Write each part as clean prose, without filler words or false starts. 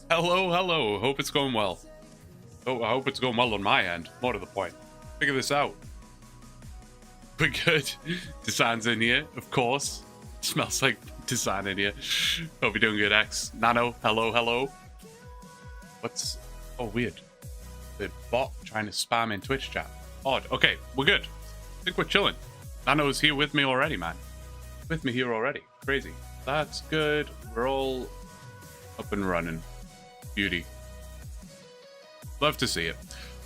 Hello, hello. Hope it's going well. Oh, I hope it's going well on my end. More to the point. Figure this out. We're good. Desan's in here, of course. Smells like Desan in here. Hope you're doing good, X. Nano, hello, hello. What's... Oh, weird. The bot trying to spam in Twitch chat. Odd. Okay, we're good. I think we're chilling. Nano's here with me already, man. With me here already. Crazy. That's good. We're all up and running. Beauty. Love to see it.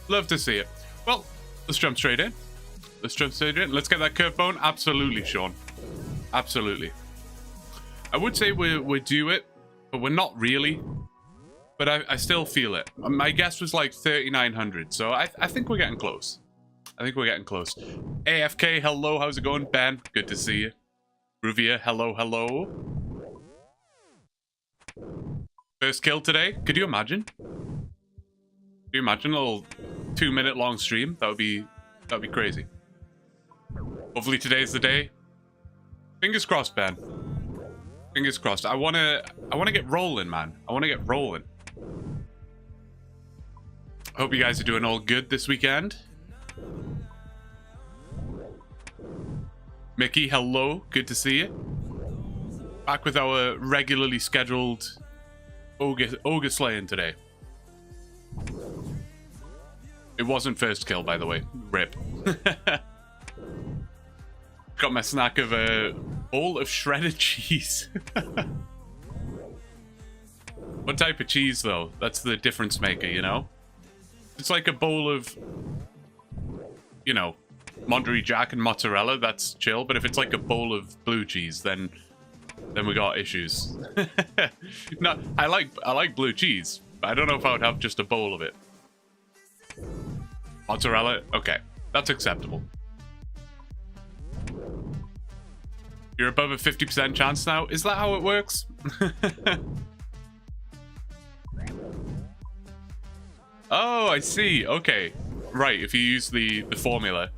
Love to see it. Well, let's jump straight in. Let's jump straight in. Let's get that curve bone. Absolutely, Sean. Absolutely. I would say we're due it, but we're not really. But I still feel it. My guess was like 3,900, so I think we're getting close. I think we're getting close. AFK, hello, how's it going? Ben, good to see you. Ruvia, hello, hello. First kill today. Could you imagine? Could you imagine a little 2-minute long stream? That'd be crazy. Hopefully today's the day. Fingers crossed, Ben. Fingers crossed. I wanna get rolling, man. I wanna get rolling. Hope you guys are doing all good this weekend. Mickey, hello. Good to see you. Back with our regularly scheduled ogre slaying today. It wasn't first kill, by the way. Rip. Got my snack of a bowl of shredded cheese. What type of cheese, though? That's the difference maker, you know? It's like a bowl of, you know, Monterey Jack and mozzarella, that's chill. But if it's like a bowl of blue cheese, then we got issues. No, I like blue cheese, but I don't know if I would have just a bowl of it. Mozzarella, okay, that's acceptable. You're above a 50% chance now. Is that how it works? Oh, I see. Okay, right. If you use the formula.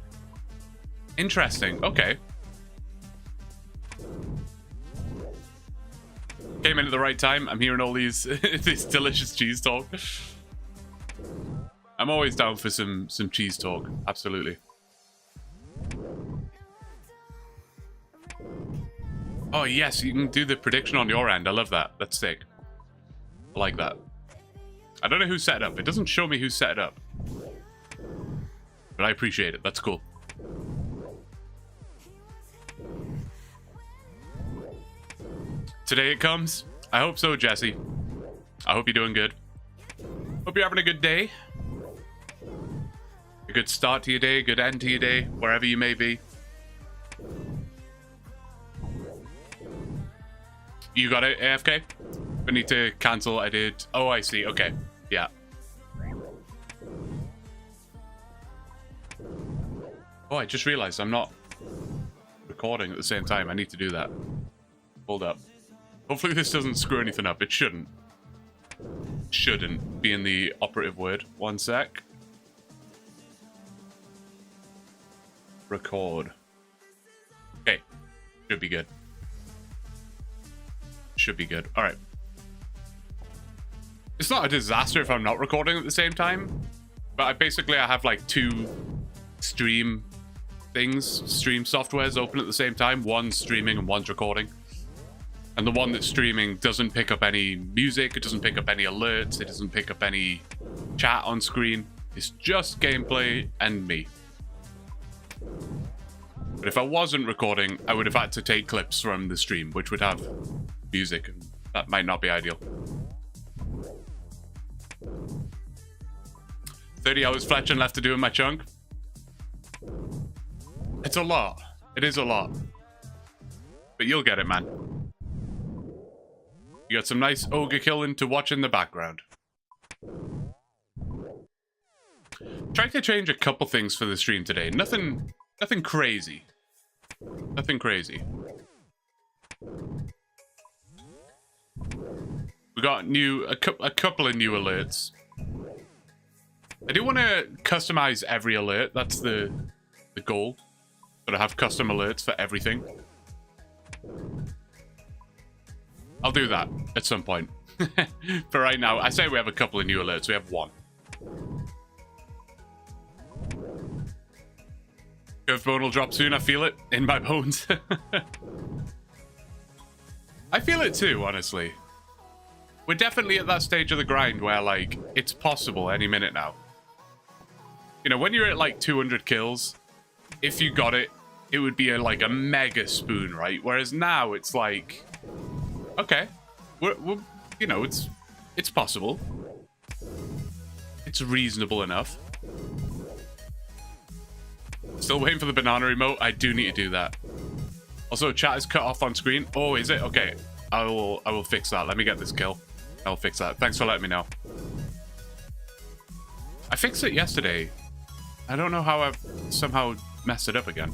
Interesting. Okay. Came in at the right time. I'm hearing all these this delicious cheese talk. I'm always down for some cheese talk. Absolutely. Oh yes, you can do the prediction on your end. I love that. That's sick. I like that. I don't know who set it up. It doesn't show me who set it up. But I appreciate it. That's cool. Today it comes. I hope so, Jesse. I hope you're doing good. Hope you're having a good day. A good start to your day, a good end to your day, wherever you may be. You got it, AFK? I need to cancel. I did. Oh, I see. Okay. Yeah. Oh, I just realized I'm not recording at the same time. I need to do that. Hold up. Hopefully this doesn't screw anything up. It shouldn't. Shouldn't being the operative word. One sec. Record. Okay. Should be good. Should be good. All right. It's not a disaster if I'm not recording at the same time, but I have like 2 stream softwares open at the same time. One's streaming and one's recording. And the one that's streaming doesn't pick up any music, it doesn't pick up any alerts, it doesn't pick up any chat on screen. It's just gameplay and me. But if I wasn't recording, I would have had to take clips from the stream, which would have music, and that might not be ideal. 30 hours fletching left to do in my chunk. It's a lot. It is a lot. But you'll get it, man. You got some nice ogre killing to watch in the background. Tried to change a couple things for the stream today. Nothing crazy. Nothing crazy. We got a couple of new alerts. I do want to customize every alert. That's the goal. But I have custom alerts for everything. I'll do that at some point. For right now, I say we have a couple of new alerts. We have one. Curved bone will drop soon. I feel it in my bones. I feel it too, honestly. We're definitely at that stage of the grind where, like, it's possible any minute now. You know, when you're at, like, 200 kills, if you got it, it would be like a mega spoon, right? Whereas now it's like, okay, we're you know, it's possible. It's reasonable enough. Still waiting for the banana emote. I do need to do that. Also, chat is cut off on screen. Oh, is it? Okay. I will fix that. Let me get this kill. I'll fix that. Thanks for letting me know. I fixed it yesterday. I don't know how I've somehow messed it up again.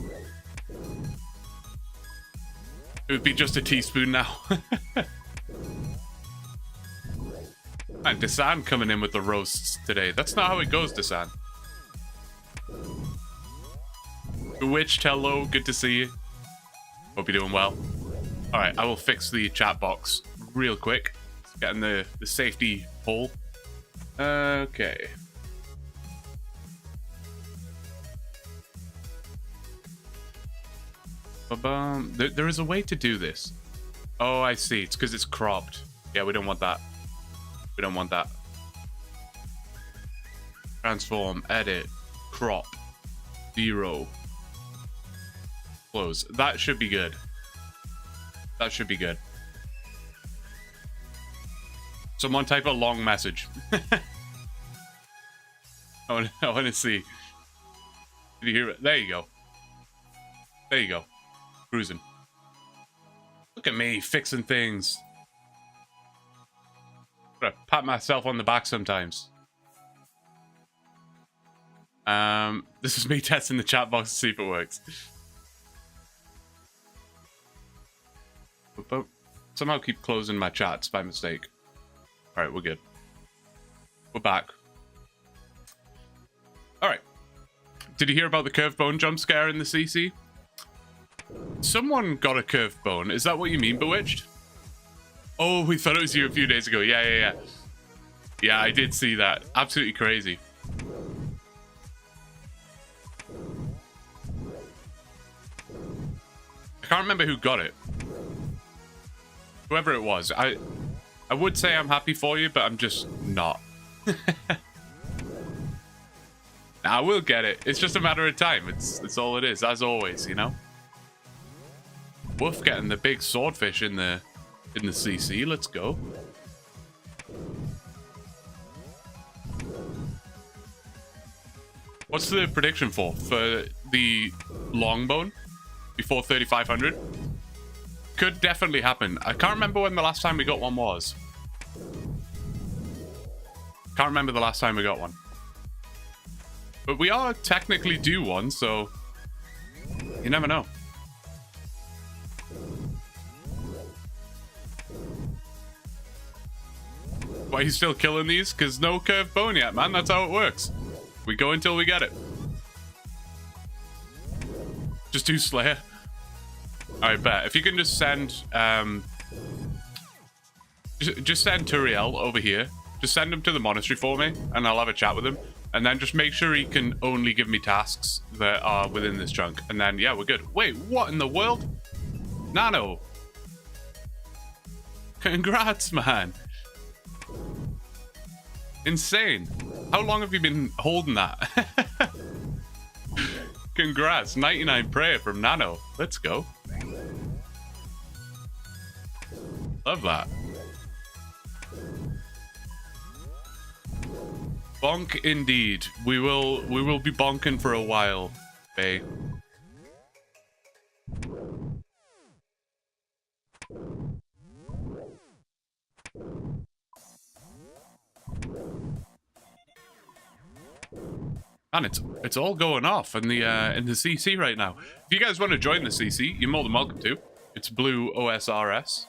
It would be just a teaspoon now. And Desan coming in with the roasts today. That's not how it goes, Desan. Bewitched, hello. Good to see you. Hope you're doing well. Alright, I will fix the chat box real quick. Get in the safety hole. Okay. There is a way to do this. Oh, I see. It's because it's cropped. Yeah, we don't want that. We don't want that. Transform, edit, crop, 0. Close. That should be good. That should be good. Someone type a long message. I want to see. Did you hear it? There you go. There you go. Cruising. Look at me fixing things. Gotta pat myself on the back sometimes. This is me testing the chat box to see if it works. But somehow keep closing my chats by mistake. Alright, we're good. We're back. Alright. Did you hear about the curved bone jump scare in the CC? Someone got a curved bone. Is that what you mean, Bewitched? Oh, we thought it was you a few days ago. Yeah. Yeah, I did see that. Absolutely crazy. I can't remember who got it. Whoever it was. I would say I'm happy for you, but I'm just not. I will get it. It's just a matter of time. It's all it is, as always, you know? Wolf getting the big swordfish in the CC. Let's go. What's the prediction for the long bone before 3500? Could definitely happen. I can't remember when the last time we got one was. Can't remember the last time we got one. But we are technically due one, so you never know. Why are you still killing these? Because no curved bone yet, man. That's how it works. We go until we get it. Just do Slayer. Alright, bet. If you can just send... just send Turiel over here. Just send him to the monastery for me, and I'll have a chat with him. And then just make sure he can only give me tasks that are within this chunk. And then, yeah, we're good. Wait, what in the world? Nano. Congrats, man. Insane. How long have you been holding that? Congrats. 99 prayer from Nano. Let's go. Love that. Bonk indeed. We will be bonking for a while, Faye. Man, it's all going off in the CC right now. If you guys want to join the CC, you're more than welcome to. It's Blue OSRS.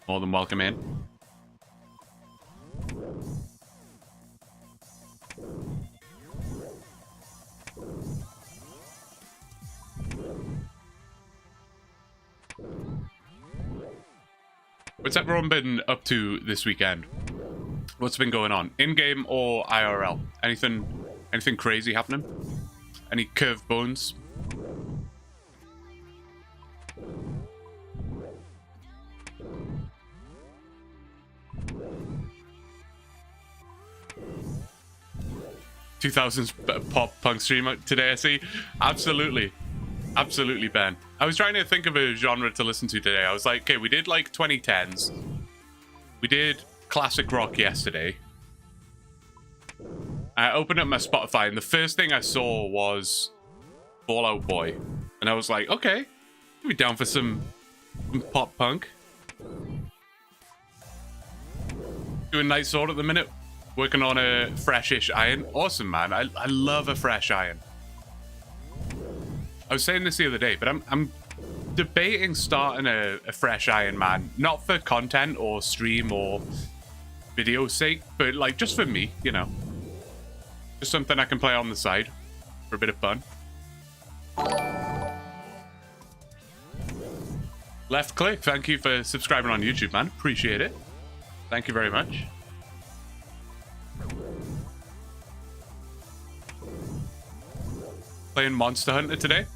More than welcome in. What's everyone been up to this weekend? What's been going on? In-game or IRL? Anything crazy happening? Any curved bones? ...2000s pop punk streamer today, I see. Absolutely. Absolutely, Ben. I was trying to think of a genre to listen to today. I was like, okay, we did like 2010s. We did classic rock yesterday. I opened up my Spotify and the first thing I saw was Fall Out Boy. And I was like, okay, I'll be down for some pop punk. Doing Night Sword at the minute. Working on a freshish iron. Awesome, man. I love a fresh iron. I was saying this the other day, but I'm debating starting a fresh iron, man. Not for content or stream or video sake, but like just for me, you know. Just something I can play on the side for a bit of fun. Left click, thank you for subscribing on YouTube, man. Appreciate it. Thank you very much. Playing Monster Hunter today.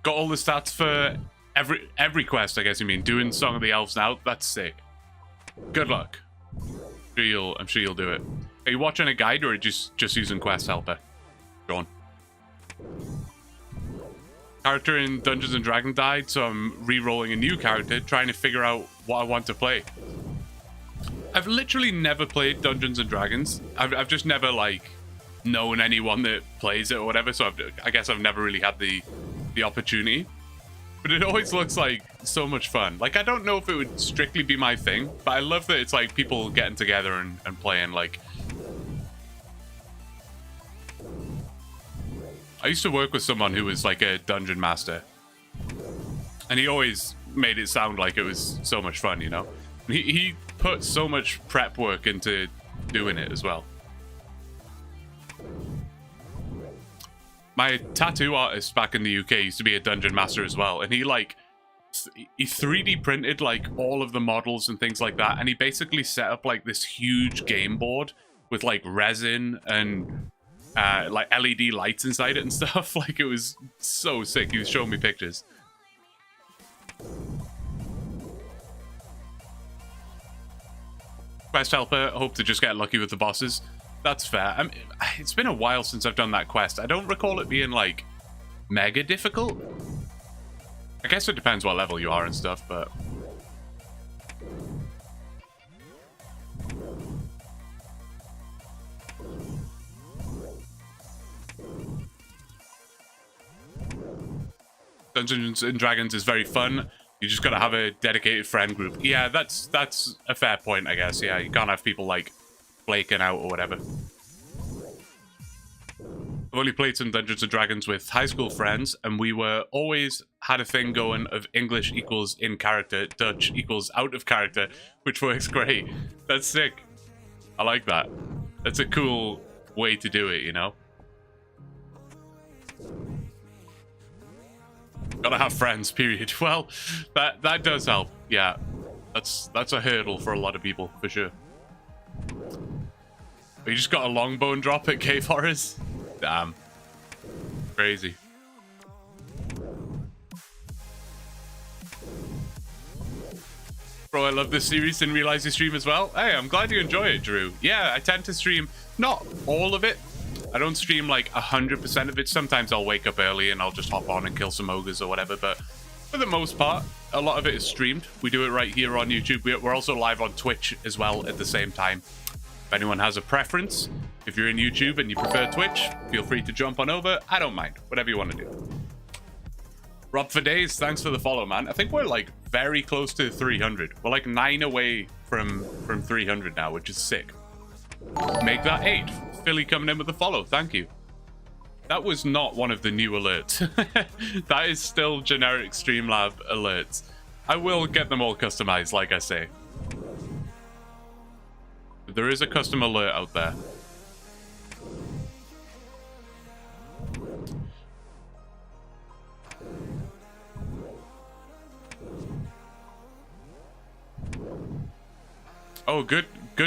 Got all the stats for every quest, I guess you mean. Doing Song of the Elves now. That's sick. Good luck. I'm sure you'll do it. Are you watching a guide or just using Quest Helper? Go on. Character in Dungeons and Dragons died, so I'm re-rolling a new character, trying to figure out what I want to play. I've literally never played Dungeons and Dragons. I've just never like known anyone that plays it or whatever, so I guess I've never really had the opportunity. But it always looks like so much fun. Like, I don't know if it would strictly be my thing, but I love that it's like people getting together and playing. Like, I used to work with someone who was like a dungeon master, and he always made it sound like it was so much fun, you know? He put so much prep work into doing it as well. My tattoo artist back in the UK used to be a dungeon master as well, and he 3D printed like all of the models and things like that, and he basically set up like this huge game board with like resin and like LED lights inside it and stuff. Like, it was so sick. He was showing me pictures. Quest Helper, hope to just get lucky with the bosses. That's fair. I mean, it's been a while since I've done that quest. I don't recall it being like mega difficult. I guess it depends what level you are and stuff, but Dungeons and Dragons is very fun. You just gotta have a dedicated friend group. Yeah, that's a fair point, I guess. Yeah, you can't have people like flaking out or whatever. I've only played some Dungeons and Dragons with high school friends, and we were always had a thing going of English equals in character, Dutch equals out of character, which works great. That's sick. I like that. That's a cool way to do it, you know? Gotta have friends, period. Well, that does help. Yeah, that's a hurdle for a lot of people, for sure. You just got a longbone drop at Cave Horrors? Damn. Crazy. Bro, I love this series. Didn't realize you stream as well. Hey, I'm glad you enjoy it, Drew. Yeah, I tend to stream not all of it. I don't stream like 100% of it. Sometimes I'll wake up early and I'll just hop on and kill some ogres or whatever. But for the most part, a lot of it is streamed. We do it right here on YouTube. We're also live on Twitch as well at the same time. If anyone has a preference, if you're in YouTube and you prefer Twitch, feel free to jump on over. I don't mind. Whatever you want to do. Rob for Days, thanks for the follow, man. I think we're like very close to 300. We're like 9 away from 300 now, which is sick. Make that 8. Philly coming in with the follow. Thank you. That was not one of the new alerts. That is still generic Streamlab alerts. I will get them all customized, like I say. There is a custom alert out there. Oh, good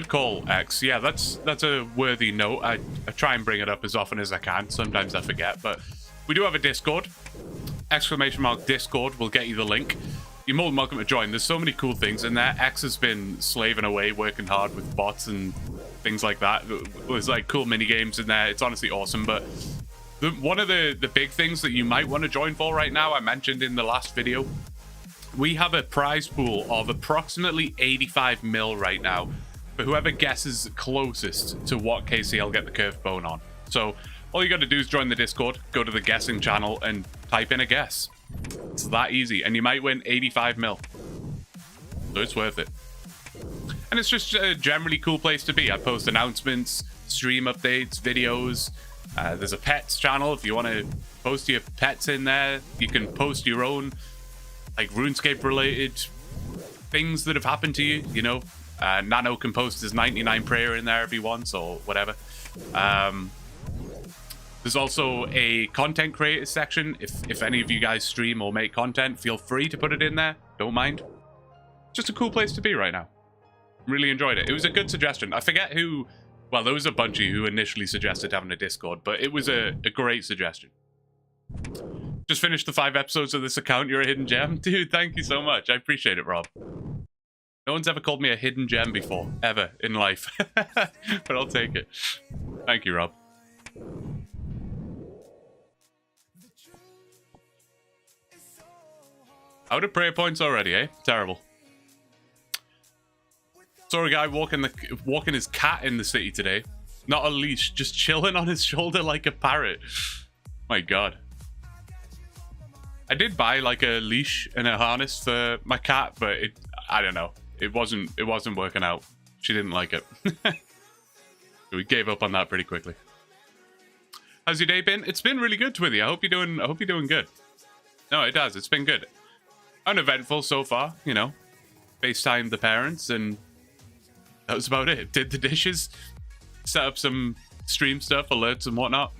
call, X. Yeah, that's a worthy note. I try and bring it up as often as I can. Sometimes I forget, but we do have a Discord. !Discord will get you the link. You're more than welcome to join. There's so many cool things in there. X has been slaving away, working hard with bots and things like that. There's like cool mini games in there. It's honestly awesome. But one of the big things that you might want to join for right now, I mentioned in the last video, we have a prize pool of approximately 85 mil right now for whoever guesses closest to what KCL get the curved bone on. So all you got to do is join the Discord, go to the guessing channel, and type in a guess. It's that easy, and you might win 85 mil. So it's worth it. And it's just a generally cool place to be. I post announcements, stream updates, videos. There's a pets channel. If you want to post your pets in there, you can post your own like RuneScape related things that have happened to you, you know. Nano can post his 99 prayer in there if he wants, or whatever. There's also a content creator section. If any of you guys stream or make content, feel free to put it in there. Don't mind. Just a cool place to be right now. Really enjoyed it. It was a good suggestion. I forget who... Well, there was a bunch of you who initially suggested having a Discord, but it was a great suggestion. Just finished the 5 episodes of this account. You're a hidden gem. Dude, thank you so much. I appreciate it, Rob. No one's ever called me a hidden gem before, ever in life. But I'll take it. Thank you, Rob. Out of prayer points already, eh? Terrible. Saw a guy walking his cat in the city today. Not a leash, just chilling on his shoulder like a parrot. My God. I did buy like a leash and a harness for my cat, but I don't know. It wasn't working out. She didn't like it. We gave up on that pretty quickly. How's your day been? It's been really good, Twithy. I hope you're doing good. No, it has. It's been good. Uneventful so far, you know. FaceTimed the parents, and that was about it. Did the dishes, set up some stream stuff, alerts and whatnot.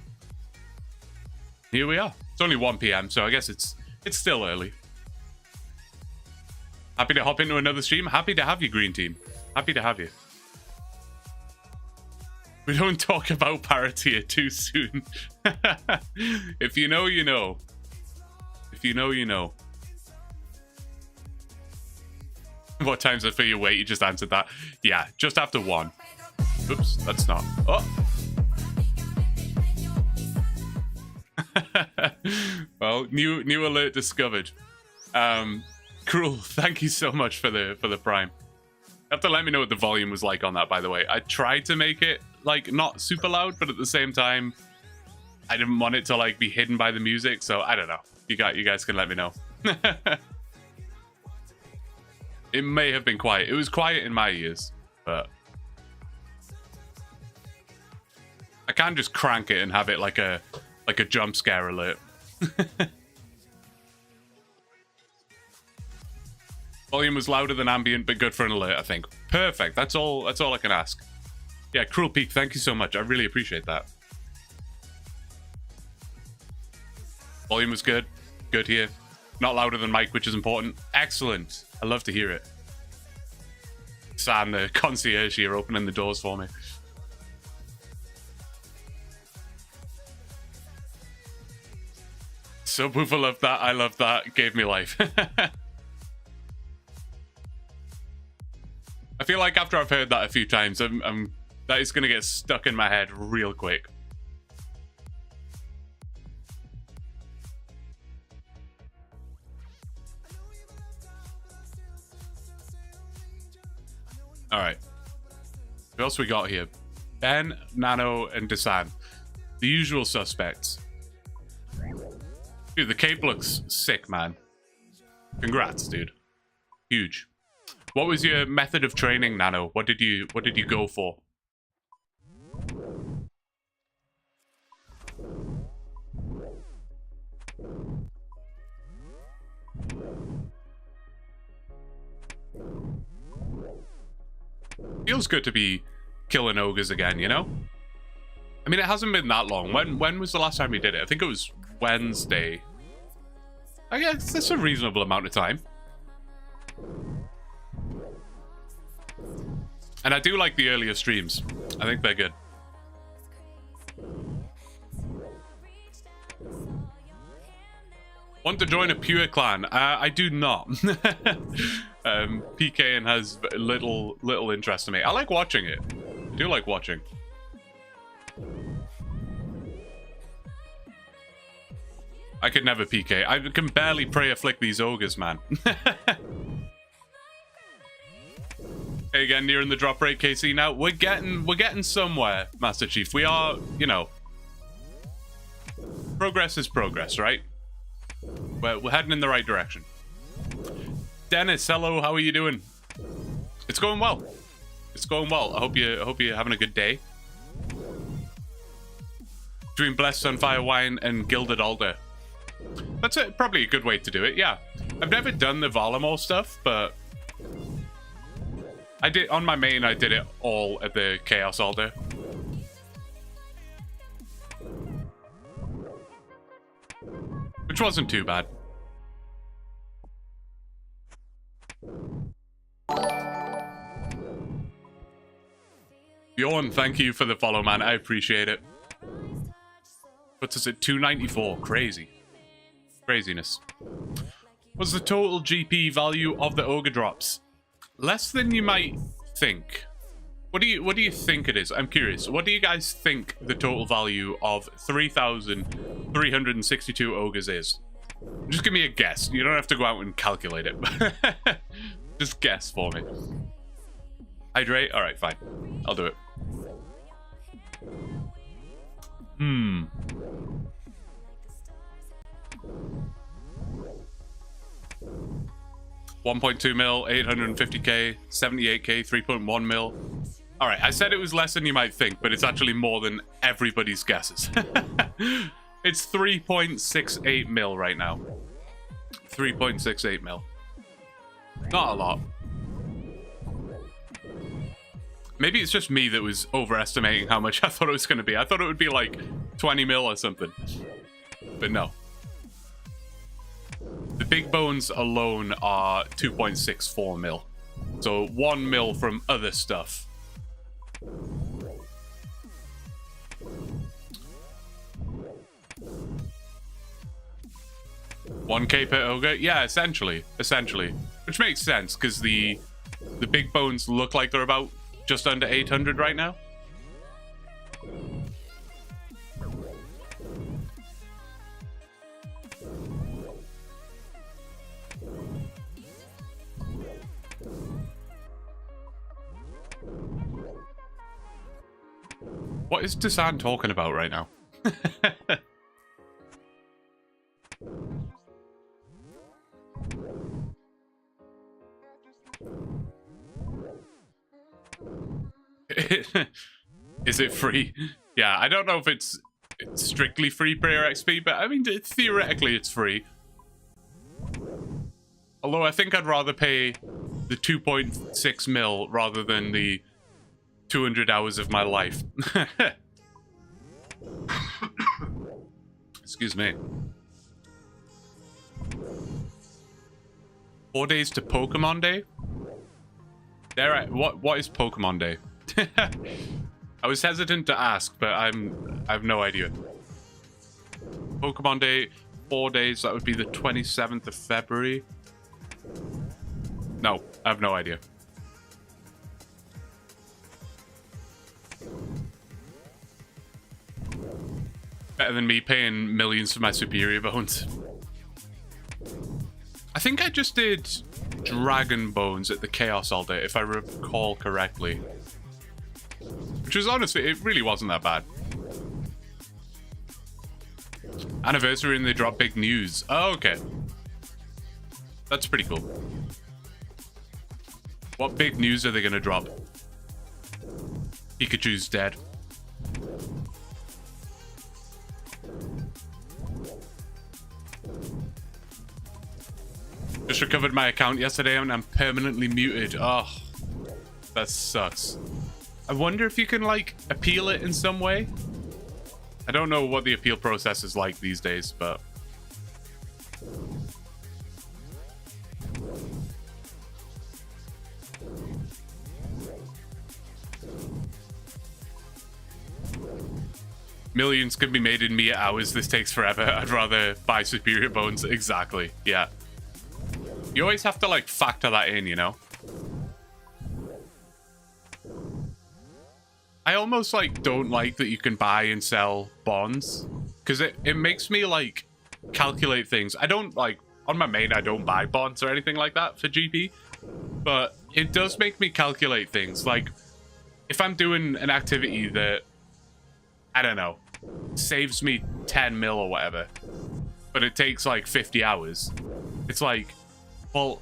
Here we are. It's only 1 PM, so I guess it's still early. Happy to hop into another stream. Happy to have you, Green Team. Happy to have you. We don't talk about Parrotier too soon. If you know, you know. If you know, you know. What time's it for your wait? You just answered that. Yeah, just after 1. Oops, that's not. Oh. Well, new alert discovered. Cruel, thank you so much for the prime. You have to let me know what the volume was like on that, by the way. I tried to make it like not super loud, but at the same time, I didn't want it to like be hidden by the music, so I don't know. You guys can let me know. It may have been quiet. It was quiet in my ears, but I can just crank it and have it like a jump scare alert. Volume was louder than ambient, but good for an alert, I think. Perfect. That's all I can ask. Yeah, Cruel Peak, thank you so much. I really appreciate that. Volume was good. Good here. Not louder than Mike, which is important. Excellent. I love to hear it. Sam, the concierge here, opening the doors for me. Subwoofer loved that. I love that. Gave me life. I feel like after I've heard that a few times, that is going to get stuck in my head real quick. All right. Who else we got here? Ben, Nano, and Desan. The usual suspects. Dude, the cape looks sick, man. Congrats, dude. Huge. What was your method of training, Nano? What did you go for? Feels good to be killing ogres again, you know? I mean, it hasn't been that long. When was the last time we did it? I think it was Wednesday. I guess that's a reasonable amount of time. And I do like the earlier streams. I think they're good. Want to join a pure clan? I do not. PKing has little interest in me. I like watching it. I do like watching. I could never PK. I can barely prayer flick these ogres, man. Hey, again, nearing the drop rate, KC. Now we're getting somewhere, Master Chief. We are, you know, progress is progress, right? We're heading in the right direction. Dennis, hello. How are you doing? It's going well. It's going well. I hope you're having a good day. Between Blessed Sunfire Wine and Gilded Alder. That's probably a good way to do it. Yeah, I've never done the Valamor stuff, but I did on my main. I did it all at the Chaos Alder. Which wasn't too bad. Bjorn, thank you for the follow, man. I appreciate it. Puts us at 294. Crazy. Craziness. What's the total GP value of the ogre drops? Less than you might think. What do you think it is? I'm curious. What do you guys think the total value of 3,362 ogres is? Just give me a guess. You don't have to go out and calculate it. Just guess for me. Hydrate? Alright, fine. I'll do it. 1.2 mil, 850k, 78k, 3.1 mil. All right, I said it was less than you might think, but it's actually more than everybody's guesses. It's 3.68 mil right now. 3.68 mil. Not a lot. Maybe it's just me that was overestimating how much I thought it was going to be. I thought it would be like 20 mil or something. But no. The big bones alone are 2.64 mil. So 1 mil from other stuff. $1K per ogre? Yeah, essentially. Which makes sense, because the big bones look like they're about just under 800 right now. What is Desan talking about right now? Is it free? Yeah, I don't know if it's strictly free prayer XP, but I mean, theoretically it's free. Although I think I'd rather pay the 2.6 mil rather than the 200 hours of my life. Excuse me. 4 days to Pokemon Day? What is Pokemon Day? I was hesitant to ask, but I have no idea. Pokemon Day, 4 days, that would be the 27th of February. No, I have no idea. Better than me paying millions for my superior bones. I think I just did Dragon Bones at the Chaos Alder, if I recall correctly. Which was honestly, it really wasn't that bad. Anniversary and they drop big news. Oh, okay. That's pretty cool. What big news are they going to drop? Pikachu's dead. Just recovered my account yesterday and I'm permanently muted. Oh, that sucks. I wonder if you can, like, appeal it in some way. I don't know what the appeal process is like these days, but... Millions can be made in mere hours. This takes forever. I'd rather buy superior bones. Exactly. Yeah. You always have to, like, factor that in, you know? I almost, like, don't like that you can buy and sell bonds. Because it makes me, like, calculate things. I don't, like, on my main, I don't buy bonds or anything like that for GP. But it does make me calculate things. Like, if I'm doing an activity that, I don't know, saves me 10 mil or whatever, but it takes, like, 50 hours. It's like, well,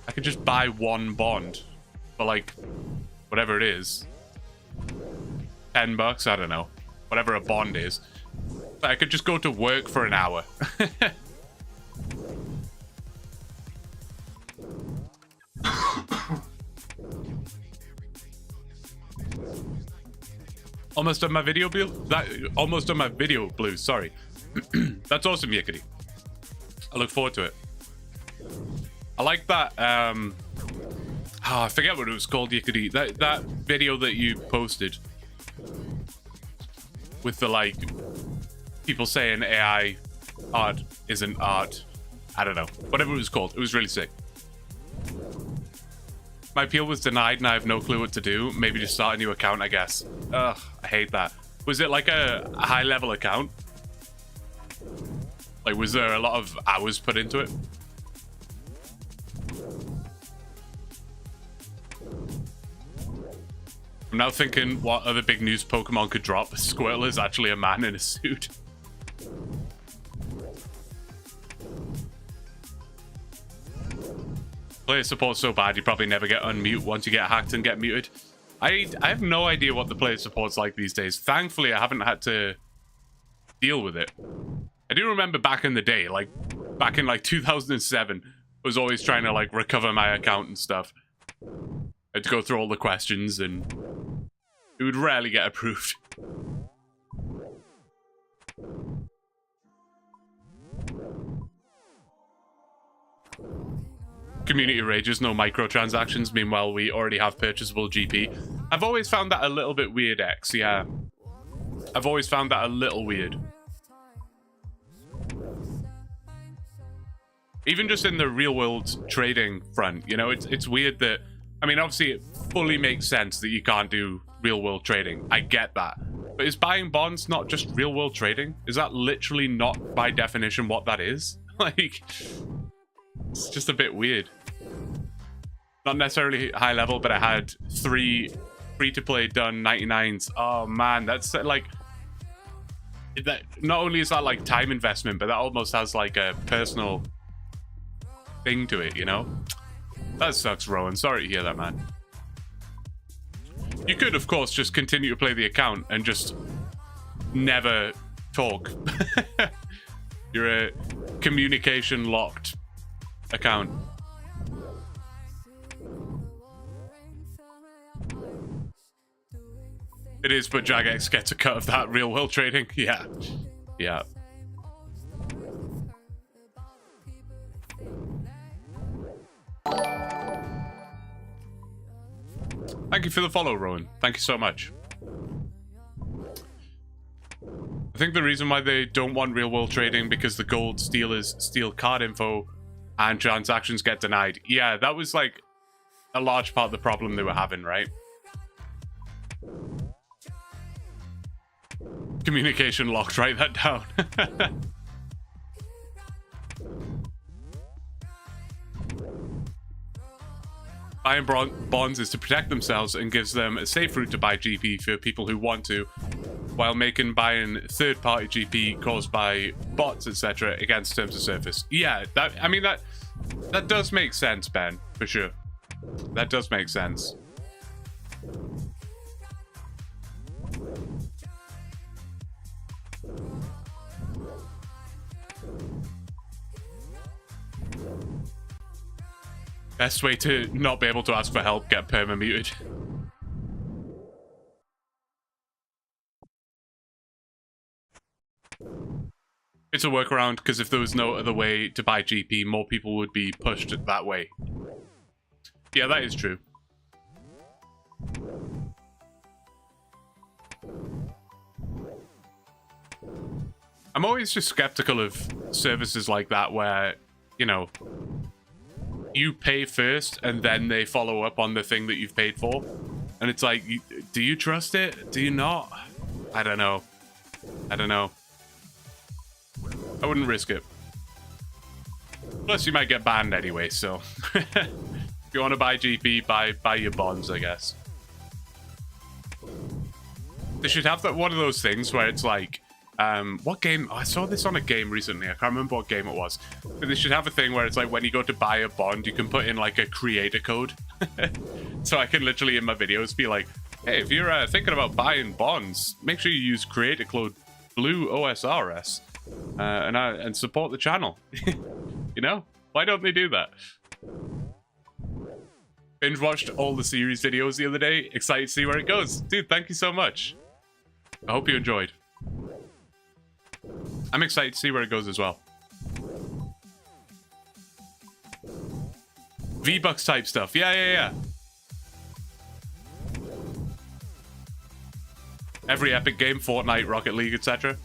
I could just buy one bond for, like, whatever it is. 10 bucks, I don't know. Whatever a bond is. But I could just go to work for an hour. Almost on my video, Blue? Almost on my video, Blue, sorry. That's awesome, Yickety. I look forward to it. I like that, I forget what it was called, Yickety. That video that you posted. With the, like, people saying AI art isn't art. I don't know. Whatever it was called. It was really sick. My appeal was denied and I have no clue what to do. Maybe just start a new account, I guess. Ugh, I hate that. Was it like a high-level account? Like, was there a lot of hours put into it? I'm now thinking what other big news Pokemon could drop. Squirtle is actually a man in a suit. Player support's so bad you probably never get unmute once you get hacked and get muted. I have no idea what the player support's like these days. Thankfully, I haven't had to deal with it. I do remember back in the day, like back in like 2007, I was always trying to like recover my account and stuff. I had to go through all the questions and it would rarely get approved. Community rages, no microtransactions. Meanwhile, we already have purchasable GP. I've always found that a little bit weird, X. Yeah. I've always found that a little weird. Even just in the real world trading front, you know, it's weird that, I mean, obviously it fully makes sense that you can't do real world trading. I get that. But is buying bonds not just real world trading? Is that literally not by definition what that is? Like, it's just a bit weird. Not necessarily high level, but I had 3 free-to-play done 99s. Oh man, that's like, that not only is that like time investment, but that almost has like a personal thing to it, you know? That sucks, Rowan. Sorry to hear that, man. You could, of course, just continue to play the account and just never talk. You're a communication locked account. It is, but Jagex gets a cut of that real world trading. Yeah. Yeah. Thank you for the follow, Rowan. Thank you so much. I think the reason why they don't want real world trading because the gold stealers steal card info and transactions get denied. Yeah, that was like a large part of the problem they were having, right? Communication locked, write that down. Buying bonds is to protect themselves and gives them a safe route to buy GP for people who want to, while making buying third-party GP caused by bots, etc., against terms of service. Yeah, that, I mean, that does make sense, Ben, for sure. That does make sense. Best way to not be able to ask for help, get perma-muted. It's a workaround, because if there was no other way to buy GP, more people would be pushed that way. Yeah, that is true. I'm always just skeptical of services like that where, you know, you pay first and then they follow up on the thing that you've paid for. And it's like, do you trust it? Do you not? I don't know. I don't know. I wouldn't risk it. Plus, you might get banned anyway, so... if you want to buy GP, buy your bonds, I guess. They should have that one of those things where it's like... what game? Oh, I saw this on a game recently. I can't remember what game it was. But they should have a thing where it's like when you go to buy a bond, you can put in like a creator code. So I can literally in my videos be like, hey, if you're thinking about buying bonds, make sure you use creator code BLUEOSRS and support the channel. You know? Why don't they do that? Binge watched all the series videos the other day. Excited to see where it goes. Dude, thank you so much. I hope you enjoyed. I'm excited to see where it goes as well. V-Bucks type stuff. Yeah. Every Epic game, Fortnite, Rocket League, etc.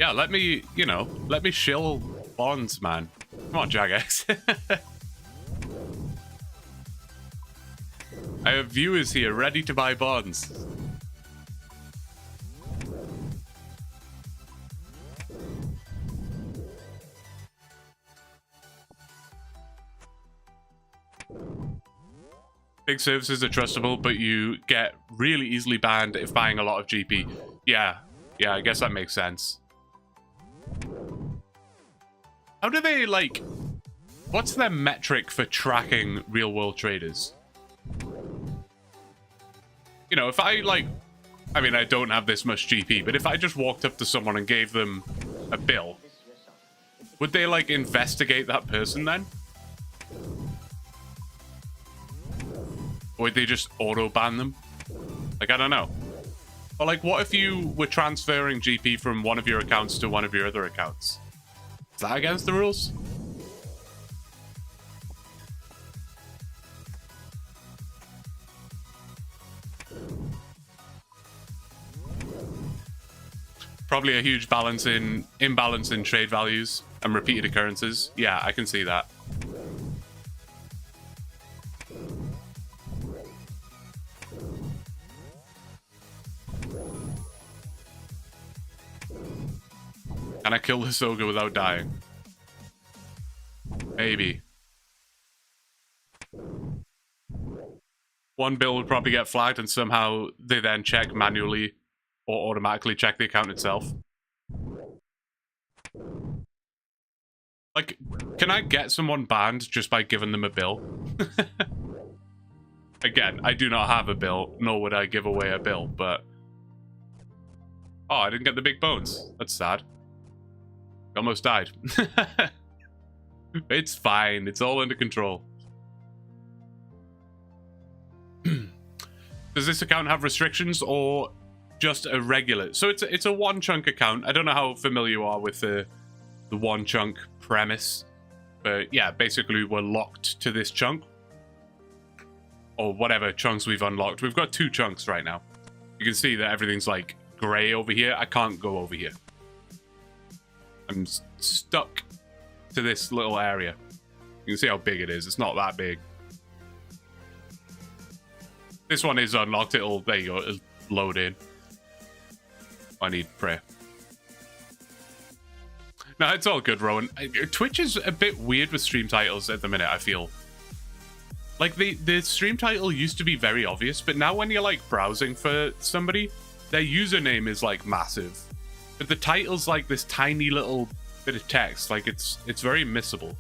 Yeah, let me, you know, let me shill bonds, man. Come on, Jagex. I have viewers here ready to buy bonds. Big services are trustable, but you get really easily banned if buying a lot of GP. Yeah, I guess that makes sense. How do they, like... What's their metric for tracking real-world traders? You know, if I, like... I mean, I don't have this much GP, but if I just walked up to someone and gave them a bill, would they, like, investigate that person then? Or would they just auto-ban them? Like, I don't know. Or, like, what if you were transferring GP from one of your accounts to one of your other accounts? Is that against the rules? Probably a huge imbalance in trade values and repeated occurrences. Yeah, I can see that. Can I kill this ogre without dying? Maybe. One bill would probably get flagged and somehow they then check manually or automatically check the account itself. Like, can I get someone banned just by giving them a bill? Again, I do not have a bill, nor would I give away a bill, but... Oh, I didn't get the big bones. That's sad. Almost died. It's fine. It's all under control. Does this account have restrictions or just a regular? So it's a OneChunk account. I don't know how familiar you are with the OneChunk premise, but yeah, basically we're locked to this chunk or whatever chunks we've unlocked. We've got 2 chunks right now. You can see that everything's like gray over here. I can't go over here. I'm stuck to this little area. You can see how big it is. It's not that big. This one is unlocked. It'll, there you go, it'll load in. I need prayer. No, it's all good, Rowan. Twitch is a bit weird with stream titles at the minute, I feel. Like, the stream title used to be very obvious, but now when you're, like, browsing for somebody, their username is, like, massive. But the title's like this tiny little bit of text. Like, it's very missable.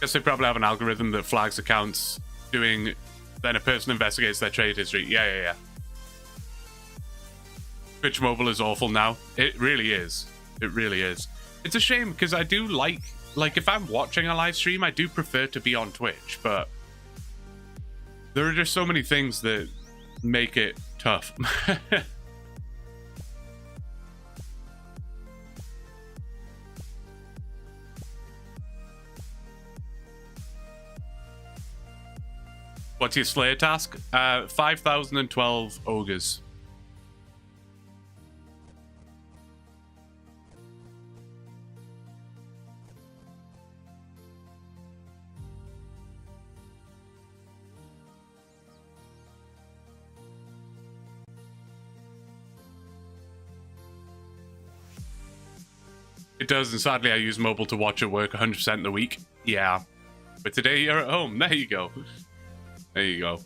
Guess they probably have an algorithm that flags accounts doing... Then a person investigates their trade history. Yeah. Twitch Mobile is awful now. It really is. It really is. It's a shame because I do like if I'm watching a live stream, I do prefer to be on Twitch, but there are just so many things that make it tough. What's your Slayer task? 5,012 ogres. It does, and sadly I use mobile to watch at work 100% of the week. Yeah. But today you're at home. There you go. There you go.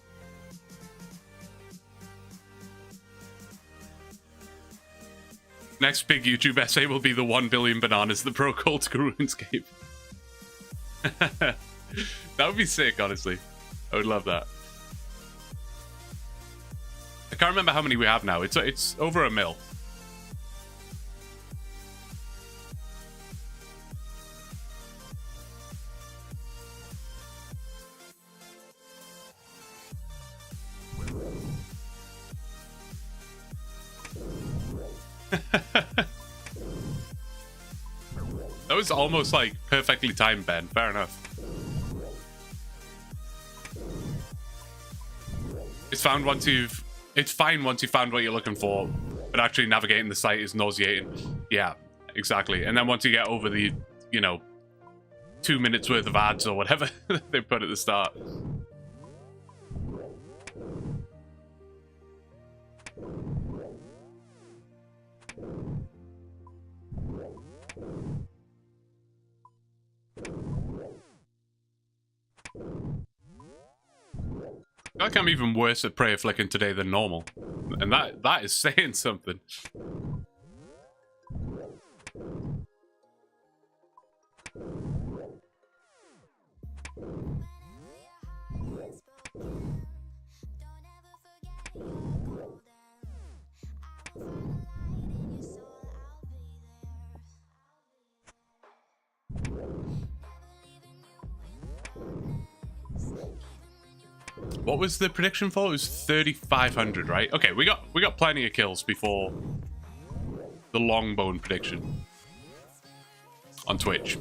Next big YouTube essay will be the 1 billion bananas the pro cult to RuneScape. That would be sick, honestly. I would love that. I can't remember how many we have now. It's over 1 mil. That was almost like perfectly timed, Ben. Fair enough. It's fine once you've found what you're looking for, but actually navigating the site is nauseating. Yeah, exactly. And then once you get over the, 2 minutes worth of ads or whatever they put at the start. I feel like I'm even worse at prayer flicking today than normal. And that is saying something. What was the prediction for? It was 3,500, right? Okay, we got plenty of kills before the long bone prediction on Twitch.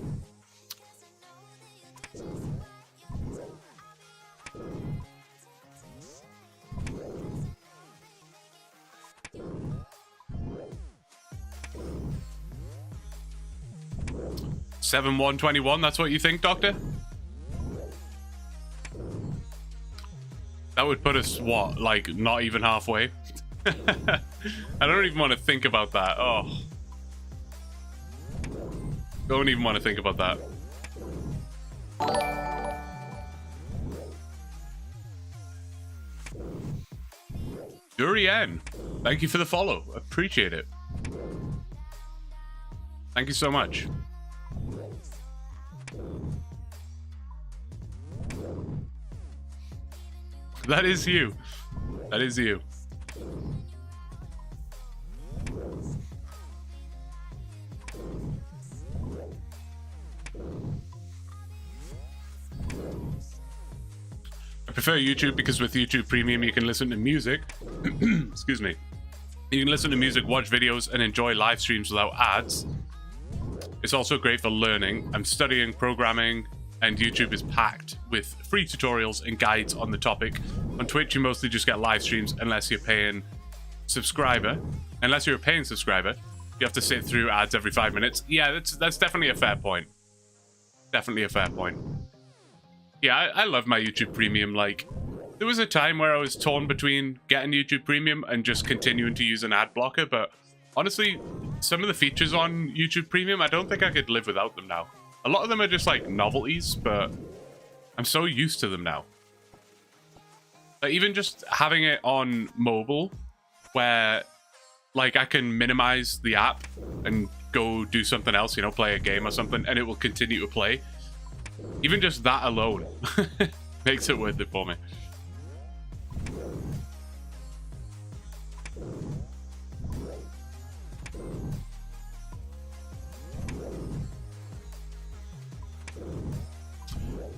Seven 121. That's what you think, Doctor? That would put us, what, like, not even halfway? I don't even want to think about that. Oh. Don't even want to think about that. Durian, thank you for the follow. Appreciate it. Thank you so much. That is you. That is you. I prefer YouTube because with YouTube Premium you can listen to music. Excuse me. You can listen to music, watch videos, and enjoy live streams without ads. It's also great for learning. I'm studying programming, and YouTube is packed with free tutorials and guides on the topic. On Twitch, you mostly just get live streams unless you're paying subscriber. Unless you're a paying subscriber, you have to sit through ads every 5 minutes. Yeah, that's definitely a fair point. Definitely a fair point. Yeah, I love my YouTube Premium. Like, there was a time where I was torn between getting YouTube Premium and just continuing to use an ad blocker, but honestly, some of the features on YouTube Premium, I don't think I could live without them now. A lot of them are just like novelties, but I'm so used to them now. Like, even just having it on mobile, where like I can minimize the app and go do something else, play a game or something, and it will continue to play. Even just that alone makes it worth it for me.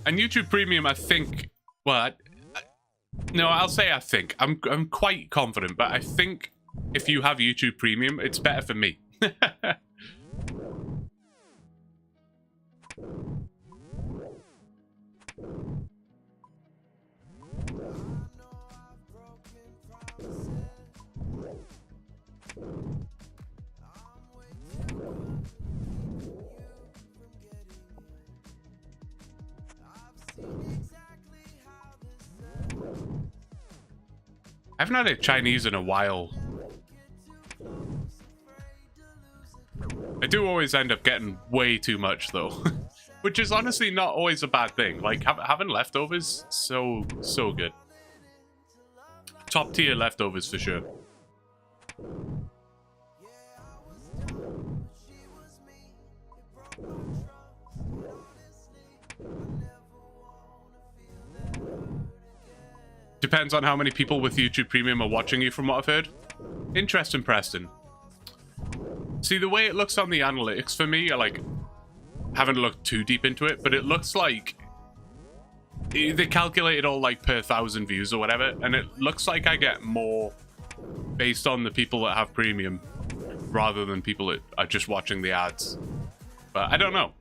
And YouTube Premium, I think, well, no, I'll say I think. I'm quite confident, but I think if you have YouTube Premium, it's better for me. I haven't had a Chinese in a while. I do always end up getting way too much though, which is honestly not always a bad thing. Like having leftovers, so good. Top tier leftovers for sure. Depends on how many people with YouTube Premium are watching you, from what I've heard. Interesting, Preston. See, the way it looks on the analytics for me, I like haven't looked too deep into it, but it looks like they calculate it all like per 1,000 views or whatever, and it looks like I get more based on the people that have Premium rather than people that are just watching the ads. But I don't know.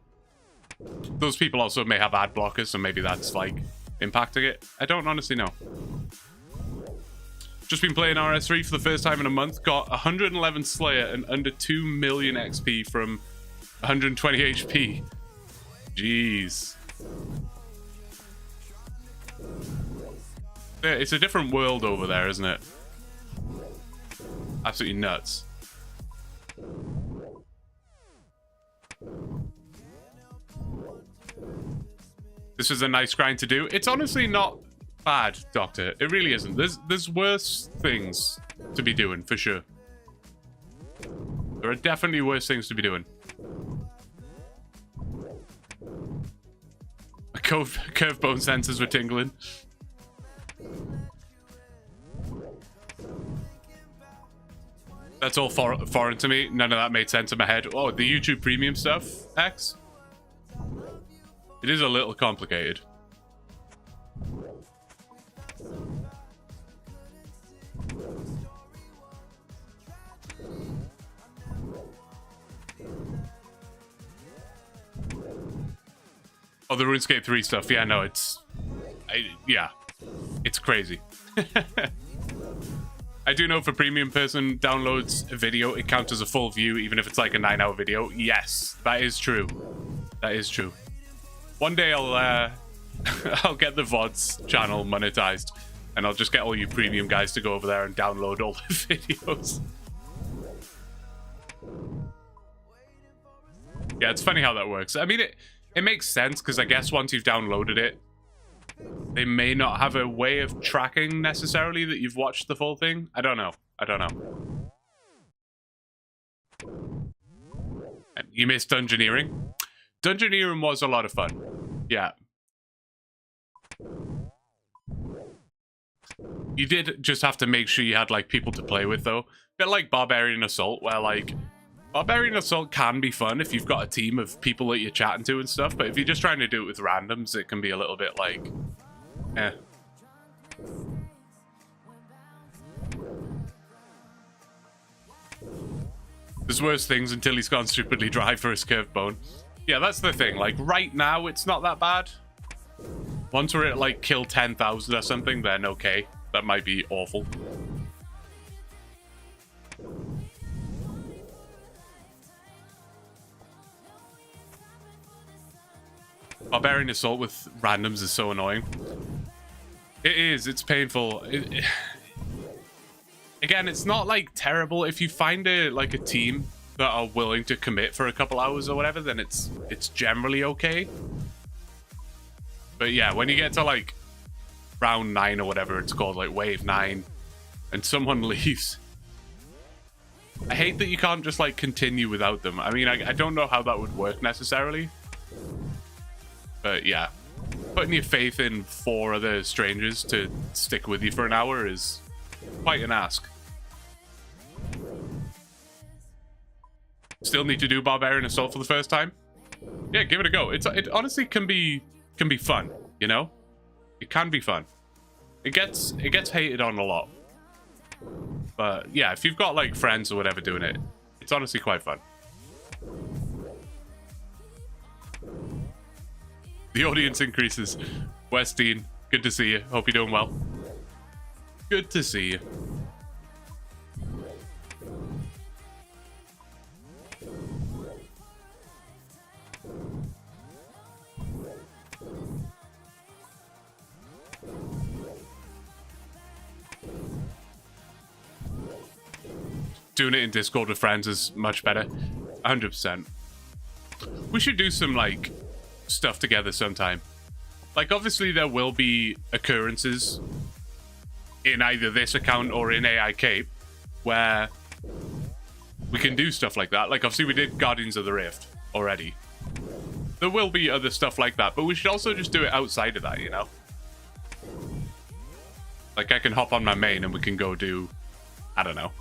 Those people also may have ad blockers, so maybe that's like impacting it. I don't honestly know. Just been playing RS3 for the first time in a month. Got 111 Slayer and under 2 million XP from 120 HP. Jeez. Yeah, it's a different world over there, isn't it? Absolutely nuts. This is a nice grind to do. It's honestly not bad, Doctor. It really isn't. There's worse things to be doing, for sure. There are definitely worse things to be doing. Curved bone sensors were tingling. That's all foreign to me. None of that made sense in my head. Oh, the YouTube Premium stuff, X? It is a little complicated. Oh, the RuneScape 3 stuff. Yeah, no, it's... yeah. It's crazy. I do know if a premium person downloads a video, it counts as a full view, even if it's like a 9-hour video. Yes, that is true. That is true. One day I'll I'll get the VODs channel monetized, and I'll just get all you premium guys to go over there and download all the videos. Yeah, it's funny how that works. I mean, it makes sense, because I guess once you've downloaded it, they may not have a way of tracking necessarily that you've watched the full thing. I don't know. I don't know. And you missed Dungeoneering. Dungeoneering was a lot of fun. Yeah. You did just have to make sure you had like people to play with, though. A bit like Barbarian Assault, where like Barbarian Assault can be fun if you've got a team of people that you're chatting to and stuff, but if you're just trying to do it with randoms, it can be a little bit like, eh. There's worse things until he's gone stupidly dry for his curved bone. Yeah, that's the thing. Like, right now, it's not that bad. Once we're at, like, kill 10,000 or something, then okay. That might be awful. Barbarian Assault with randoms is so annoying. It is. It's painful. Again, it's not, like, terrible. If you find a team that are willing to commit for a couple hours or whatever, then it's generally okay. But yeah, when you get to like round 9 or whatever it's called, like wave 9, and someone leaves, I hate that you can't just like continue without them. I mean, I don't know how that would work necessarily, but yeah, putting your faith in 4 other strangers to stick with you for an hour is quite an ask. Still need to do Barbarian Assault for the first time. Yeah, give it a go. It honestly can be fun, you know? It can be fun. It gets hated on a lot. But yeah, if you've got like friends or whatever doing it, it's honestly quite fun. The audience increases. Westine, good to see you. Hope you're doing well. Good to see you. doing it in Discord with friends is much better. 100%. We should do some, like, stuff together sometime. Like, obviously there will be occurrences in either this account or in AI Cape where we can do stuff like that. Like, obviously we did Guardians of the Rift already. There will be other stuff like that, but we should also just do it outside of that, you know? Like, I can hop on my main and we can go do, I don't know,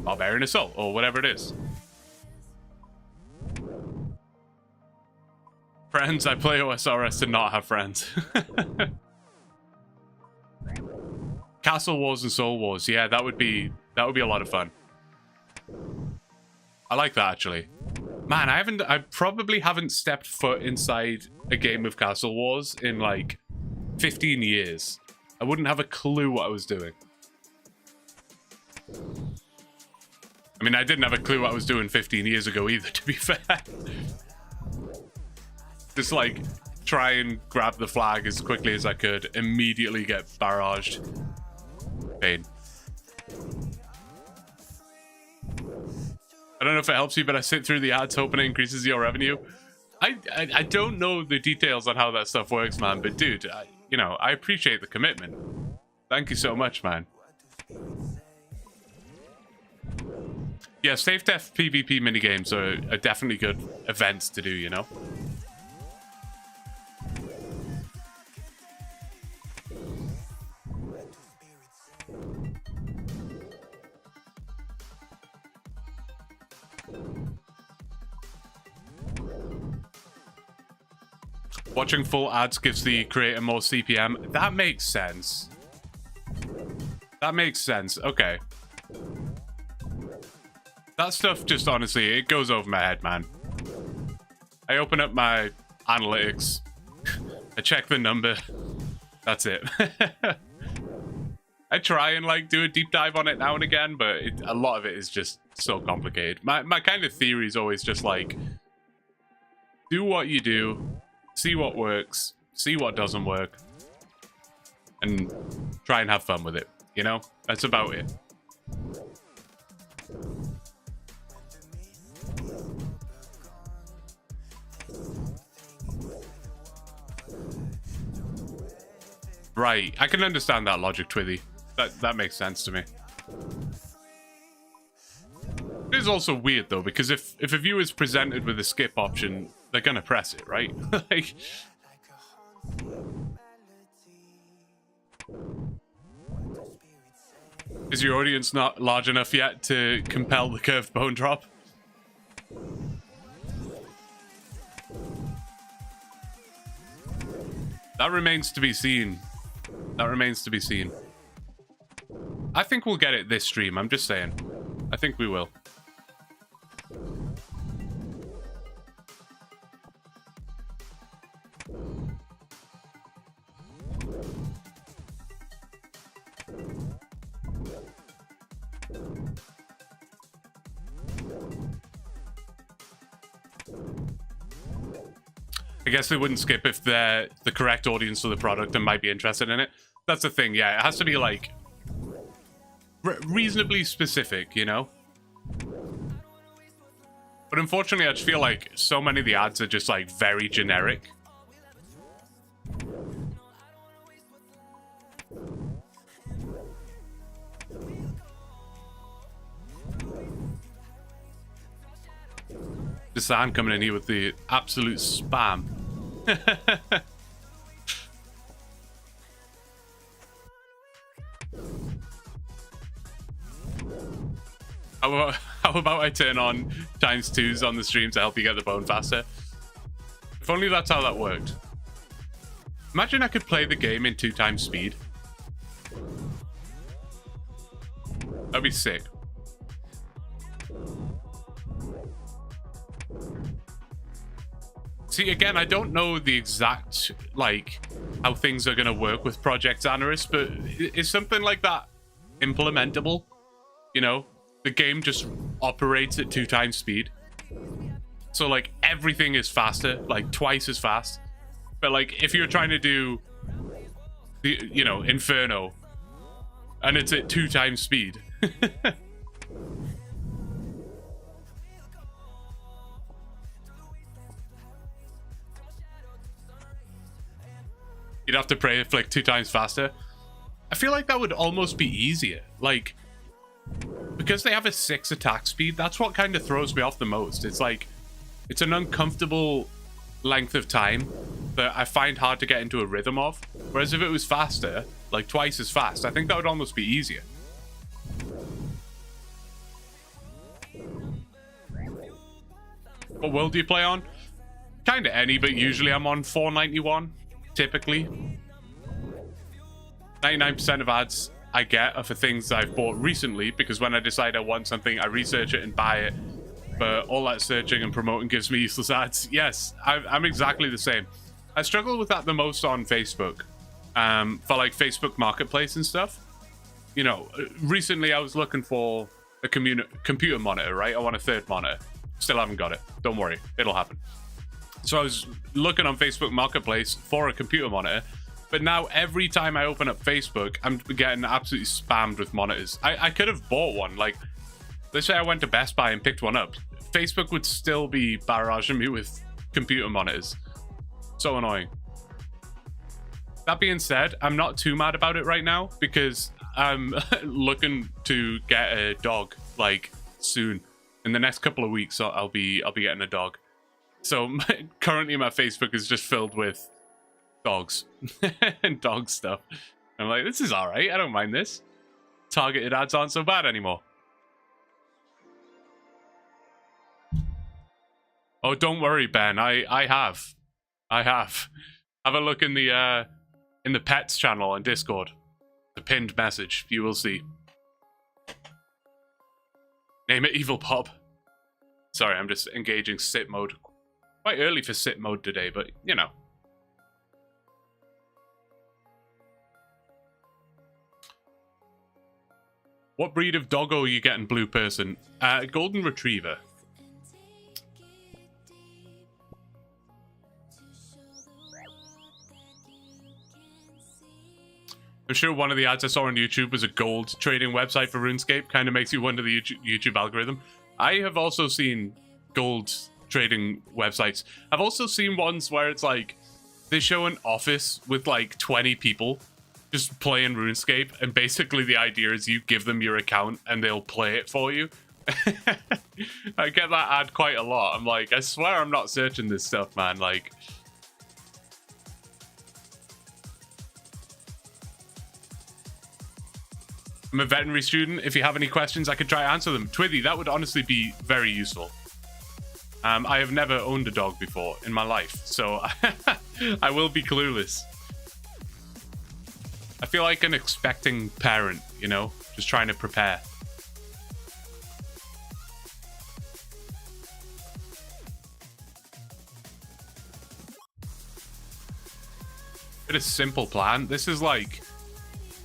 Barbarian Assault or whatever it is. Friends, I play OSRS to not have friends. Castle Wars and Soul Wars, yeah, that would be a lot of fun. I like that, actually. Man, I probably haven't stepped foot inside a game of Castle Wars in like 15 years. I wouldn't have a clue what I was doing. I mean, I didn't have a clue what I was doing 15 years ago either, to be fair. Just like try and grab the flag as quickly as I could, immediately get barraged. Pain. I don't know if it helps you, but I sit through the ads hoping it increases your revenue. I don't know the details on how that stuff works, man. But dude, you know, I appreciate the commitment. Thank you so much, man. Yeah, safe def PvP minigames are definitely good events to do, you know? Watching full ads gives the creator more CPM. That makes sense. That makes sense. Okay. That stuff just, honestly, it goes over my head, man. I open up my analytics. I check the number. That's it. I try and, like, do a deep dive on it now and again, but a lot of it is just so complicated. My kind of theory is always just, like, do what you do. See what works, see what doesn't work, and try and have fun with it, you know? That's about it. Right, I can understand that logic, Twithy. That makes sense to me. It is also weird, though, because if a viewer is presented with a skip option, they're gonna press it, right? Like, is your audience not large enough yet to compel the curved bone drop? That remains to be seen. That remains to be seen. I think we'll get it this stream, I'm just saying. I think we will. I guess they wouldn't skip if they're the correct audience for the product and might be interested in it. That's the thing, yeah. It has to be, like, reasonably specific, you know? But unfortunately, I just feel like so many of the ads are just, like, very generic. Desan coming in here with the absolute spam. How about I turn on ×2s on the stream to help you get the bone faster? If only that's how that worked. Imagine I could play the game in 2x speed. That'd be sick. See, again, I don't know the exact, like, how things are going to work with Project Xanaris, but is something like that implementable? You know, the game just operates at 2x speed. So, like, everything is faster, like, twice as fast. But, like, if you're trying to do, the, you know, Inferno, and it's at 2x speed. You'd have to pray flick 2 times faster. I feel like that would almost be easier. Like, because they have a 6 attack speed, that's what kind of throws me off the most. It's like, it's an uncomfortable length of time that I find hard to get into a rhythm of. Whereas if it was faster, like twice as fast, I think that would almost be easier. What world do you play on? Kind of any, but usually I'm on 491, typically. 99% of ads I get are for things I've bought recently, because when I decide I want something, I research it and buy it. But all that searching and promoting gives me useless ads. Yes, I'm exactly the same. I struggle with that the most on Facebook, for like Facebook Marketplace and stuff. You know, recently I was looking for a computer monitor, right? I want a 3rd monitor. Still haven't got it. Don't worry, it'll happen. So I was looking on Facebook Marketplace for a computer monitor, but now every time I open up Facebook, I'm getting absolutely spammed with monitors. I could have bought one. Like, let's say I went to Best Buy and picked one up. Facebook would still be barraging me with computer monitors. So annoying. That being said, I'm not too mad about it right now because I'm looking to get a dog like soon. In the next couple of weeks, I'll be getting a dog. So currently my Facebook is just filled with dogs and dog stuff. I'm like, this is all right. I don't mind this. Targeted ads aren't so bad anymore. Oh, don't worry, Ben. I have. Have a look in the pets channel on Discord. The pinned message. You will see. Name it Evil Pop. Sorry, I'm just engaging sit mode. Quite early for sit mode today, but you know. What breed of doggo are you getting, blue person? Golden Retriever. I'm sure one of the ads I saw on YouTube was a gold trading website for RuneScape. Kind of makes you wonder the YouTube algorithm. I have also seen gold trading websites. I've also seen ones where it's like they show an office with like 20 people just playing RuneScape, and basically the idea is you give them your account and they'll play it for you. I get that ad quite a lot. I'm like, I swear I'm not searching this stuff, man. Like, I'm a veterinary student. If you have any questions, I could try to answer them. Twithy, that would honestly be very useful. I have never owned a dog before in my life, so I will be clueless. I feel like an expecting parent, you know, just trying to prepare. Bit of simple plan. This is like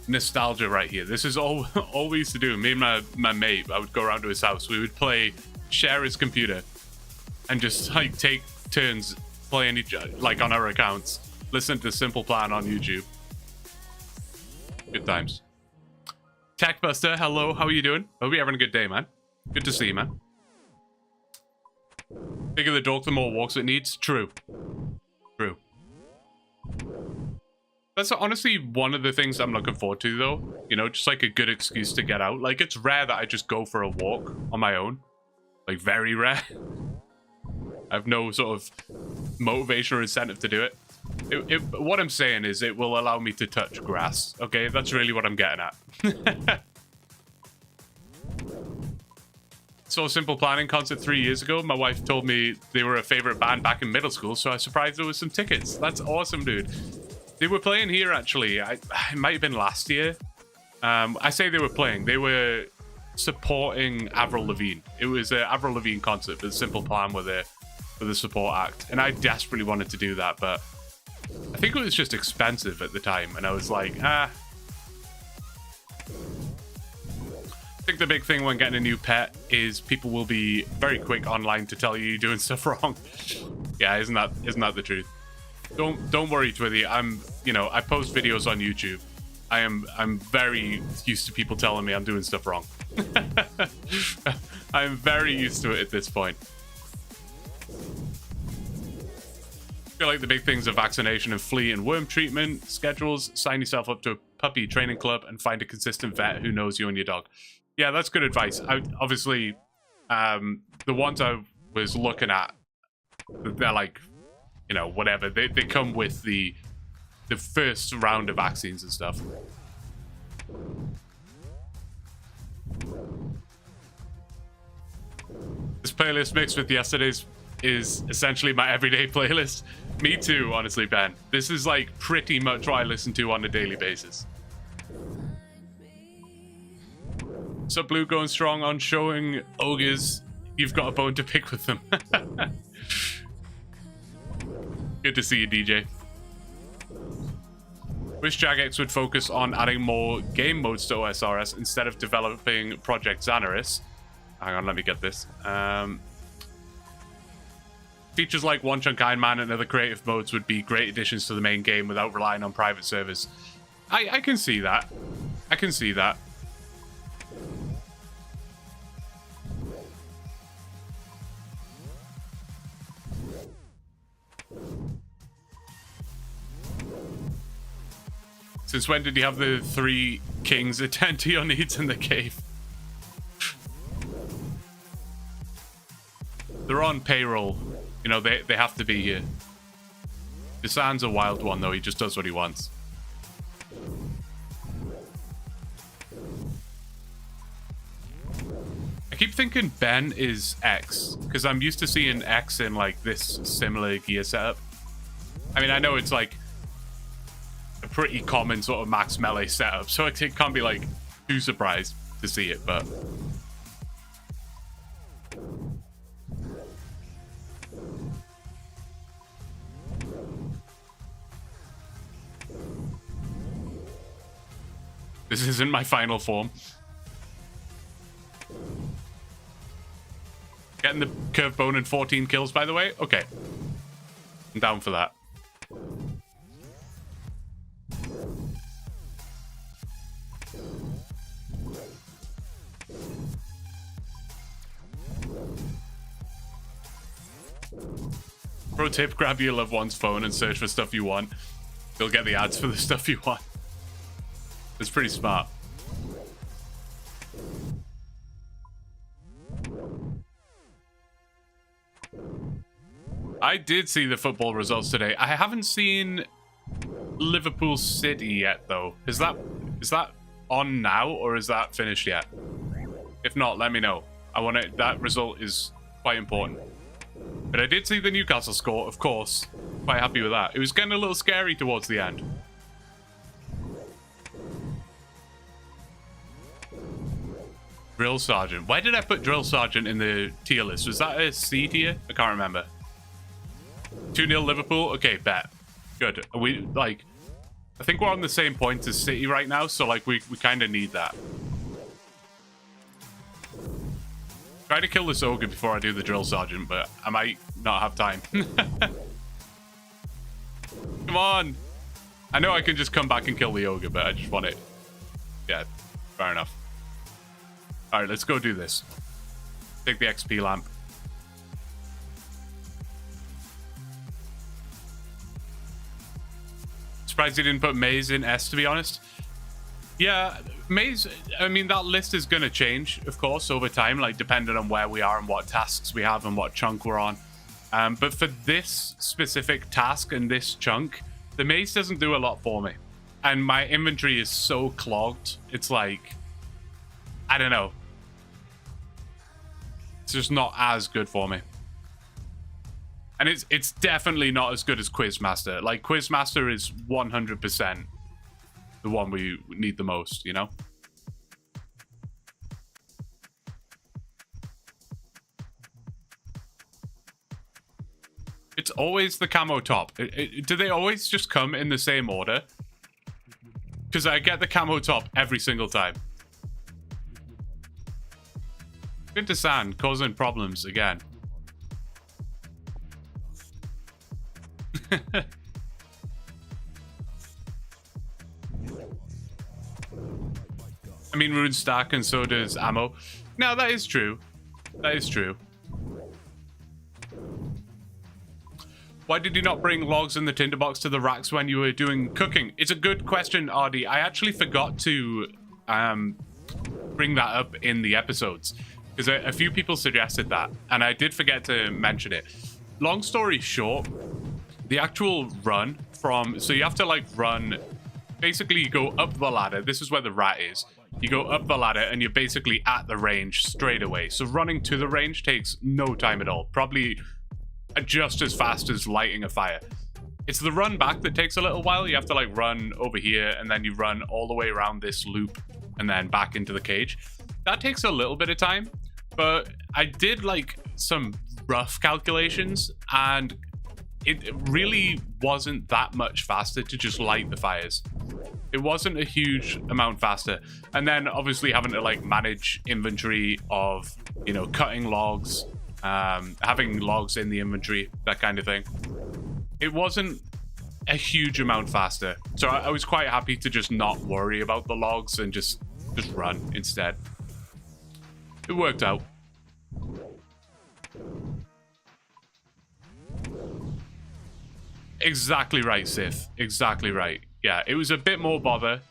nostalgia right here. This is all we used to do. Me and my mate, I would go around to his house. We would share his computer, and just like take turns playing each like on our accounts. Listen to Simple Plan on YouTube. Good times. Techbuster, hello. How are you doing? Hope you're having a good day, man. Good to see you, man. Bigger the dog, the more walks it needs. True. True. That's honestly one of the things I'm looking forward to, though. You know, just like a good excuse to get out. Like, it's rare that I just go for a walk on my own. Like, very rare. I have no sort of motivation or incentive to do it. What I'm saying is it will allow me to touch grass. Okay, that's really what I'm getting at. So Simple Planning concert 3 years ago. My wife told me they were a favorite band back in middle school, so I was surprised there was some tickets. That's awesome, dude. They were playing here, actually. It might have been last year. I say they were playing. They were supporting Avril Lavigne. It was an Avril Lavigne concert, but Simple Plan were there for the support act. And I desperately wanted to do that, but I think it was just expensive at the time. And I was like, I think the big thing when getting a new pet is people will be very quick online to tell you you're doing stuff wrong. Yeah, isn't that the truth? Don't worry, Twithy. I post videos on YouTube. I'm very used to people telling me I'm doing stuff wrong. I'm very used to it at this point. I feel like the big things are vaccination and flea and worm treatment, schedules, sign yourself up to a puppy training club, and find a consistent vet who knows you and your dog. Yeah, that's good advice. Obviously, the ones I was looking at, they're like, you know, whatever. They come with the first round of vaccines and stuff. This playlist mixed with yesterday's is essentially my everyday playlist. Me too, honestly, Ben. This is like pretty much what I listen to on a daily basis. So Blue going strong on showing ogres you've got a bone to pick with them. Good to see you, DJ. Wish Jagex would focus on adding more game modes to OSRS instead of developing Project Xanaris. Hang on, let me get this. Features like OneChunk Ironman and other creative modes would be great additions to the main game without relying on private servers. I can see that. I can see that. Since when did you have the 3 kings attend to your needs in the cave? They're on payroll. You know, they have to be here. Desan's a wild one, though. He just does what he wants. I keep thinking Ben is X, because I'm used to seeing X in, like, this similar gear setup. I mean, I know it's, like, a pretty common sort of max melee setup, so it can't be, like, too surprised to see it, but... This isn't my final form. Getting the curve bone and 14 kills, by the way? Okay. I'm down for that. Pro tip, grab your loved one's phone and search for stuff you want. You'll get the ads for the stuff you want. It's pretty smart. I did see the football results today. I haven't seen Liverpool City yet, though. Is that on now, or is that finished yet? If not, let me know. That result is quite important. But I did see the Newcastle score, of course. Quite happy with that. It was getting a little scary towards the end. Drill Sergeant. Why did I put Drill Sergeant in the tier list? Was that a C tier? I can't remember. 2-0 Liverpool? Okay, bet. Good. We, like, I think we're on the same point as City right now, so, like, we kind of need that. Try to kill this ogre before I do the Drill Sergeant, but I might not have time. Come on! I know I can just come back and kill the ogre, but I just want it. Yeah, fair enough. Alright, let's go do this. Take the XP lamp. Surprised he didn't put Maze in S, to be honest. Yeah, Maze, I mean, that list is going to change, of course, over time, like, depending on where we are and what tasks we have and what chunk we're on. But for this specific task and this chunk, the Maze doesn't do a lot for me. And my inventory is so clogged, it's like... I don't know. It's just not as good for me. And it's definitely not as good as Quizmaster. Like, Quizmaster is 100% the one we need the most, you know? It's always the camo top. Do they always just come in the same order? Because I get the camo top every single time. Good to Sand, causing problems again. I mean, runes stack and so does ammo. No, that is true. That is true. Why did you not bring logs in the tinderbox to the racks when you were doing cooking? It's a good question, Ardy. I actually forgot to bring that up in the episodes because a few people suggested that, and I did forget to mention it. Long story short, the actual run from... So you have to, like, run... Basically, you go up the ladder. This is where the rat is. You go up the ladder, and you're basically at the range straight away. So running to the range takes no time at all. Probably just as fast as lighting a fire. It's the run back that takes a little while. You have to, like, run over here, and then you run all the way around this loop, and then back into the cage. That takes a little bit of time, but I did, like, some rough calculations, and it really wasn't that much faster to just light the fires. It wasn't a huge amount faster. And then obviously having to, like, manage inventory of, you know, cutting logs, having logs in the inventory, that kind of thing. It wasn't a huge amount faster. So I was quite happy to just not worry about the logs and just run instead. It worked out. Exactly right, Sith. Exactly right. Yeah, it was a bit more bother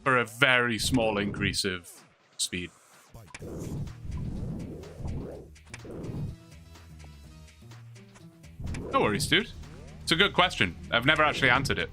for a very small increase of speed. No worries, dude. It's a good question. I've never actually answered it.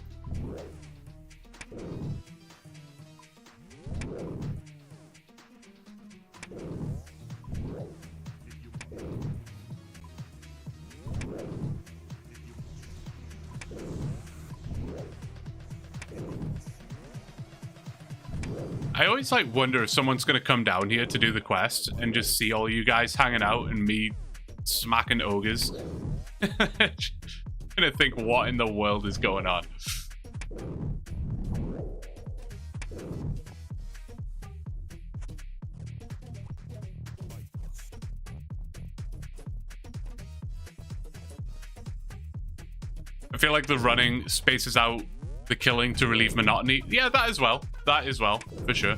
I always, like, wonder if someone's going to come down here to do the quest and just see all you guys hanging out and me smacking ogres. Gonna think, what in the world is going on? I feel like the running spaces out the killing to relieve monotony. Yeah, that as well. That as well, for sure.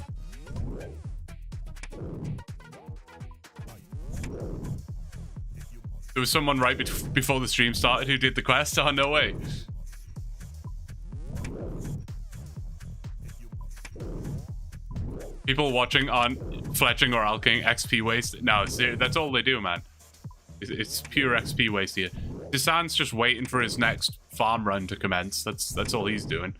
There was someone right before the stream started who did the quest. Oh, no way. People watching on fletching or alking XP waste. No, that's all they do, man. It's pure XP waste here. Desan's just waiting for his next farm run to commence. That's all he's doing.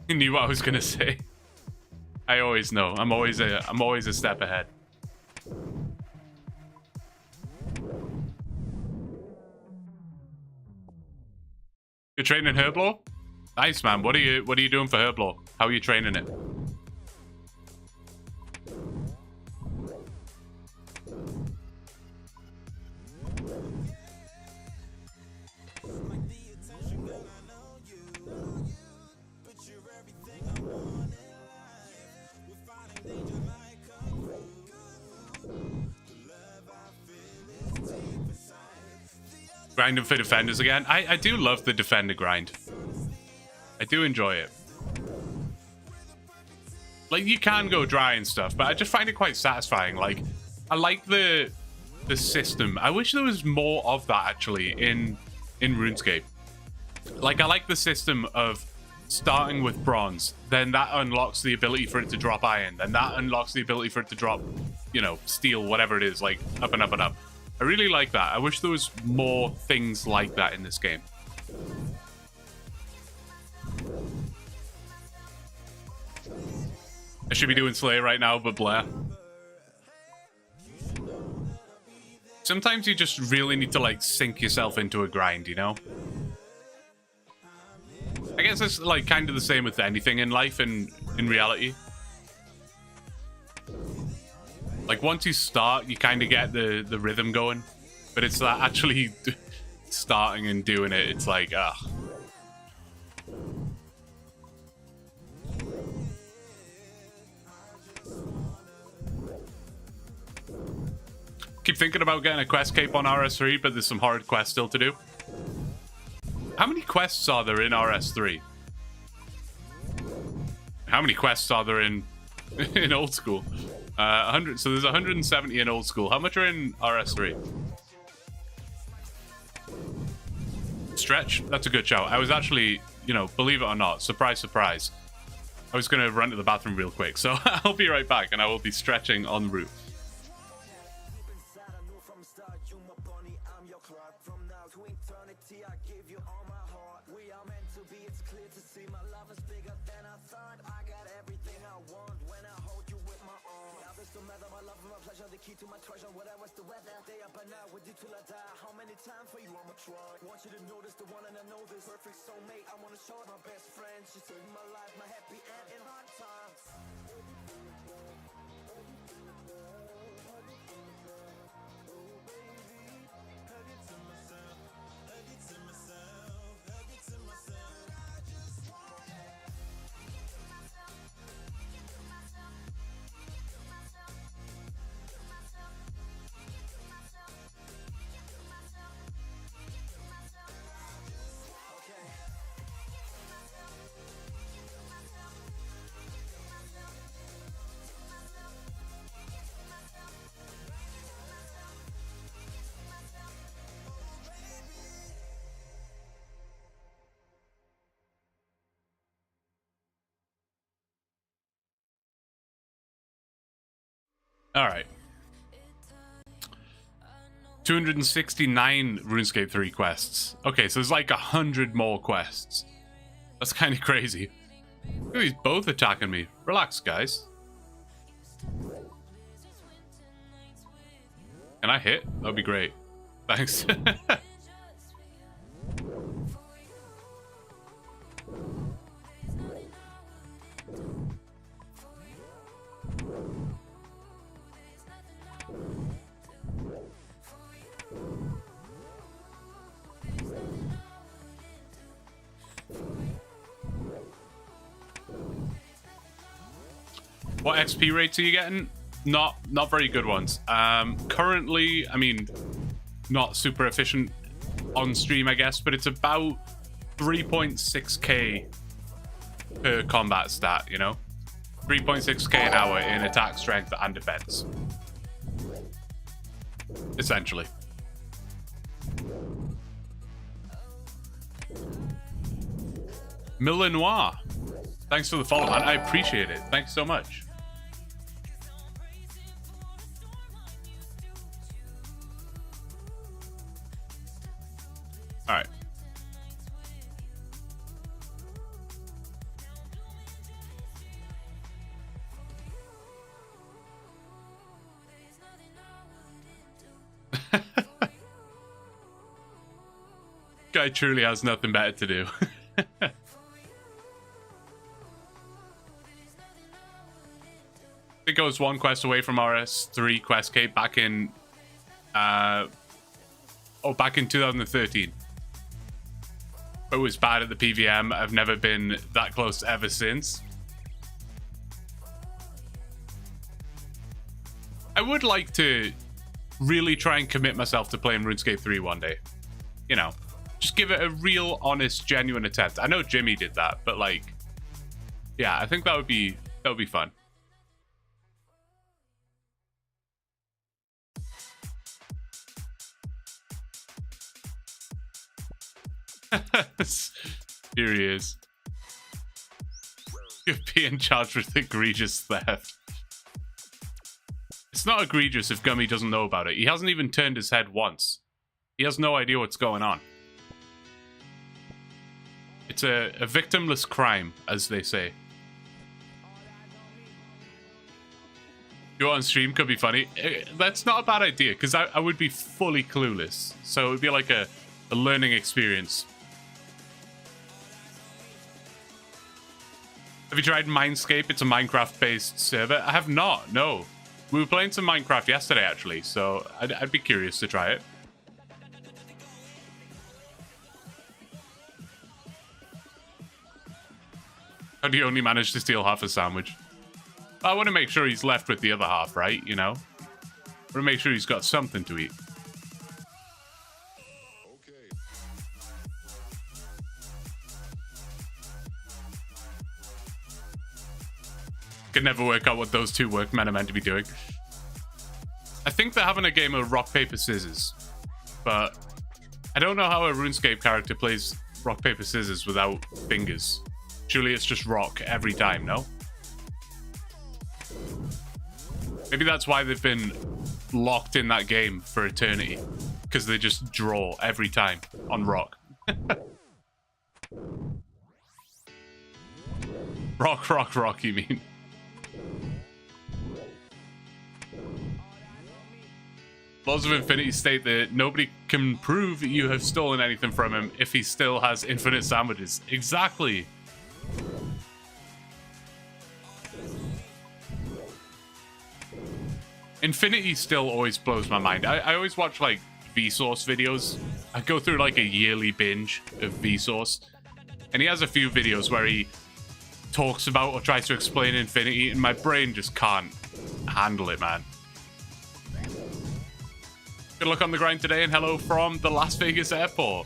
You knew what I was gonna say. I always know. I'm always a step ahead. You're training Herblore? Nice, man. What are you doing for Herblore? How are you training it? Grinding for defenders again. I do love the defender grind. I do enjoy it. Like, you can go dry and stuff, but I just find it quite satisfying. Like, I like the system. I wish there was more of that actually in RuneScape. Like, I like the system of starting with bronze, then that unlocks the ability for it to drop iron, then that unlocks the ability for it to drop, you know, steel, whatever it is, like up and up and up. I really like that. I wish there was more things like that in this game. I should be doing Slay right now, but blah. Sometimes you just really need to, like, sink yourself into a grind, you know? I guess it's, like, kind of the same with anything in life and in reality. Like, once you start, you kind of get the rhythm going. But it's that actually starting and doing it, it's like, ugh. Keep thinking about getting a quest cape on RS3, but there's some hard quests still to do. How many quests are there in RS3? How many quests are there in in old school? 100. So there's 170 in old school. How much are in RS3? Stretch. That's a good shout. I was actually, you know, believe it or not, surprise, surprise. I was gonna run to the bathroom real quick, so I'll be right back, and I will be stretching en route. Want you to notice the one and I know this perfect soulmate. I want to show it my best friend. She saved my life, my happy end in hard times. All right. 269 RuneScape 3 quests. Okay, so there's like 100 more quests. That's kind of crazy. Look at these both attacking me. Relax, guys. Can I hit? That'd be great. Thanks. What XP rates are you getting? Not very good ones. Currently, I mean, not super efficient on stream, I guess, but it's about 3.6k per combat stat, you know? 3.6k an hour in attack, strength, and defense. Essentially. Millenoir. Thanks for the follow, man. I appreciate it. Thanks so much. All right. Guy truly has nothing better to do. I think I was one quest away from RS3 quest cape back in back in 2013. It was bad at the PVM. I've never been that close ever since. I would like to really try and commit myself to playing RuneScape 3 one day. You know, just give it a real, honest, genuine attempt. I know Jimmy did that, but like, yeah, I think that would be fun. Here he is. You're being charged with egregious theft. It's not egregious if Gummy doesn't know about it. He hasn't even turned his head once. He has no idea what's going on. It's a victimless crime, as they say. You on stream could be funny. That's not a bad idea, because I would be fully clueless. So it would be like a learning experience. Have you tried Mindscape? It's a Minecraft-based server. I have not, no. We were playing some Minecraft yesterday, actually, so I'd be curious to try it. How do you only manage to steal half a sandwich? I want to make sure he's left with the other half, right? You know? I want to make sure he's got something to eat. can never work out what those two workmen are meant to be doing. I think they're having a game of rock, paper, scissors. But I don't know how a RuneScape character plays rock, paper, scissors without fingers. Surely it's just rock every time, no? Maybe that's why they've been locked in that game for eternity. Because they just draw every time on rock. Rock, you mean? Laws of Infinity state that nobody can prove you have stolen anything from him if he still has infinite sandwiches. Exactly. Infinity still always blows my mind. I always watch like Vsauce videos. I go through like a yearly binge of Vsauce. And he has a few videos where he talks about or tries to explain Infinity, and my brain just can't handle it, man. Good luck on the grind today, and hello from the Las Vegas airport.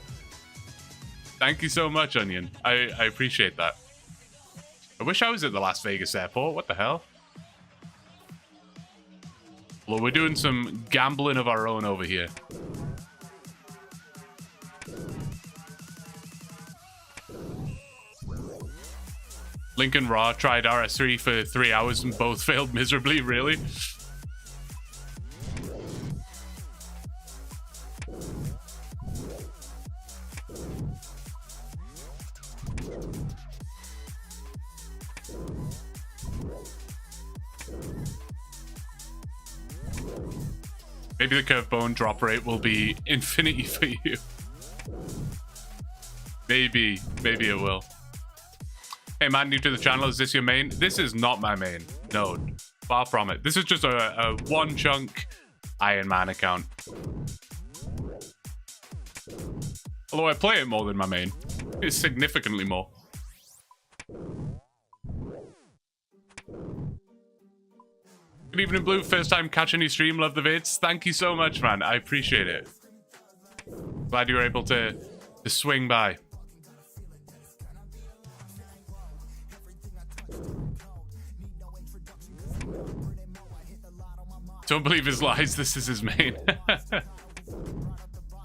Thank you so much, Onion. I appreciate that. I wish I was at the Las Vegas airport. What the hell? Well, we're doing some gambling of our own over here. Lincoln Raw tried RS3 for 3 hours and both failed miserably, really? Maybe the curve bone drop rate will be infinity for you. Maybe it will. Hey man, new to the channel, is this your main? This is not my main. No, far from it. This is just a OneChunk Ironman account. Although I play it more than my main. It's significantly more. Good evening, Blue. First time catching your stream. Love the vids. Thank you so much, man. I appreciate it. Glad you were able to swing by. Don't believe his lies. This is his main.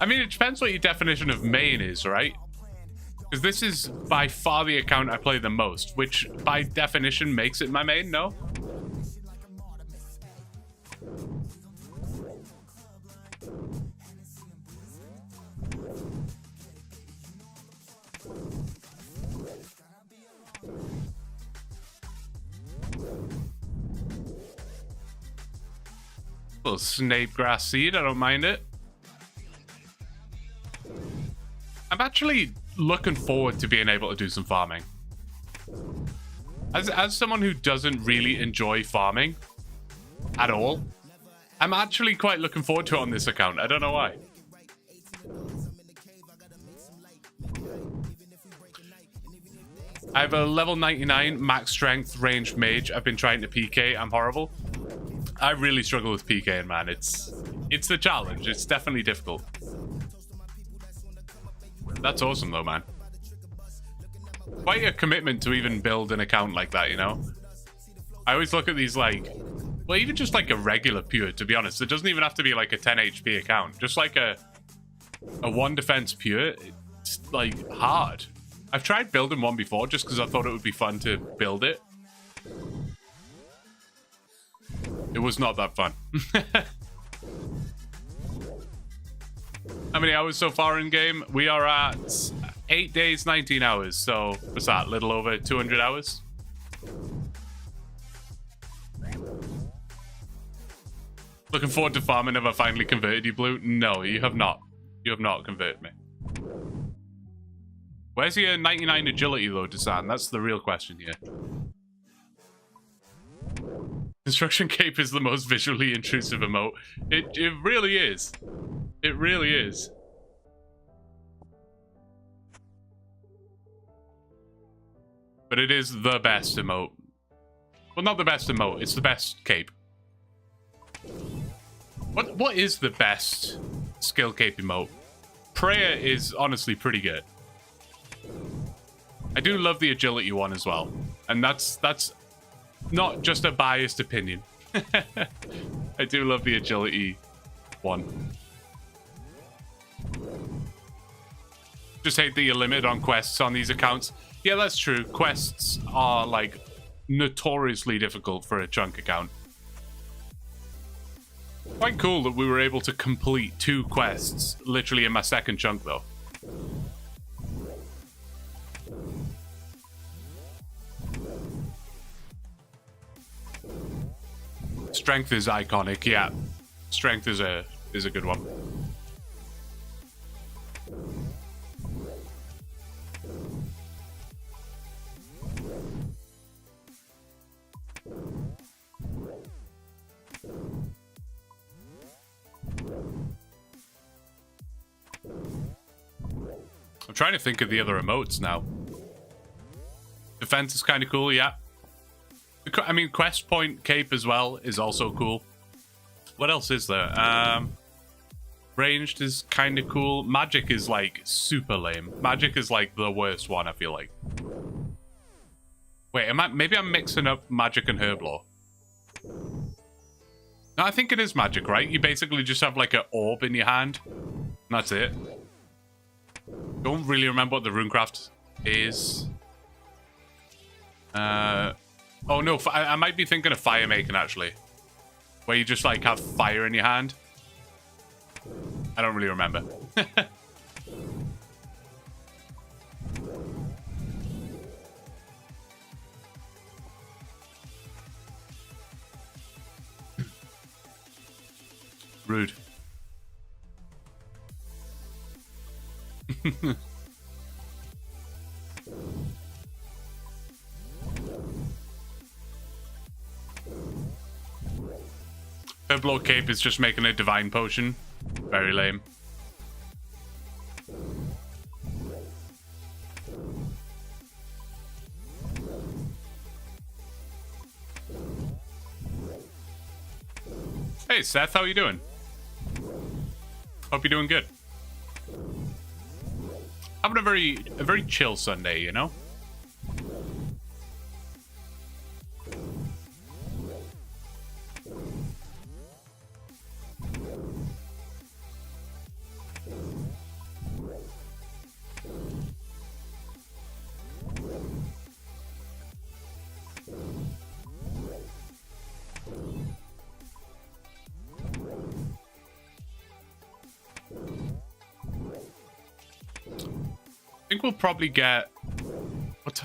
I mean, it depends what your definition of main is, right? Because this is by far the account I play the most, which by definition makes it my main, no? Little snape grass seed, I don't mind it. I'm actually looking forward to being able to do some farming. As someone who doesn't really enjoy farming at all, I'm actually quite looking forward to it on this account. I don't know why. I have a level 99 max strength ranged mage. I've been trying to PK. I'm horrible. I really struggle with PKing, man. It's the challenge. It's definitely difficult. That's awesome, though, man. Quite a commitment to even build an account like that, you know? I always look at these like... Well, even just like a regular pure, to be honest. It doesn't even have to be like a 10 HP account. Just like a 1 defense pure. It's like hard. I've tried building one before just because I thought it would be fun to build it. It was not that fun. How many hours so far in game? We are at 8 days, 19 hours. So what's that? A little over 200 hours? Looking forward to farming. Have I finally converted you, Blue? No, you have not. You have not converted me. Where's your 99 agility though, Desan? That's the real question here. Construction cape is the most visually intrusive emote. It really is. It really is. But it is the best emote. Well, not the best emote. It's the best cape. What is the best skill cape emote? Prayer is honestly pretty good. I do love the agility one as well. And that's not just a biased opinion. I do love the agility one. Just hate that you're limited on quests on these accounts. Yeah, that's true. Quests are like notoriously difficult for a chunk account. Quite cool that we were able to complete 2 quests literally in my second chunk though. Strength is iconic, yeah. Strength is a good one. I'm trying to think of the other emotes now. Defense is kind of cool, yeah. I mean, Quest Point Cape as well is also cool. What else is there? Ranged is kind of cool. Magic is like super lame. Magic is like the worst one, I feel like. Wait, maybe I'm mixing up Magic and Herblore. No, I think it is Magic, right? You basically just have like an orb in your hand. And that's it. Don't really remember what the runecraft is. Oh no, I might be thinking of fire making actually. Where you just like have fire in your hand. I don't really remember. Rude. Herblore Cape is just making a divine potion. Very lame. Hey Seth, how you doing? Hope you're doing good. Having a very chill Sunday, you know? I think we'll probably get... What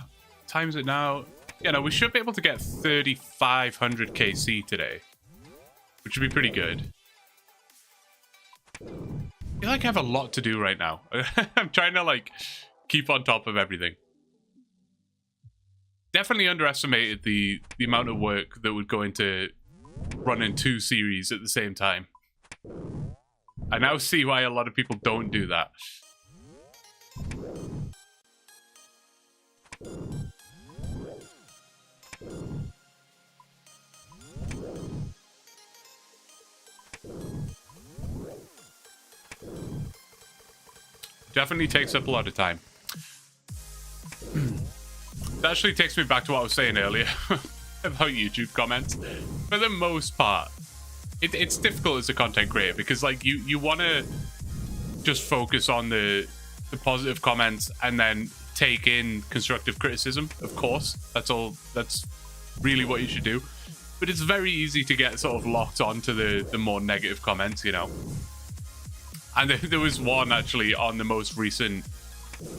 time is it now? Yeah, no, we should be able to get 3,500 KC today. Which would be pretty good. I feel like I have a lot to do right now. I'm trying to, like, keep on top of everything. Definitely underestimated the amount of work that would go into running 2 series at the same time. I now see why a lot of people don't do that. Definitely takes up a lot of time. That actually takes me back to what I was saying earlier about YouTube comments. For the most part, it's difficult as a content creator because like you want to just focus on the positive comments and then take in constructive criticism, of course. That's really what you should do. But it's very easy to get sort of locked onto the more negative comments, you know. And there was one actually on the most recent,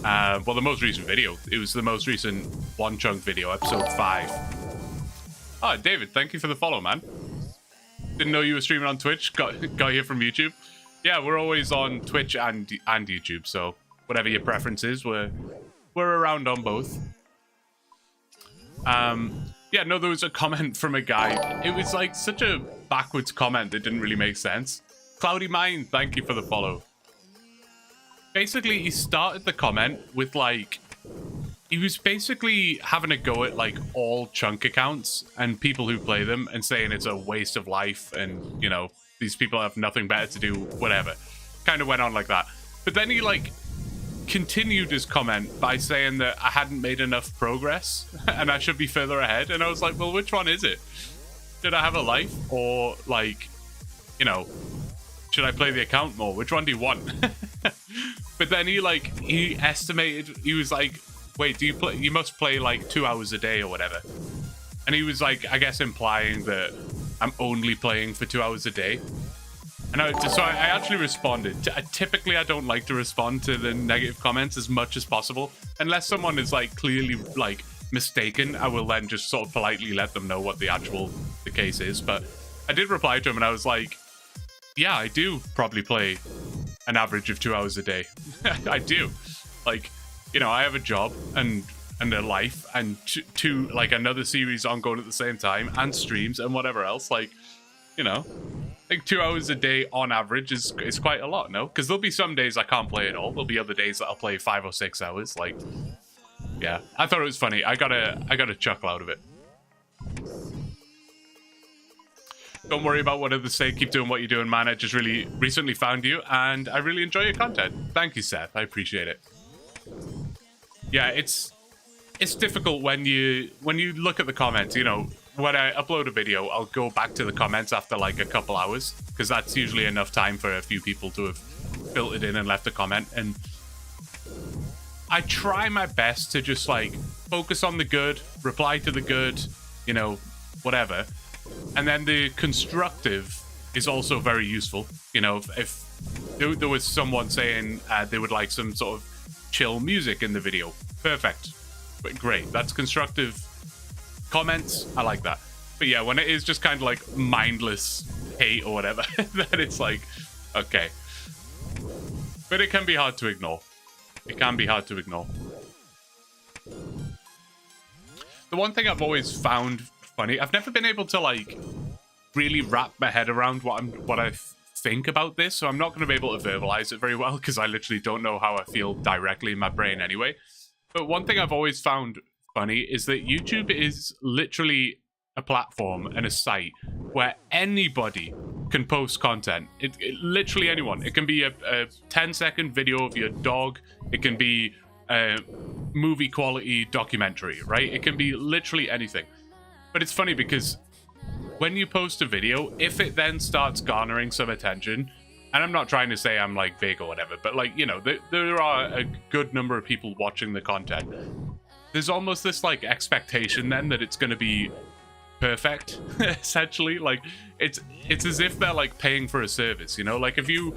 the most recent video. It was the most recent OneChunk video, episode 5. Oh, David, thank you for the follow, man. Didn't know you were streaming on Twitch. Got here from YouTube. Yeah, we're always on Twitch and YouTube, so whatever your preference is, we're around on both. Yeah, no, there was a comment from a guy. It was like such a backwards comment that didn't really make sense. Cloudy Mind, thank you for the follow. Basically, he started the comment with like, he was basically having a go at like all chunk accounts and people who play them and saying it's a waste of life and, you know, these people have nothing better to do, whatever. Kind of went on like that. But then he like continued his comment by saying that I hadn't made enough progress and I should be further ahead. And I was like, well, which one is it? Did I have a life, or like, you know, should I play the account more? Which one do you want? But then he estimated, he was like, wait, you must play like 2 hours a day or whatever. And he was like, I guess implying that I'm only playing for 2 hours a day. And so I actually responded. Typically, I don't like to respond to the negative comments as much as possible. Unless someone is like clearly like mistaken, I will then just sort of politely let them know what the case is. But I did reply to him and I was like, yeah, I do probably play an average of 2 hours a day. I do. Like, you know, I have a job and a life and two like another series ongoing at the same time and streams and whatever else. Like, you know, I think 2 hours a day on average is quite a lot, no? Because there'll be some days I can't play at all. There'll be other days that I'll play 5 or 6 hours. Like, yeah, I thought it was funny. I got a chuckle out of it. Don't worry about what others say. Keep doing what you're doing, man. I just really recently found you and I really enjoy your content. Thank you, Seth. I appreciate it. Yeah, it's difficult when you look at the comments. You know, when I upload a video, I'll go back to the comments after like a couple hours because that's usually enough time for a few people to have filtered in and left a comment. And I try my best to just like focus on the good, reply to the good, you know, whatever. And then the constructive is also very useful. You know, if there was someone saying they would like some sort of chill music in the video, perfect. But great, that's constructive comments. I like that. But yeah, when it is just kind of like mindless hate or whatever, then it's like, okay. But it can be hard to ignore. It can be hard to ignore. The one thing I've always found funny, I've never been able to like really wrap my head around what I think about this, so I'm not going to be able to verbalize it very well because I literally don't know how I feel directly in my brain anyway. But one thing I've always found funny is that YouTube is literally a platform and a site where anybody can post content. Literally anyone. It can be a 10-second video of your dog. It can be a movie quality documentary, right? It can be literally anything. But it's funny because when you post a video, if it then starts garnering some attention, and I'm not trying to say I'm like big or whatever, but like, you know, there are a good number of people watching the content. There's almost this like expectation then that it's going to be perfect, essentially. Like it's as if they're like paying for a service, you know? Like if you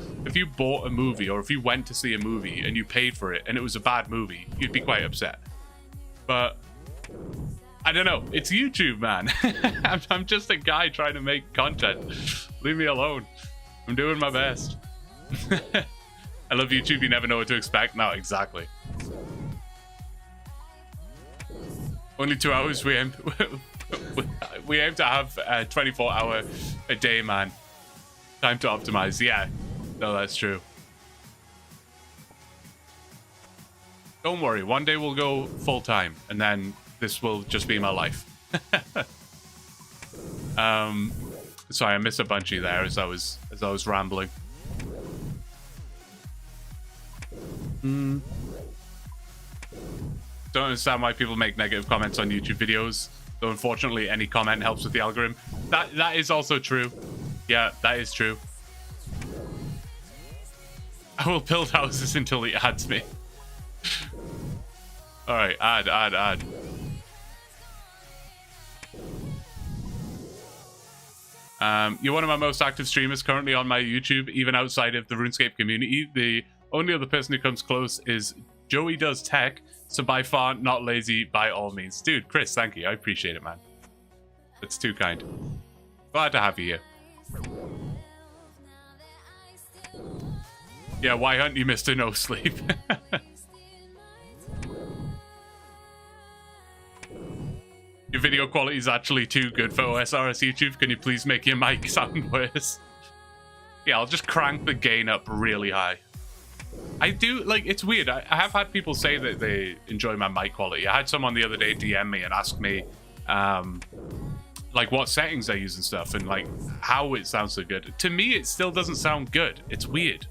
bought a movie or if you went to see a movie and you paid for it and it was a bad movie, you'd be quite upset. But I don't know. It's YouTube, man. I'm just a guy trying to make content. Leave me alone. I'm doing my best. I love YouTube. You never know what to expect. No, exactly. Only 2 hours. We aim to have a 24-hour a day, man. Time to optimize. Yeah. No, that's true. Don't worry. One day we'll go full time, and then this will just be my life. Sorry, I missed a bunchy there as I was rambling. Don't understand why people make negative comments on YouTube videos. Though unfortunately, any comment helps with the algorithm. That is also true. Yeah, that is true. I will build houses until he adds me. All right, add. You're one of my most active streamers currently on my YouTube, even outside of the RuneScape community. The only other person who comes close is Joey Does Tech, so by far not lazy by all means. Dude, Chris, thank you. I appreciate it, man. That's too kind. Glad to have you here. Yeah, why hunt you, Mr. No Sleep? Your video quality is actually too good for OSRS YouTube. Can you please make your mic sound worse? Yeah, I'll just crank the gain up really high. I do, like, it's weird. I have had people say that they enjoy my mic quality. I had someone the other day DM me and ask me, like, what settings I use and stuff, and, like, how it sounds so good. To me, it still doesn't sound good. It's weird.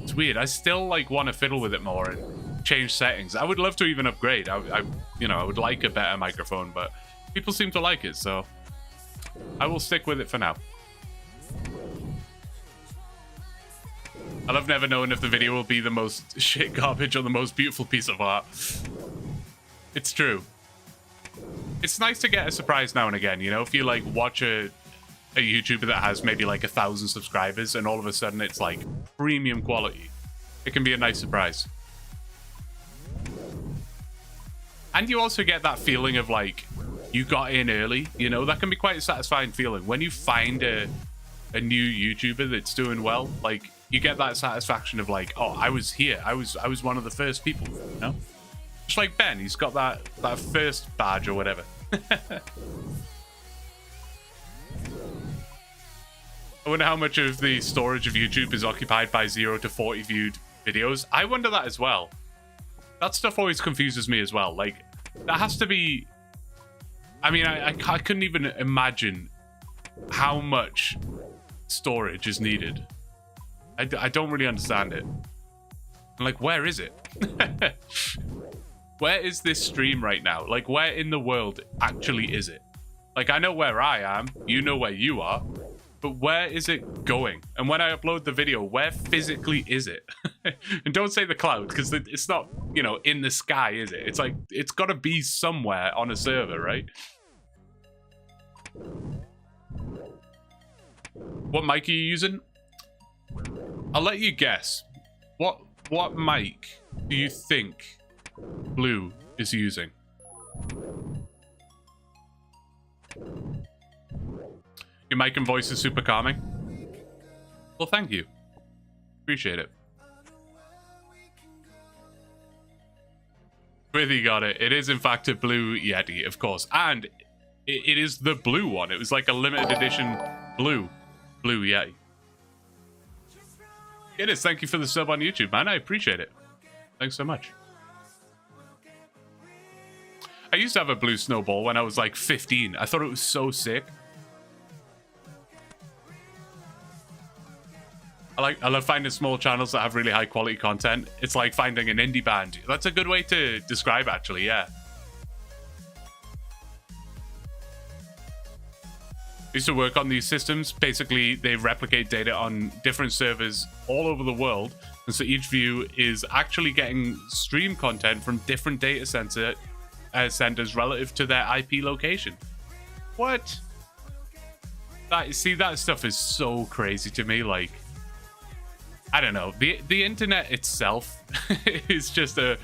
It's weird. I still like want to fiddle with it more and change settings. I would love to even upgrade. I would like a better microphone, but people seem to like it, so I will stick with it for now. I love never knowing if the video will be the most shit garbage or the most beautiful piece of art. It's true. It's nice to get a surprise now and again, you know, if you like watch a YouTuber that has maybe like 1,000 subscribers and all of a sudden it's like premium quality. It can be a nice surprise. And you also get that feeling of like you got in early, you know, that can be quite a satisfying feeling when you find a new YouTuber that's doing well. Like you get that satisfaction of like, oh, I was here, I was one of the first people, you know, just like Ben. He's got that first badge or whatever. I wonder how much of the storage of YouTube is occupied by 0 to 40 viewed videos. I wonder that as well. That stuff always confuses me as well. Like, that has to be... I mean, I couldn't even imagine how much storage is needed. I don't really understand it. I'm like, where is it? Where is this stream right now? Like, where in the world actually is it? Like, I know where I am. You know where you are. But where is it going? And when I upload the video, where physically is it? And don't say the cloud, because it's not, you know, in the sky, is it? It's like, it's got to be somewhere on a server, right? What mic are you using? I'll let you guess. What mic do you think Blue is using? Your mic and voice is super calming. Well, thank you. Appreciate it. Really got it. It is, in fact, a Blue Yeti, of course. And it is the blue one. It was like a limited edition Blue Yeti. It is. Thank you for the sub on YouTube, man. I appreciate it. Thanks so much. I used to have a blue snowball when I was like 15. I thought it was so sick. I love finding small channels that have really high quality content. It's like finding an indie band. That's a good way to describe, actually, yeah. I used to work on these systems. Basically, they replicate data on different servers all over the world. And so each view is actually getting stream content from different data centers relative to their IP location. What? See, that stuff is so crazy to me. Like, I don't know. The internet itself is just a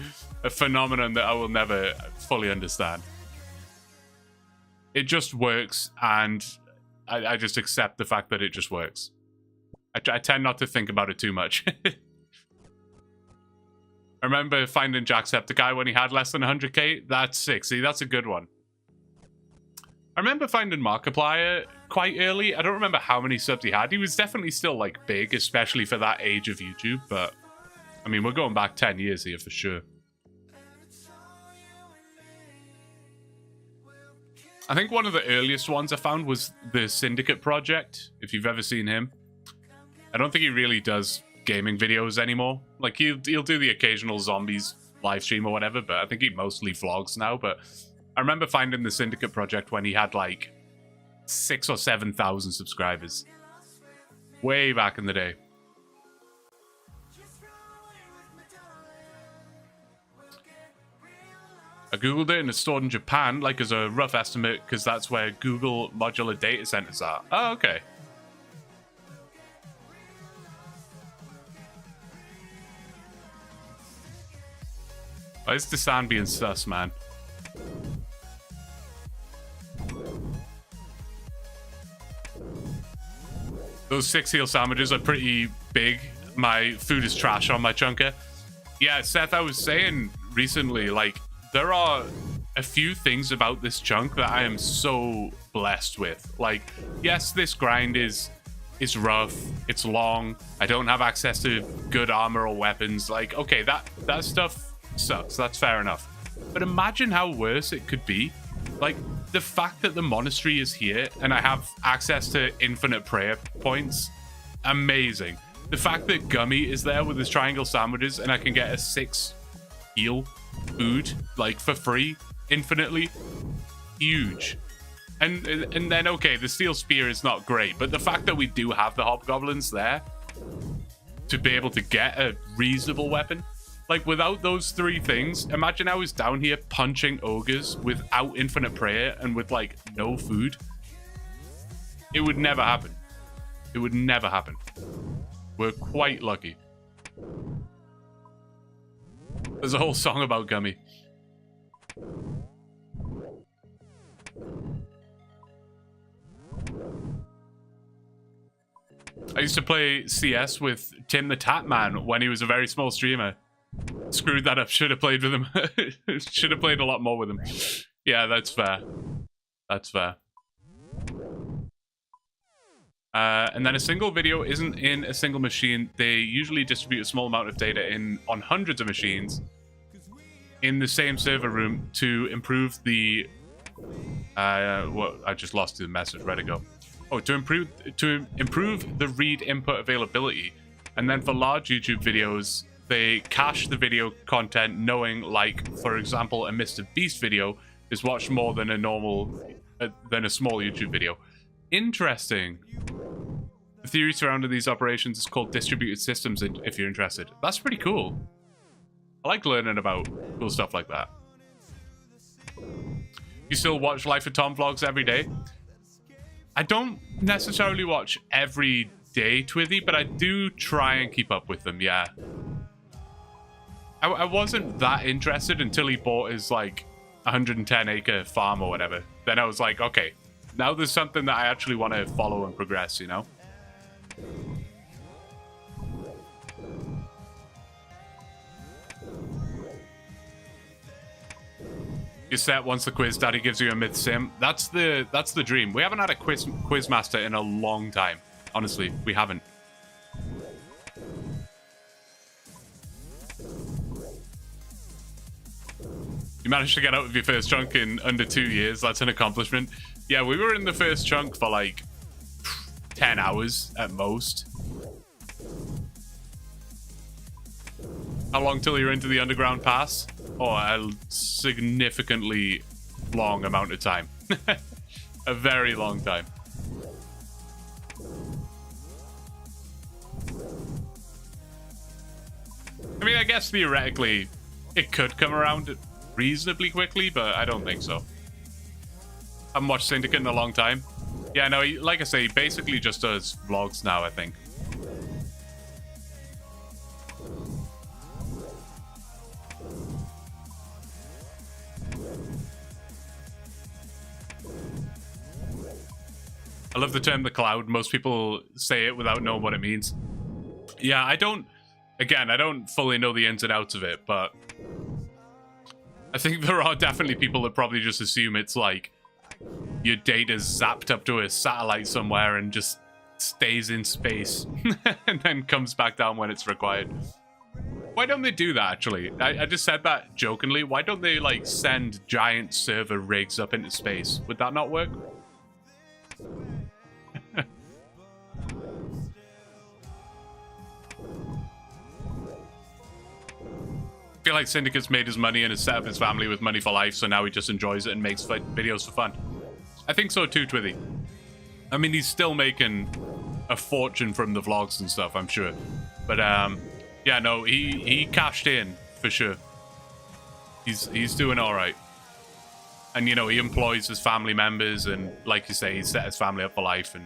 phenomenon that I will never fully understand. It just works, and I just accept the fact that it just works. I tend not to think about it too much. I remember finding Jacksepticeye when he had less than 100k. That's sick. See, that's a good one. I remember finding Markiplier quite early. I don't remember how many subs he had. He was definitely still like big, especially for that age of YouTube. But I mean, we're going back 10 years here for sure. I think one of the earliest ones I found was the Syndicate Project, if you've ever seen him. I don't think he really does gaming videos anymore. Like, he'll do the occasional zombies live stream or whatever, but I think he mostly vlogs now. But I remember finding the Syndicate Project when he had like 6,000 or 7,000 subscribers. Way back in the day. I googled it and it's stored in Japan, like as a rough estimate, because that's where Google modular data centers are. Oh, okay. Why is the sound being sus, man? Those 6 heel sandwiches are pretty big. My food is trash on my chunker. Yeah, Seth, I was saying recently, like, there are a few things about this chunk that I am so blessed with. Like, yes, this grind is rough, it's long, I don't have access to good armor or weapons. Like, okay, that stuff sucks, that's fair enough. But imagine how worse it could be. Like, the fact that the monastery is here and I have access to infinite prayer points, amazing. The fact that Gummy is there with his triangle sandwiches and I can get a 6 heal food, like, for free, infinitely, huge. And then, okay, the steel spear is not great, but the fact that we do have the hobgoblins there to be able to get a reasonable weapon, like, without those 3 things, imagine I was down here punching ogres without infinite prayer and with, like, no food. It would never happen. It would never happen. We're quite lucky. There's a whole song about Gummy. I used to play CS with Tim the Tap Man when he was a very small streamer. Screwed that up. Should have played with him. Should have played a lot more with him. Yeah, that's fair. That's fair. And then a single video isn't in a single machine. They usually distribute a small amount of data on hundreds of machines in the same server room to improve the... well, I just lost the message. Where'd it go? Oh, to improve the read input availability. And then for large YouTube videos, they cache the video content knowing, like, for example, a Mr. Beast video is watched more than a small YouTube video. Interesting. The theory surrounding these operations is called distributed systems, if you're interested. That's pretty cool. I like learning about cool stuff like that. You still watch Life of Tom vlogs every day? I don't necessarily watch every day, Twithy, but I do try and keep up with them, yeah. I wasn't that interested until he bought his, like, 110-acre farm or whatever. Then I was like, okay, now there's something that I actually want to follow and progress, you know? You're set once the quiz daddy gives you a myth sim. That's the dream. We haven't had a quiz master in a long time. Honestly, we haven't. You managed to get out of your first chunk in under 2 years. That's an accomplishment. Yeah, we were in the first chunk for like 10 hours at most. How long till you're into the underground pass? Oh, a significantly long amount of time. A very long time. I mean, I guess theoretically it could come around reasonably quickly, but I don't think so. I haven't watched Syndicate in a long time. Yeah, no, like I say, he basically just does vlogs now, I think. I love the term the cloud. Most people say it without knowing what it means. Yeah, I don't fully know the ins and outs of it, but I think there are definitely people that probably just assume it's like your data's zapped up to a satellite somewhere and just stays in space and then comes back down when it's required. Why don't they do that, actually? I just said that jokingly. Why don't they, like, send giant server rigs up into space? Would that not work? I feel like Syndicate's made his money and has set up his family with money for life, so now he just enjoys it and makes videos for fun. I think so too, Twithy. I mean, he's still making a fortune from the vlogs and stuff, I'm sure. But, yeah, no, he cashed in, for sure. He's doing all right. And, you know, he employs his family members, and, like you say, he's set his family up for life, and...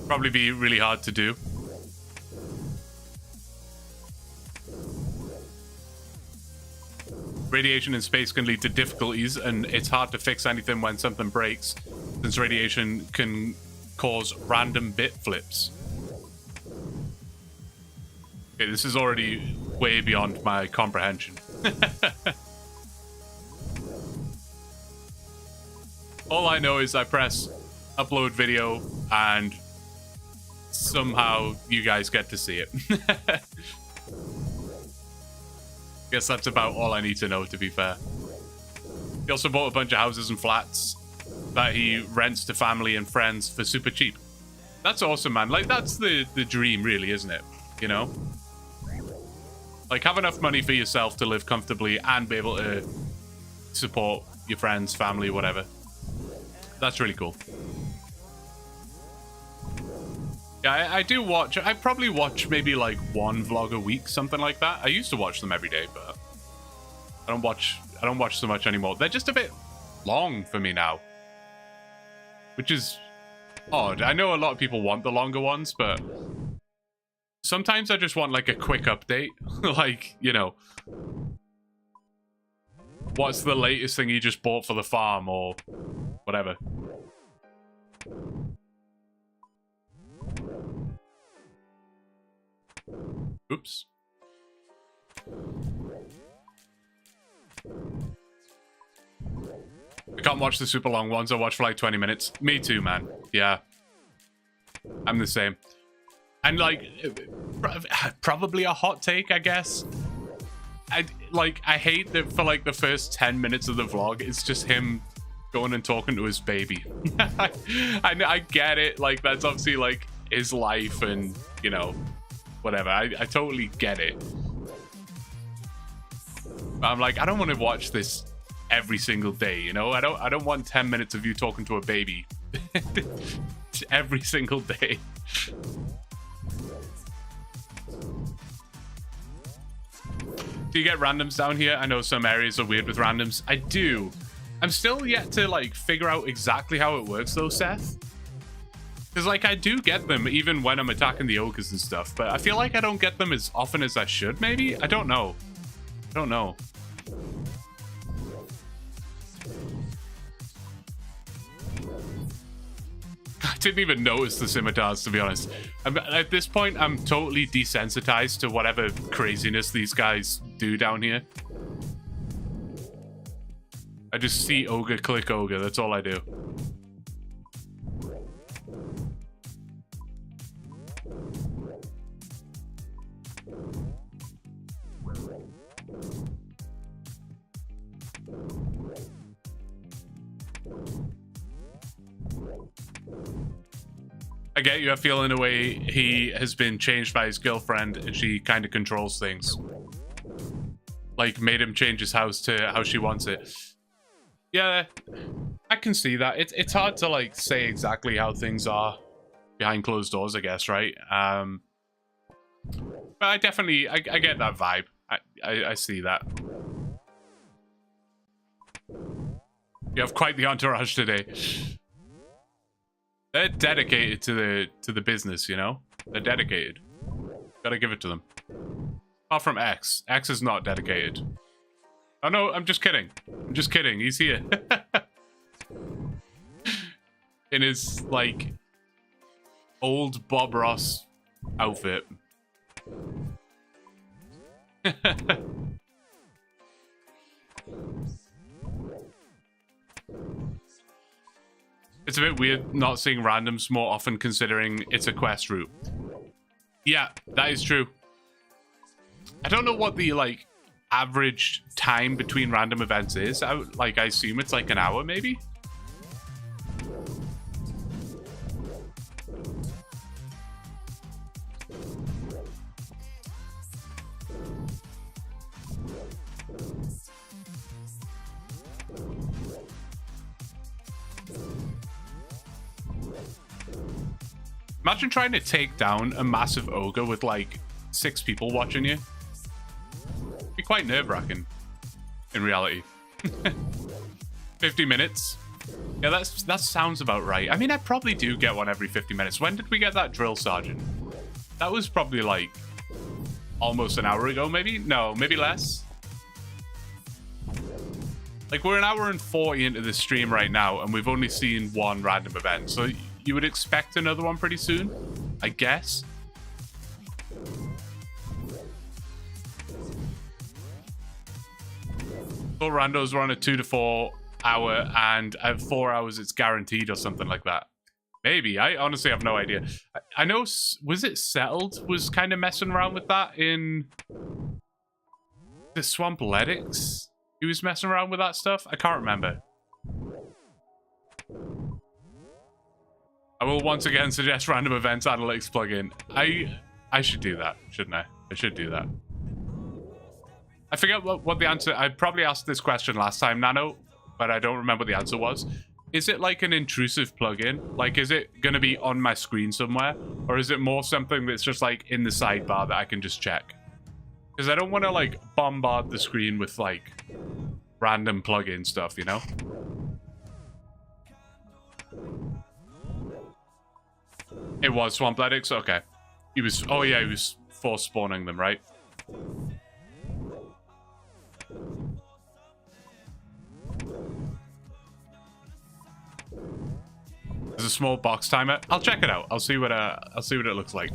Probably be really hard to do. Radiation in space can lead to difficulties, and it's hard to fix anything when something breaks, since radiation can cause random bit flips. Okay, this is already way beyond my comprehension. All I know is I press upload video and somehow you guys get to see it. Guess that's about all I need to know, to be fair. He also bought a bunch of houses and flats that he rents to family and friends for super cheap. That's awesome, man. Like, that's the dream, really, isn't it? You know? Like, have enough money for yourself to live comfortably and be able to support your friends, family, whatever. That's really cool. Yeah, I do watch. I probably watch maybe like one vlog a week, something like that. I used to watch them every day, but I don't watch so much anymore. They're just a bit long for me now, which is odd. I know a lot of people want the longer ones, but sometimes I just want like a quick update. Like, you know, what's the latest thing you just bought for the farm or whatever. Oops. I can't watch the super long ones. I watch for like 20 minutes. Me too, man. Yeah. I'm the same. And like, probably a hot take, I guess. I hate that for like the first 10 minutes of the vlog, it's just him going and talking to his baby. I get it. Like, that's obviously like his life and, you know, whatever. I totally get it. But I'm like, I don't want to watch this every single day, you know? I don't want 10 minutes of you talking to a baby every single day. Do you get randoms down here? I know some areas are weird with randoms. I do. I'm still yet to like figure out exactly how it works though, Seth. Because like I do get them even when I'm attacking the ogres and stuff, but I feel like I don't get them as often as I should, maybe? I don't know. I don't know. I didn't even notice the scimitars, to be honest. At this point, I'm totally desensitized to whatever craziness these guys do down here. I just see ogre, click ogre. That's all I do. I get you. I feel in a way he has been changed by his girlfriend and she kind of controls things. Like made him change his house to how she wants it. Yeah, I can see that. It's hard to like say exactly how things are behind closed doors, I guess, right? But I definitely, I get that vibe. I see that. You have quite the entourage today. They're dedicated to the business, you know? They're dedicated. Gotta give it to them. Apart from X. X is not dedicated. Oh no, I'm just kidding. I'm just kidding. He's here. In his, like, old Bob Ross outfit. It's a bit weird not seeing randoms more often considering it's a quest route. Yeah, that is true. I don't know what the, like, average time between random events is. I assume it's like an hour, maybe? Imagine trying to take down a massive ogre with like 6 people watching you. It'd be quite nerve-wracking in reality. 50 minutes. Yeah, that sounds about right. I mean, I probably do get one every 50 minutes. When did we get that drill sergeant? That was probably like almost an hour ago, maybe? No, maybe less. Like, we're an hour and 40 into the stream right now, and we've only seen one random event. So you would expect another one pretty soon, I guess. All randos are on a 2 to 4 hour, and at 4 hours it's guaranteed or something like that. Maybe. I honestly have no idea. I know, was it Settled was kind of messing around with that in The Swampletics? He was messing around with that stuff? I can't remember. I will once again suggest random events analytics plugin. I should do that, shouldn't I? I should do that. I forget what the answer... I probably asked this question last time, Nano, but I don't remember what the answer was. Is it like an intrusive plugin? Like, is it going to be on my screen somewhere? Or is it more something that's just like in the sidebar that I can just check? Because I don't want to like bombard the screen with like random plugin stuff, you know? It was Swampletics? Okay. He was... Oh yeah, he was force spawning them, right? There's a small box timer. I'll check it out. I'll see what it looks like.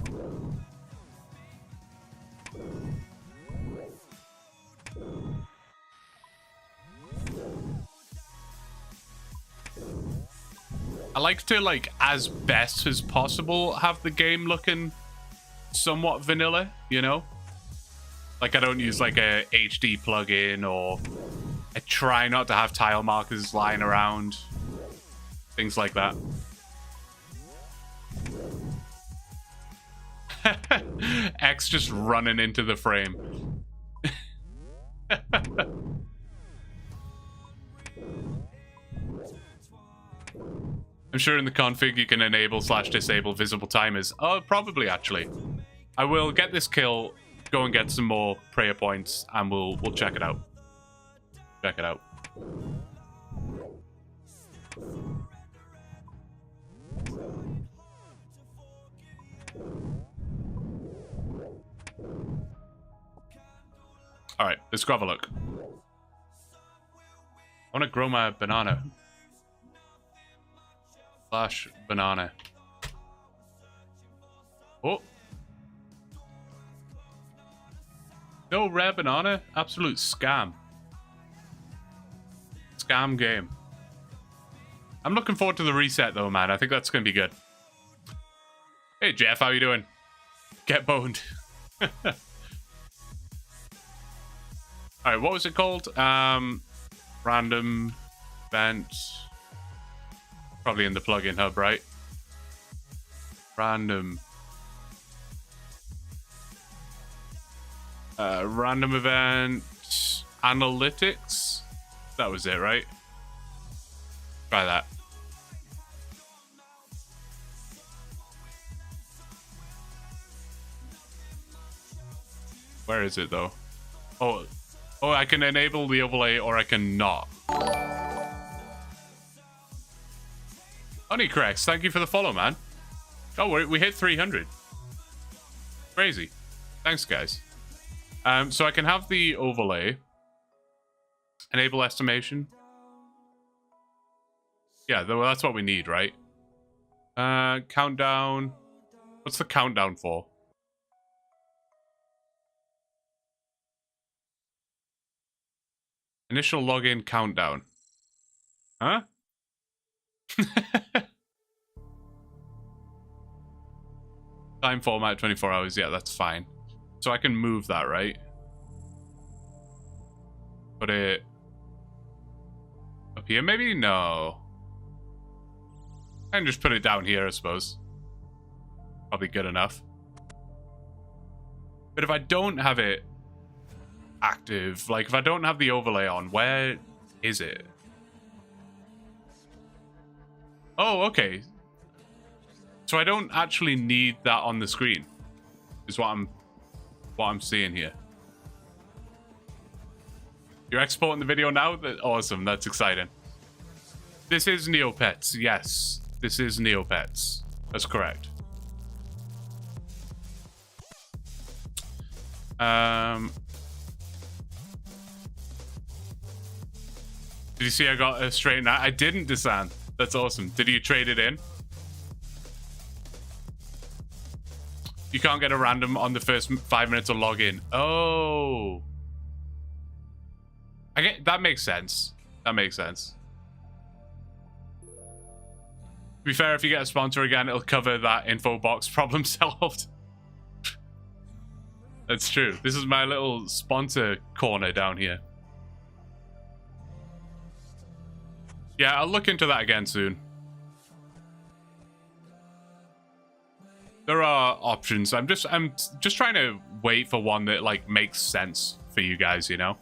I like to, like, as best as possible, have the game looking somewhat vanilla, you know? Like, I don't use, like, a HD plugin, or I try not to have tile markers lying around. Things like that. X just running into the frame. I'm sure in the config you can enable/disable visible timers. Oh, probably actually. I will get this kill, go and get some more prayer points, and we'll check it out. Check it out. All right, let's go have a look. I want to grow my banana. Slash banana. Oh. No rare banana? Absolute scam. Scam game. I'm looking forward to the reset though, man. I think that's going to be good. Hey, Jeff, how you doing? Get boned. Alright, what was it called? Random event. Probably in the plugin hub, right? Random. Random event. Analytics. That was it, right? Try that. Where is it though? Oh, I can enable the overlay or I can not. Honeycrex, thank you for the follow, man. Oh, we hit 300. Crazy. Thanks, guys. So I can have the overlay. Enable estimation. Yeah, well, that's what we need, right? Countdown. What's the countdown for? Initial login countdown. Huh? Time format 24 hours. Yeah, that's fine. So I can move that, right? Put it up here, maybe? No. I can just put it down here, I suppose. Probably good enough. But if I don't have it active, like if I don't have the overlay on, where is it? Oh, okay. So I don't actually need that on the screen, is what I'm seeing here. You're exporting the video now? Awesome, that's exciting. This is Neopets, yes. This is Neopets. That's correct. Did you see I got a straight now? I didn't, Desan. That's awesome. Did you trade it in? You can't get a random on the first 5 minutes of login. Oh. That makes sense. That makes sense. To be fair, if you get a sponsor again, it'll cover that info box problem solved. That's true. This is my little sponsor corner down here. Yeah, I'll look into that again soon. There are options. I'm just trying to wait for one that like makes sense for you guys, you know?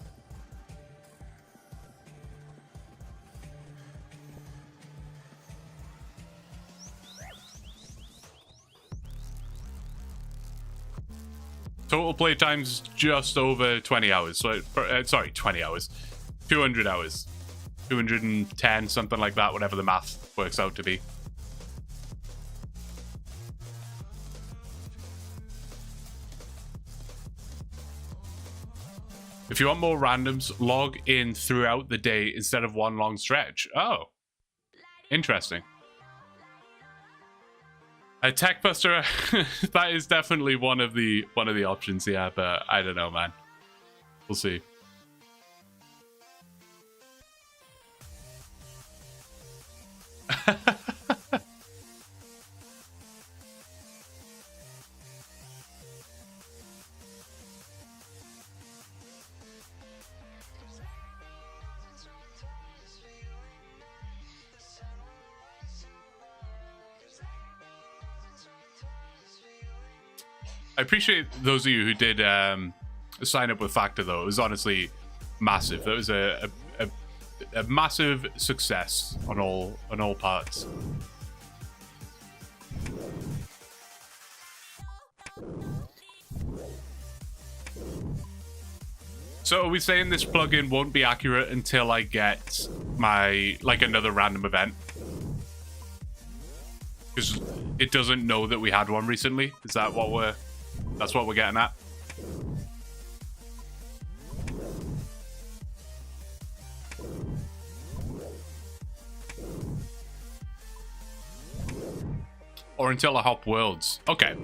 Total play time's just over 20 hours. So, sorry, 20 hours. 200 hours. 210, something like that, whatever the math works out to be. If you want more randoms, log in throughout the day instead of one long stretch. Oh, interesting. A tech buster, that is definitely one of the options, yeah, but I don't know, man. We'll see. I appreciate those of you who did sign up with Factor, though. It was honestly massive. That was a massive success on all parts. So are we saying this plugin won't be accurate until I get my another random event? Because it doesn't know that we had one recently. Is that what that's what we're getting at? Or until I hop worlds. Okay.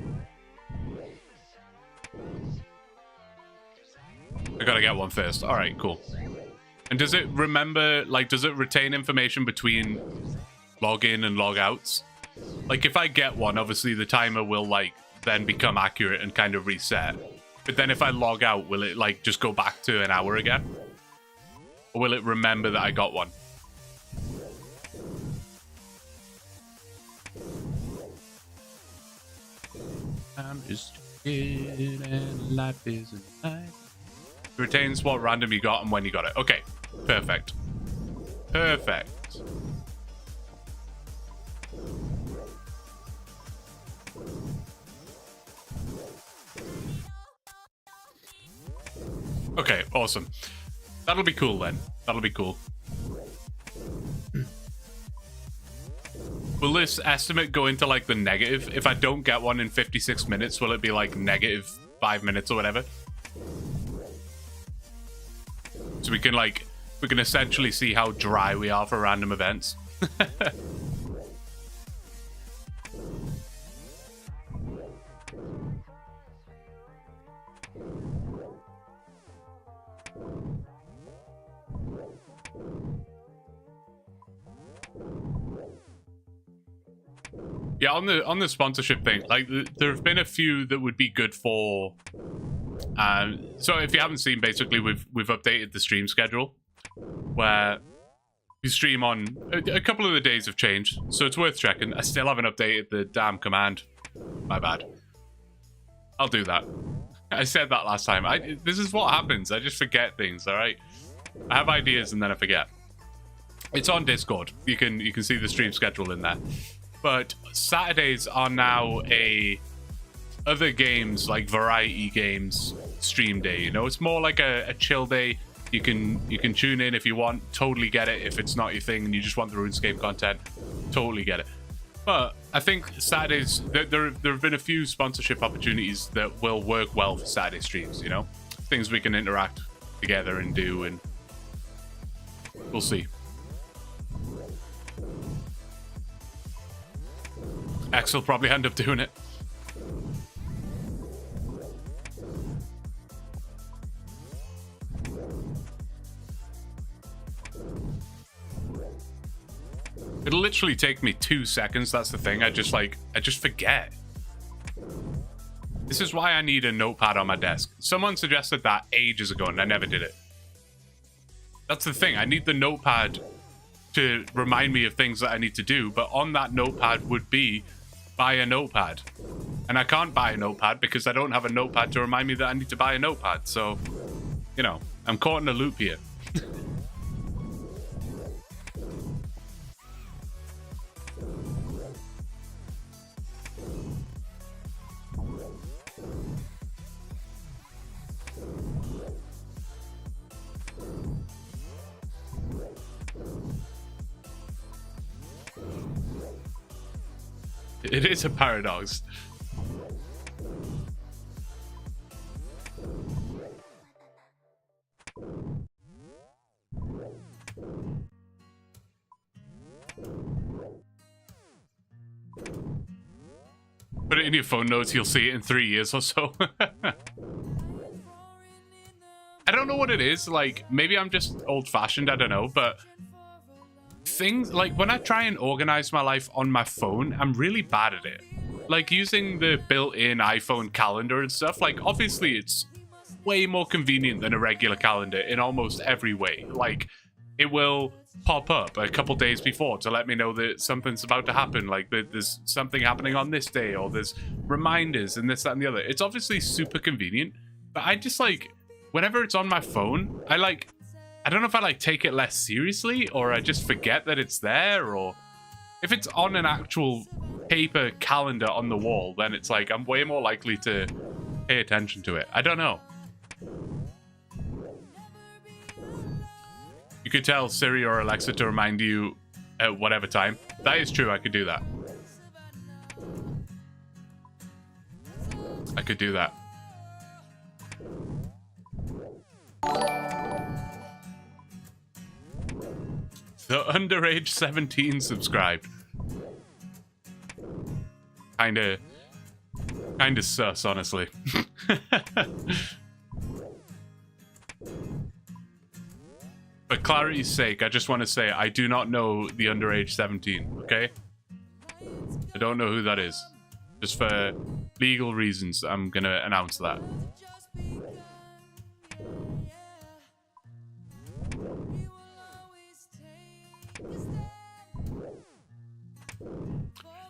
I gotta get one first. Alright, cool. And does it remember, does it retain information between login and log outs? Like, if I get one, obviously the timer will, then become accurate and kind of reset. But then if I log out, will it, just go back to an hour again? Or will it remember that I got one? I'm just kidding, and life is a night. It retains what random you got and when you got it. Okay, perfect. Perfect. Okay, awesome. That'll be cool then. That'll be cool. Will this estimate go into the negative? If I don't get one in 56 minutes, will it be negative 5 minutes or whatever? So we can essentially see how dry we are for random events. Yeah, on the sponsorship thing, there have been a few that would be good for. So if you haven't seen, basically we've updated the stream schedule, where you stream on a couple of the days have changed, so it's worth checking. I still haven't updated the damn command. My bad. I'll do that. I said that last time. This is what happens. I just forget things. All right. I have ideas and then I forget. It's on Discord. You can see the stream schedule in there. But Saturdays are now other games, variety games stream day. You know, it's more like a chill day. You can tune in if you want. Totally get it. If it's not your thing and you just want the RuneScape content, totally get it. But I think Saturdays, there have been a few sponsorship opportunities that will work well for Saturday streams. You know, things we can interact together and do, and we'll see. X will probably end up doing it. It'll literally take me 2 seconds. That's the thing. I just forget. This is why I need a notepad on my desk. Someone suggested that ages ago, and I never did it. That's the thing. I need the notepad to remind me of things that I need to do, but on that notepad would be buy a notepad. And I can't buy a notepad because I don't have a notepad to remind me that I need to buy a notepad. So, you know, I'm caught in a loop here. It is a paradox. Put it in your phone notes, you'll see it in 3 years or so. I don't know what it is, like, maybe I'm just old-fashioned, I don't know, but things, like, when I try and organize my life on my phone, I'm really bad at it. Like, using the built-in iPhone calendar and stuff, like, obviously it's way more convenient than a regular calendar in almost every way. Like, it will pop up a couple days before to let me know that something's about to happen, like there's something happening on this day, or there's reminders and this, that, and the other. It's obviously super convenient, but I just, like, whenever it's on my phone, I don't know if I, like, take it less seriously, or I just forget that it's there, or if it's on an actual paper calendar on the wall, then it's like I'm way more likely to pay attention to it. I don't know. You could tell Siri or Alexa to remind you at whatever time. That is true, I could do that. I could do that. The underage 17 subscribed. Kinda sus, honestly. For clarity's sake, I just want to say I do not know the underage 17, okay? I don't know who that is. Just for legal reasons, I'm gonna announce that.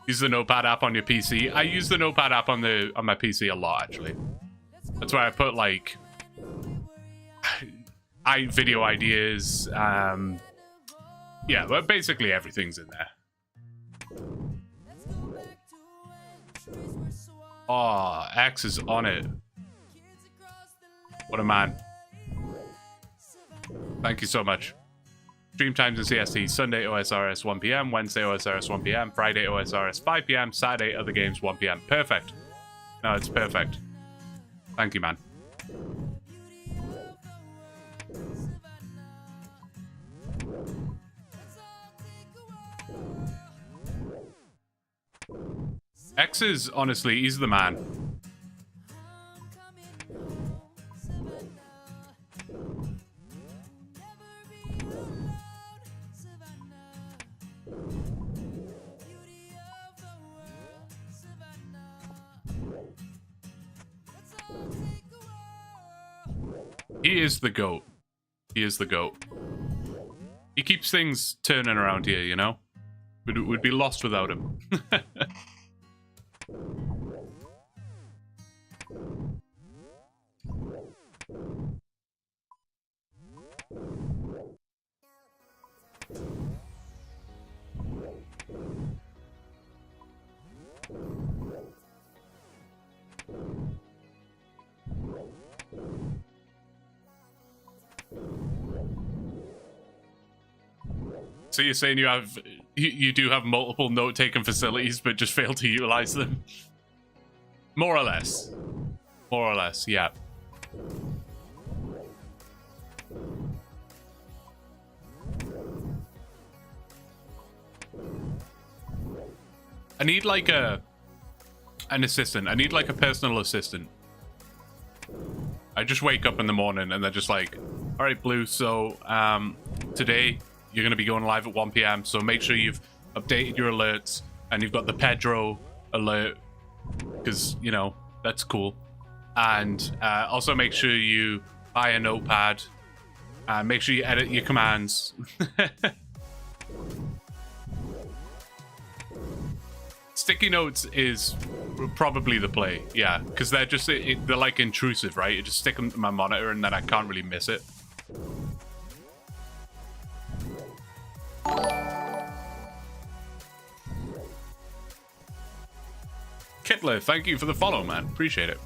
Use the Notepad app on your PC. I use the Notepad app on my PC a lot, actually. That's where I put, like, video ideas. Yeah, but basically everything's in there. Oh, X is on it. What a man. Thank you so much. Stream times in CST: Sunday OSRS 1 p.m, Wednesday OSRS 1 p.m, Friday OSRS 5 p.m, Saturday other games 1 p.m. Perfect. No, it's perfect. Thank you, man. X is, honestly, he's the man. He is the GOAT. He is the GOAT. He keeps things turning around here, you know? We'd be lost without him. So you're saying you do have multiple note-taking facilities, but just fail to utilize them? More or less. More or less, yeah. I need, like, an assistant. I need, like, a personal assistant. I just wake up in the morning and they're just like, all right, Blue, so today you're going to be going live at 1 p.m, so make sure you've updated your alerts and you've got the Pedro alert, because, you know, That's cool. And also make sure you buy a notepad. Make sure you edit your commands. Sticky notes is probably the play, yeah, because they're just they're like intrusive, right? You just stick them to my monitor and then I can't really miss it. Kittler, thank you for the follow, man. Appreciate it.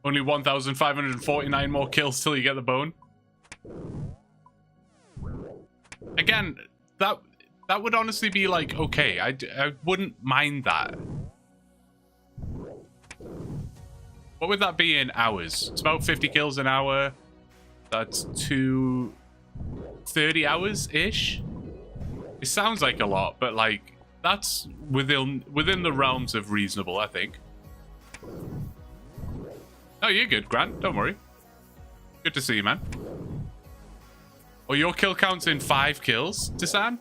Only 1,549 more kills till you get the bone. Again, that would honestly be like, okay, I wouldn't mind that. What would that be in hours? It's about 50 kills an hour. That's 30 hours-ish. It sounds like a lot, but like that's within the realms of reasonable, I think. Oh, you're good, Grant. Don't worry. Good to see you, man. Oh, your kill count's in 5 kills, Tisan?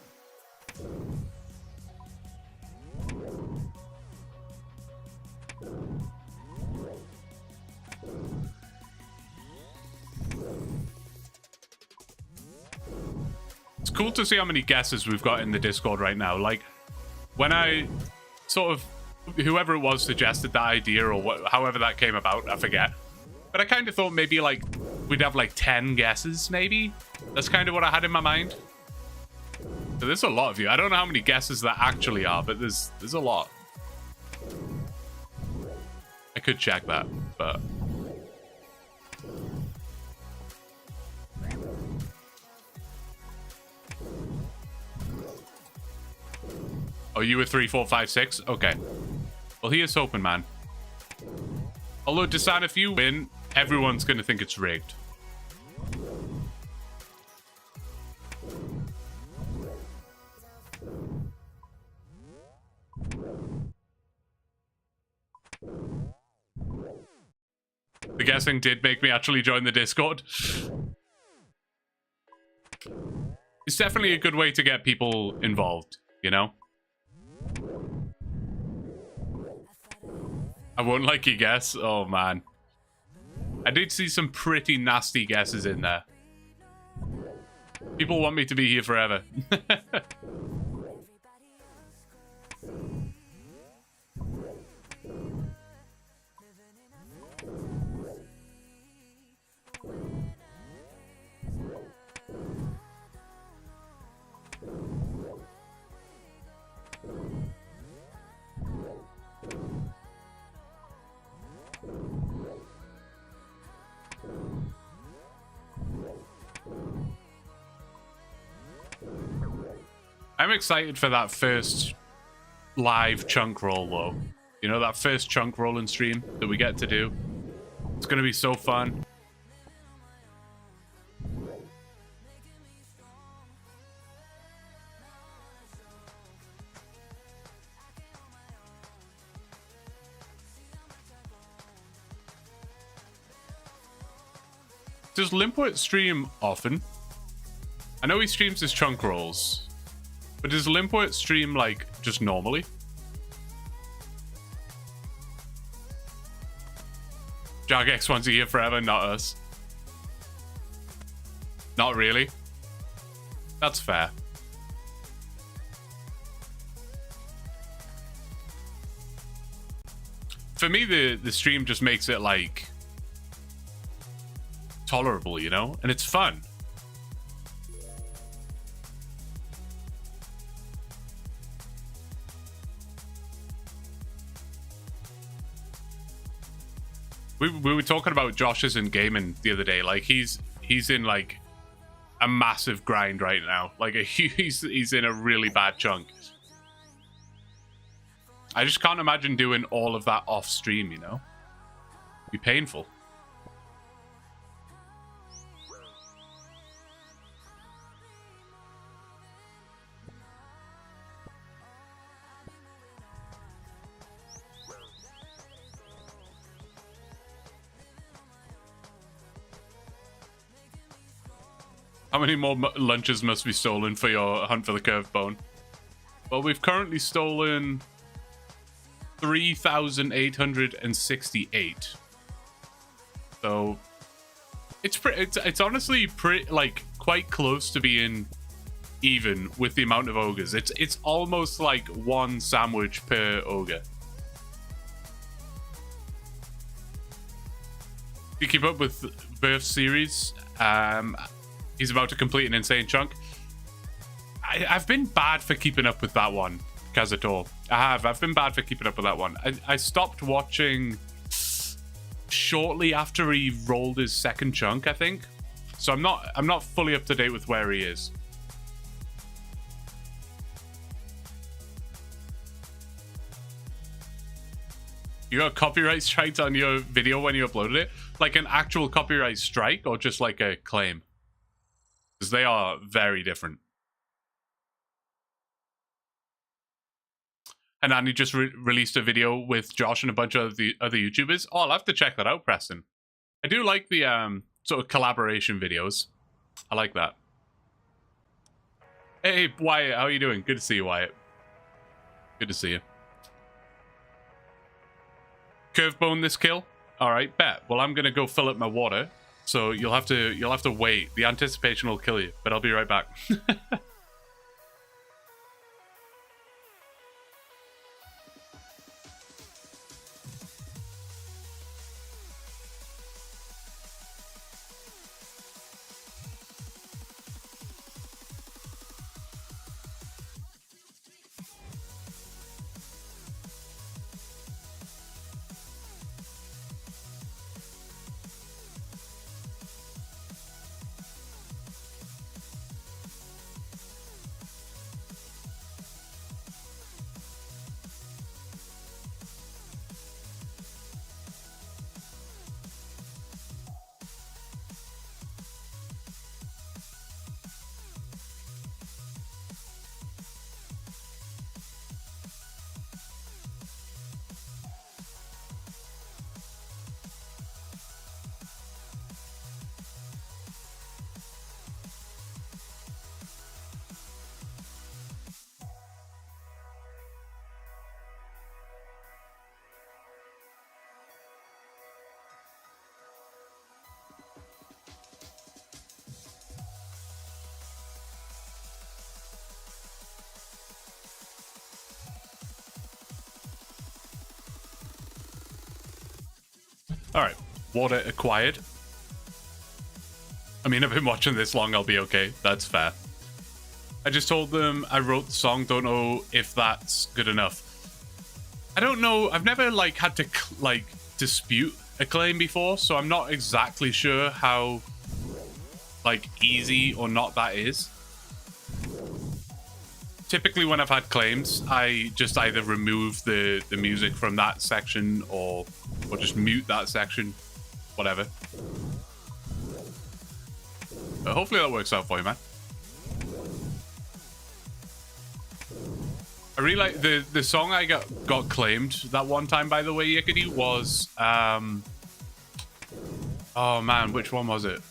It's cool to see how many guesses we've got in the Discord right now. Like, when I sort of... whoever it was suggested that idea or however that came about, I forget. But I kind of thought maybe like we'd have like 10 guesses, maybe. That's kind of what I had in my mind. So there's a lot of you. I don't know how many guesses there actually are, but there's a lot. I could check that, but... Oh, you were 3, 4, 5, 6? Okay. Well, here's hoping, man. Although, Desan, if you win, everyone's going to think it's rigged. The guessing did make me actually join the Discord. It's definitely a good way to get people involved, you know? I won't like your guess. Oh, man. I did see some pretty nasty guesses in there. People want me to be here forever. I'm excited for that first live chunk roll, though. You know, that first chunk roll and stream that we get to do. It's going to be so fun. Does Limpwit stream often? I know he streams his chunk rolls. But does Limpwit stream, like, just normally? Jargex wants to hear forever, not us. Not really. That's fair. For me, the stream just makes it, like, tolerable, you know? And it's fun. We were talking about Josh's in gaming the other day. Like he's in like a massive grind right now. Like he's in a really bad chunk. I just can't imagine doing all of that off stream, you know? It'd be painful. How many more lunches must be stolen for your hunt for the curved bone? Well, we've currently stolen 3,868. So it's honestly pretty, like, quite close to being even with the amount of ogres. It's almost like one sandwich per ogre. If you keep up with Birth series, he's about to complete an insane chunk. I've been bad for keeping up with that one, Kazator. I've been bad for keeping up with that one. I stopped watching shortly after he rolled his second chunk, I think. So I'm not fully up to date with where he is. You got copyright strikes on your video when you uploaded it? Like an actual copyright strike or just like a claim? Because they are very different. And Andy just released a video with Josh and a bunch of the other YouTubers. Oh, I'll have to check that out, Preston. I do like the sort of collaboration videos. I like that. Hey, Wyatt, how are you doing? Good to see you, Wyatt. Good to see you. Curve bone this kill. All right, bet. Well, I'm gonna go fill up my water, so you'll have to wait. The anticipation will kill you, but I'll be right back. All right, water acquired. I mean, I've been watching this long, I'll be okay. That's fair. I just told them I wrote the song, don't know if that's good enough. I don't know, I've never like had to like dispute a claim before, so I'm not exactly sure how like easy or not that is. Typically when I've had claims, I just either remove the music from that section or just mute that section, whatever. But hopefully that works out for you, man. I really like the song I got claimed that one time, by the way, Yickety, was oh man, which one was it?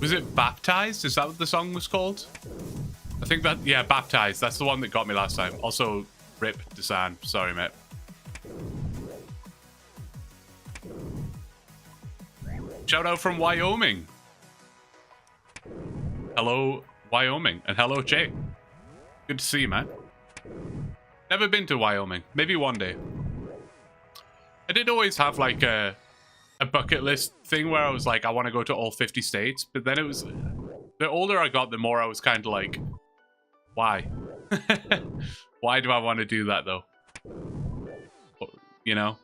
Was it Baptized? Is that what the song was called? I think that, yeah, Baptized. That's the one that got me last time. Also, rip Desan. Sorry, mate. Shout out from Wyoming. Hello, Wyoming. And hello, Jake. Good to see you, man. Never been to Wyoming. Maybe one day. I did always have like a bucket list thing where I was like, I want to go to all 50 states. But then it was, the older I got, the more I was kind of like, why? Why do I want to do that though? You know?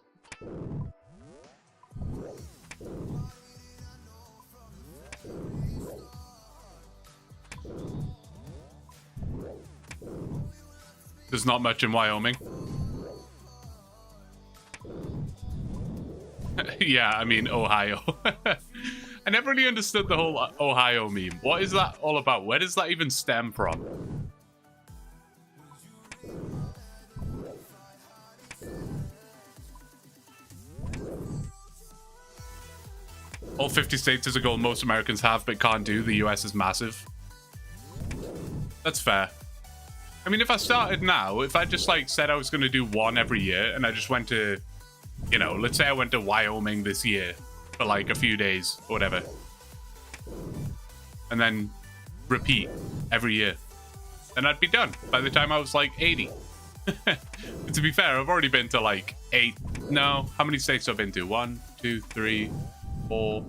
There's not much in Wyoming. Yeah, I mean, Ohio. I never really understood the whole Ohio meme. What is that all about? Where does that even stem from? All 50 states is a goal most Americans have but can't do. The US is massive. That's fair. I mean, if I started now, if I just like said I was going to do one every year and I just went to, you know, let's say I went to Wyoming this year for like a few days or whatever, and then repeat every year, then I'd be done by the time I was like 80. To be fair, I've already been to like 8. No, how many states have I been to? 1, 2, 3, 4.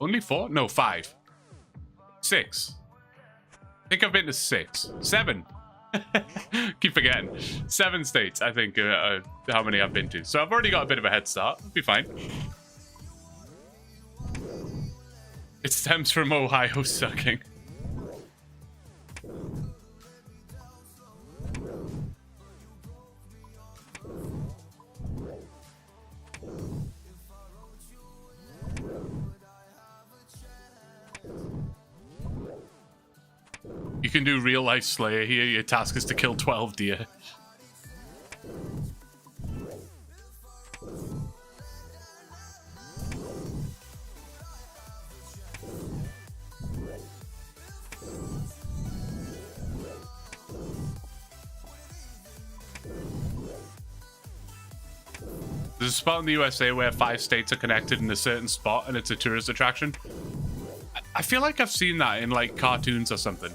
Only 4? No, 5. 6. I think I've been to 6. 7. Keep forgetting. 7 states, I think, how many I've been to. So I've already got a bit of a head start. It'll be fine. It stems from Ohio sucking. You can do real life Slayer here. Your task is to kill 12 deer. There's a spot in the USA where 5 states are connected in a certain spot and it's a tourist attraction. I feel like I've seen that in like cartoons or something.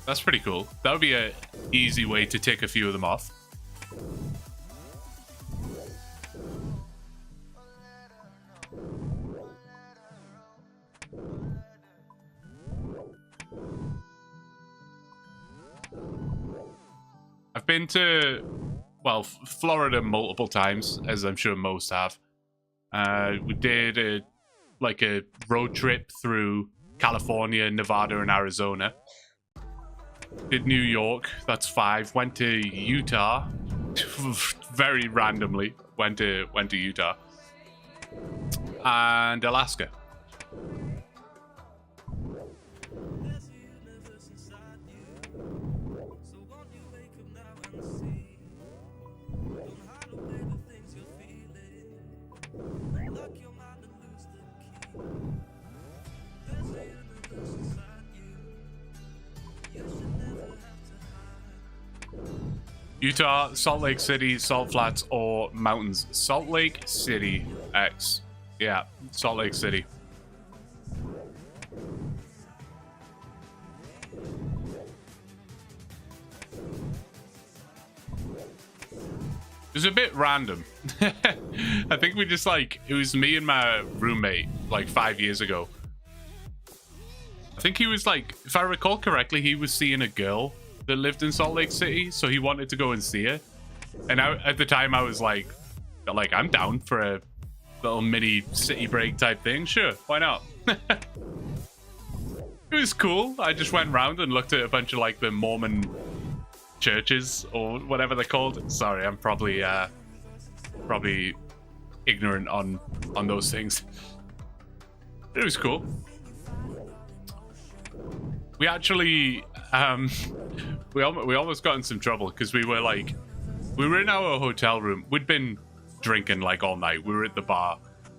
That's pretty cool. That would be an easy way to tick a few of them off. I've been to, well, Florida multiple times, as I'm sure most have. We did a road trip through California, Nevada, and Arizona. Did New York, that's 5. Went to Utah, very randomly. Went to Utah and Alaska. Utah, Salt Lake City, Salt Flats, or mountains. Salt Lake City X. Yeah, Salt Lake City. It was a bit random. I think we just like, it was me and my roommate like 5 years ago. I think he was like, if I recall correctly, he was seeing a girl that lived in Salt Lake City, so he wanted to go and see her. And at the time I was like I'm down for a little mini city break type thing. Sure, why not? It was cool. I just went round and looked at a bunch of like the Mormon churches or whatever they're called. Sorry, I'm probably ignorant on those things. It was cool. We actually we almost got in some trouble because we were in our hotel room. We'd been drinking like all night. We were at the bar.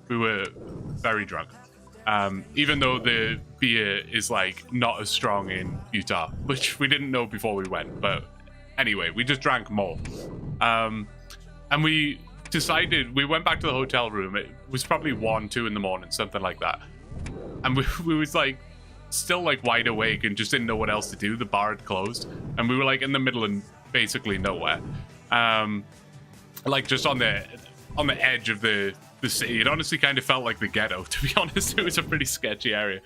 We were very drunk. Even though the beer is like not as strong in Utah, which we didn't know before we went. But anyway, we just drank more. And we decided, we went back to the hotel room. It was probably 1, 2 in the morning, something like that. And we was like, still like wide awake and just didn't know what else to do. The bar had closed and we were like in the middle of basically nowhere, like just on the edge of the city. It honestly kind of felt like the ghetto, to be honest. It was a pretty sketchy area.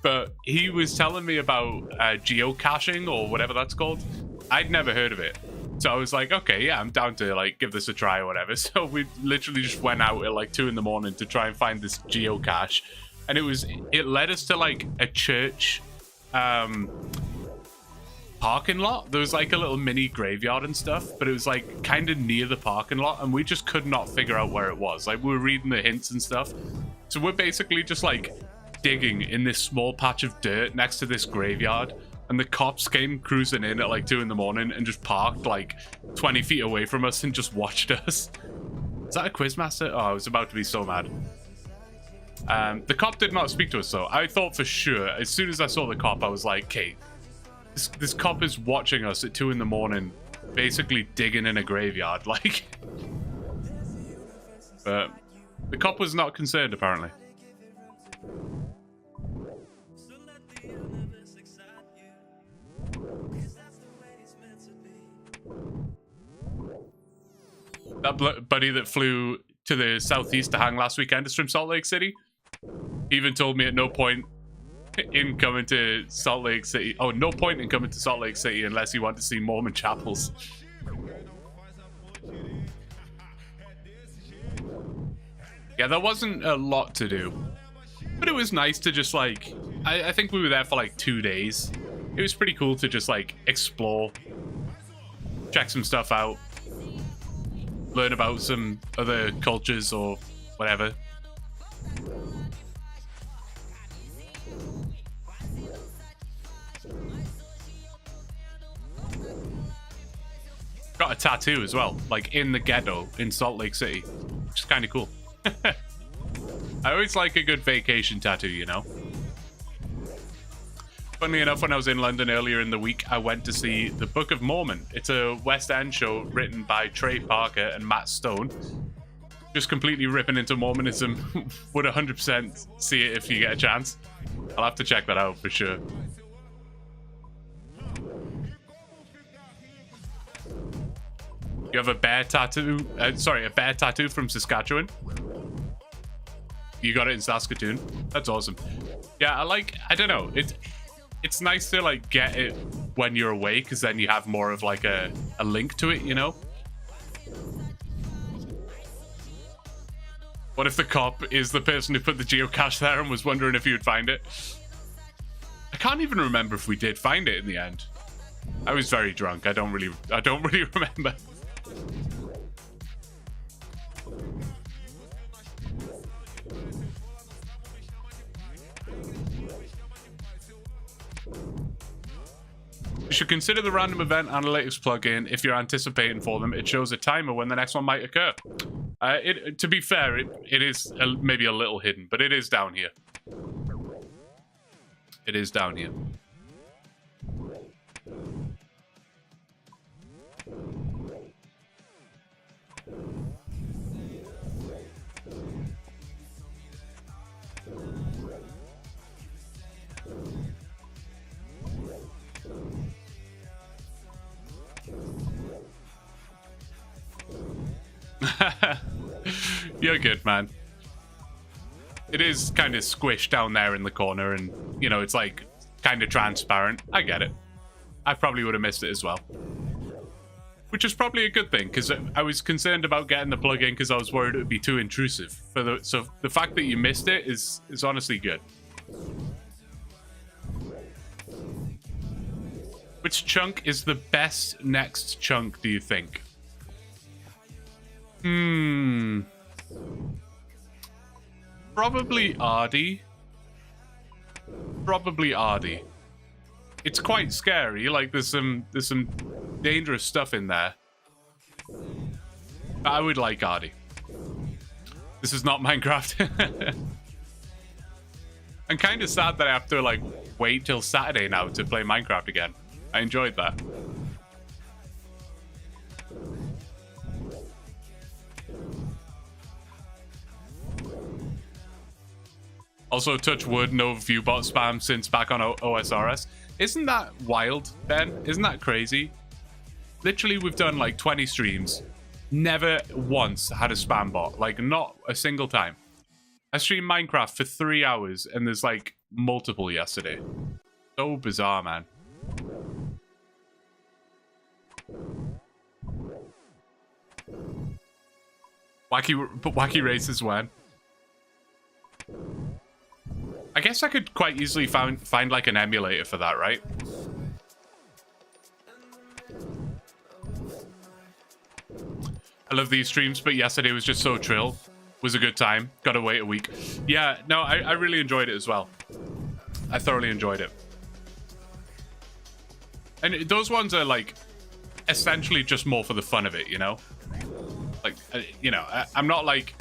But he was telling me about geocaching or whatever that's called. I'd never heard of it, so I was like, okay, yeah, I'm down to like give this a try or whatever. So we literally just went out at like 2 in the morning to try and find this geocache. And it led us to like a church parking lot. There was like a little mini graveyard and stuff, but it was like kind of near the parking lot, and we just could not figure out where it was. Like we were reading the hints and stuff. So we're basically just like digging in this small patch of dirt next to this graveyard, and the cops came cruising in at like 2 in the morning and just parked like 20 feet away from us and just watched us. Is that a quizmaster? Oh, I was about to be so mad. The cop did not speak to us, though. I thought for sure, as soon as I saw the cop, I was like, okay, this cop is watching us at 2 in the morning, basically digging in a graveyard, like. But the cop was not concerned, apparently. That buddy that flew to the southeast to hang last weekend is from Salt Lake City. He even told me at no point in coming to Salt Lake City. Oh, no point in coming to Salt Lake City unless you want to see Mormon chapels. Yeah, there wasn't a lot to do. But it was nice to just like... I think we were there for like 2 days. It was pretty cool to just like explore. Check some stuff out. Learn about some other cultures or whatever. Got a tattoo as well, like in the ghetto in Salt Lake City, which is kind of cool. I always like a good vacation tattoo, you know. Funnily enough, when I was in London earlier in the week, I went to see The Book of Mormon. It's a West End show written by Trey Parker and Matt Stone. Just completely ripping into Mormonism. Would 100% see it if you get a chance. I'll have to check that out for sure. You have a bear tattoo? Sorry, a bear tattoo from Saskatchewan? You got it in Saskatoon? That's awesome. Yeah, I don't know. It's nice to like get it when you're away, because then you have more of like a link to it, you know? What if the cop is the person who put the geocache there and was wondering if you would find it? I can't even remember if we did find it in the end. I was very drunk. I don't really remember. You should consider the random event analytics plugin if you're anticipating for them. It shows a timer when the next one might occur. To be fair, it is maybe a little hidden, but it is down here. It is down here. You're good, man. It is kind of squished down there in the corner, and you know, it's like kind of transparent. I get it. I probably would have missed it as well, which is probably a good thing, because I was concerned about getting the plugin because I was worried it would be too intrusive. So the fact that you missed it is honestly good. Which chunk is the best next chunk, do you think? Probably Ardy. Probably Ardy. It's quite scary. Like there's some dangerous stuff in there. I would like Ardy. This is not Minecraft. I'm kind of sad that I have to like wait till Saturday now to play Minecraft again. I enjoyed that. Also, touch wood, no viewbot spam since back on OSRS. Isn't that wild, Ben? Isn't that crazy? Literally, we've done like 20 streams. Never once had a spam bot. Like, not a single time. I streamed Minecraft for 3 hours, and there's like multiple yesterday. So bizarre, man. Wacky races when? I guess I could quite easily find like an emulator for that, right? I love these streams, but yesterday was just so chill. Was a good time. Gotta wait a week. Yeah, no, I really enjoyed it as well. I thoroughly enjoyed it. And those ones are like essentially just more for the fun of it, you know? Like, you know, I'm not like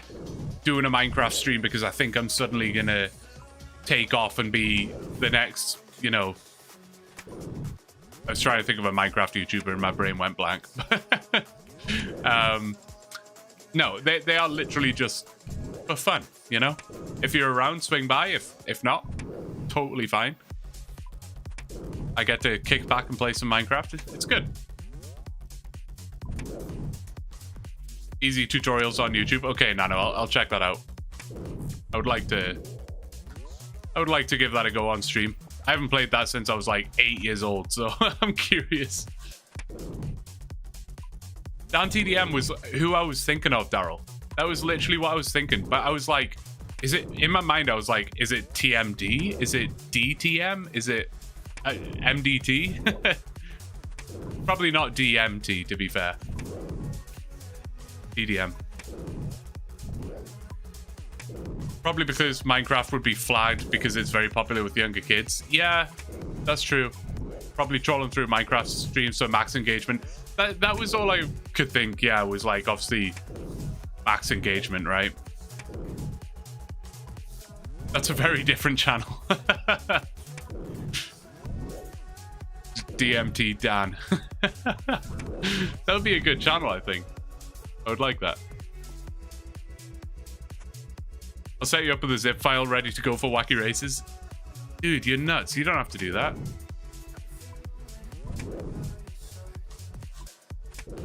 doing a Minecraft stream because I think I'm suddenly gonna take off and be the next, you know. I was trying to think of a Minecraft YouTuber and my brain went blank. No, they are literally just for fun, you know? If you're around, swing by. If not, totally fine. I get to kick back and play some Minecraft. It's good. Easy tutorials on YouTube. Okay, Nano, I'll check that out. I would like to give that a go on stream. I haven't played that since I was like 8 years old, so I'm curious. Dan TDM was who I was thinking of, Daryl. That was literally what I was thinking. But I was like, is it, in my mind, I was like, is it TMD? Is it DTM? Is it MDT? Probably not DMT, to be fair. TDM. Probably because Minecraft would be flagged because it's very popular with younger kids. Yeah, that's true. Probably trolling through Minecraft streams for max engagement. That was all I could think. Yeah, was like obviously max engagement, right? That's a very different channel. DMT Dan. That would be a good channel, I think. I would like that. I'll set you up with a zip file ready to go for wacky races. Dude, you're nuts. You don't have to do that.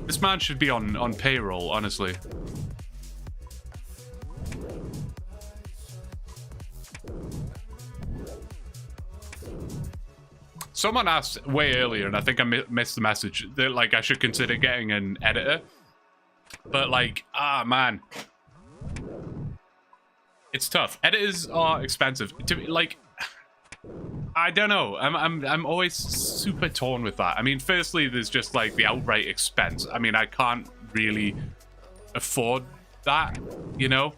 This man should be on payroll, honestly. Someone asked way earlier, and I think I missed the message, that like I should consider getting an editor. But like, man. It's tough. Editors are expensive. Like, I don't know. I'm always super torn with that. I mean, firstly, there's just like the outright expense. I mean, I can't really afford that, you know?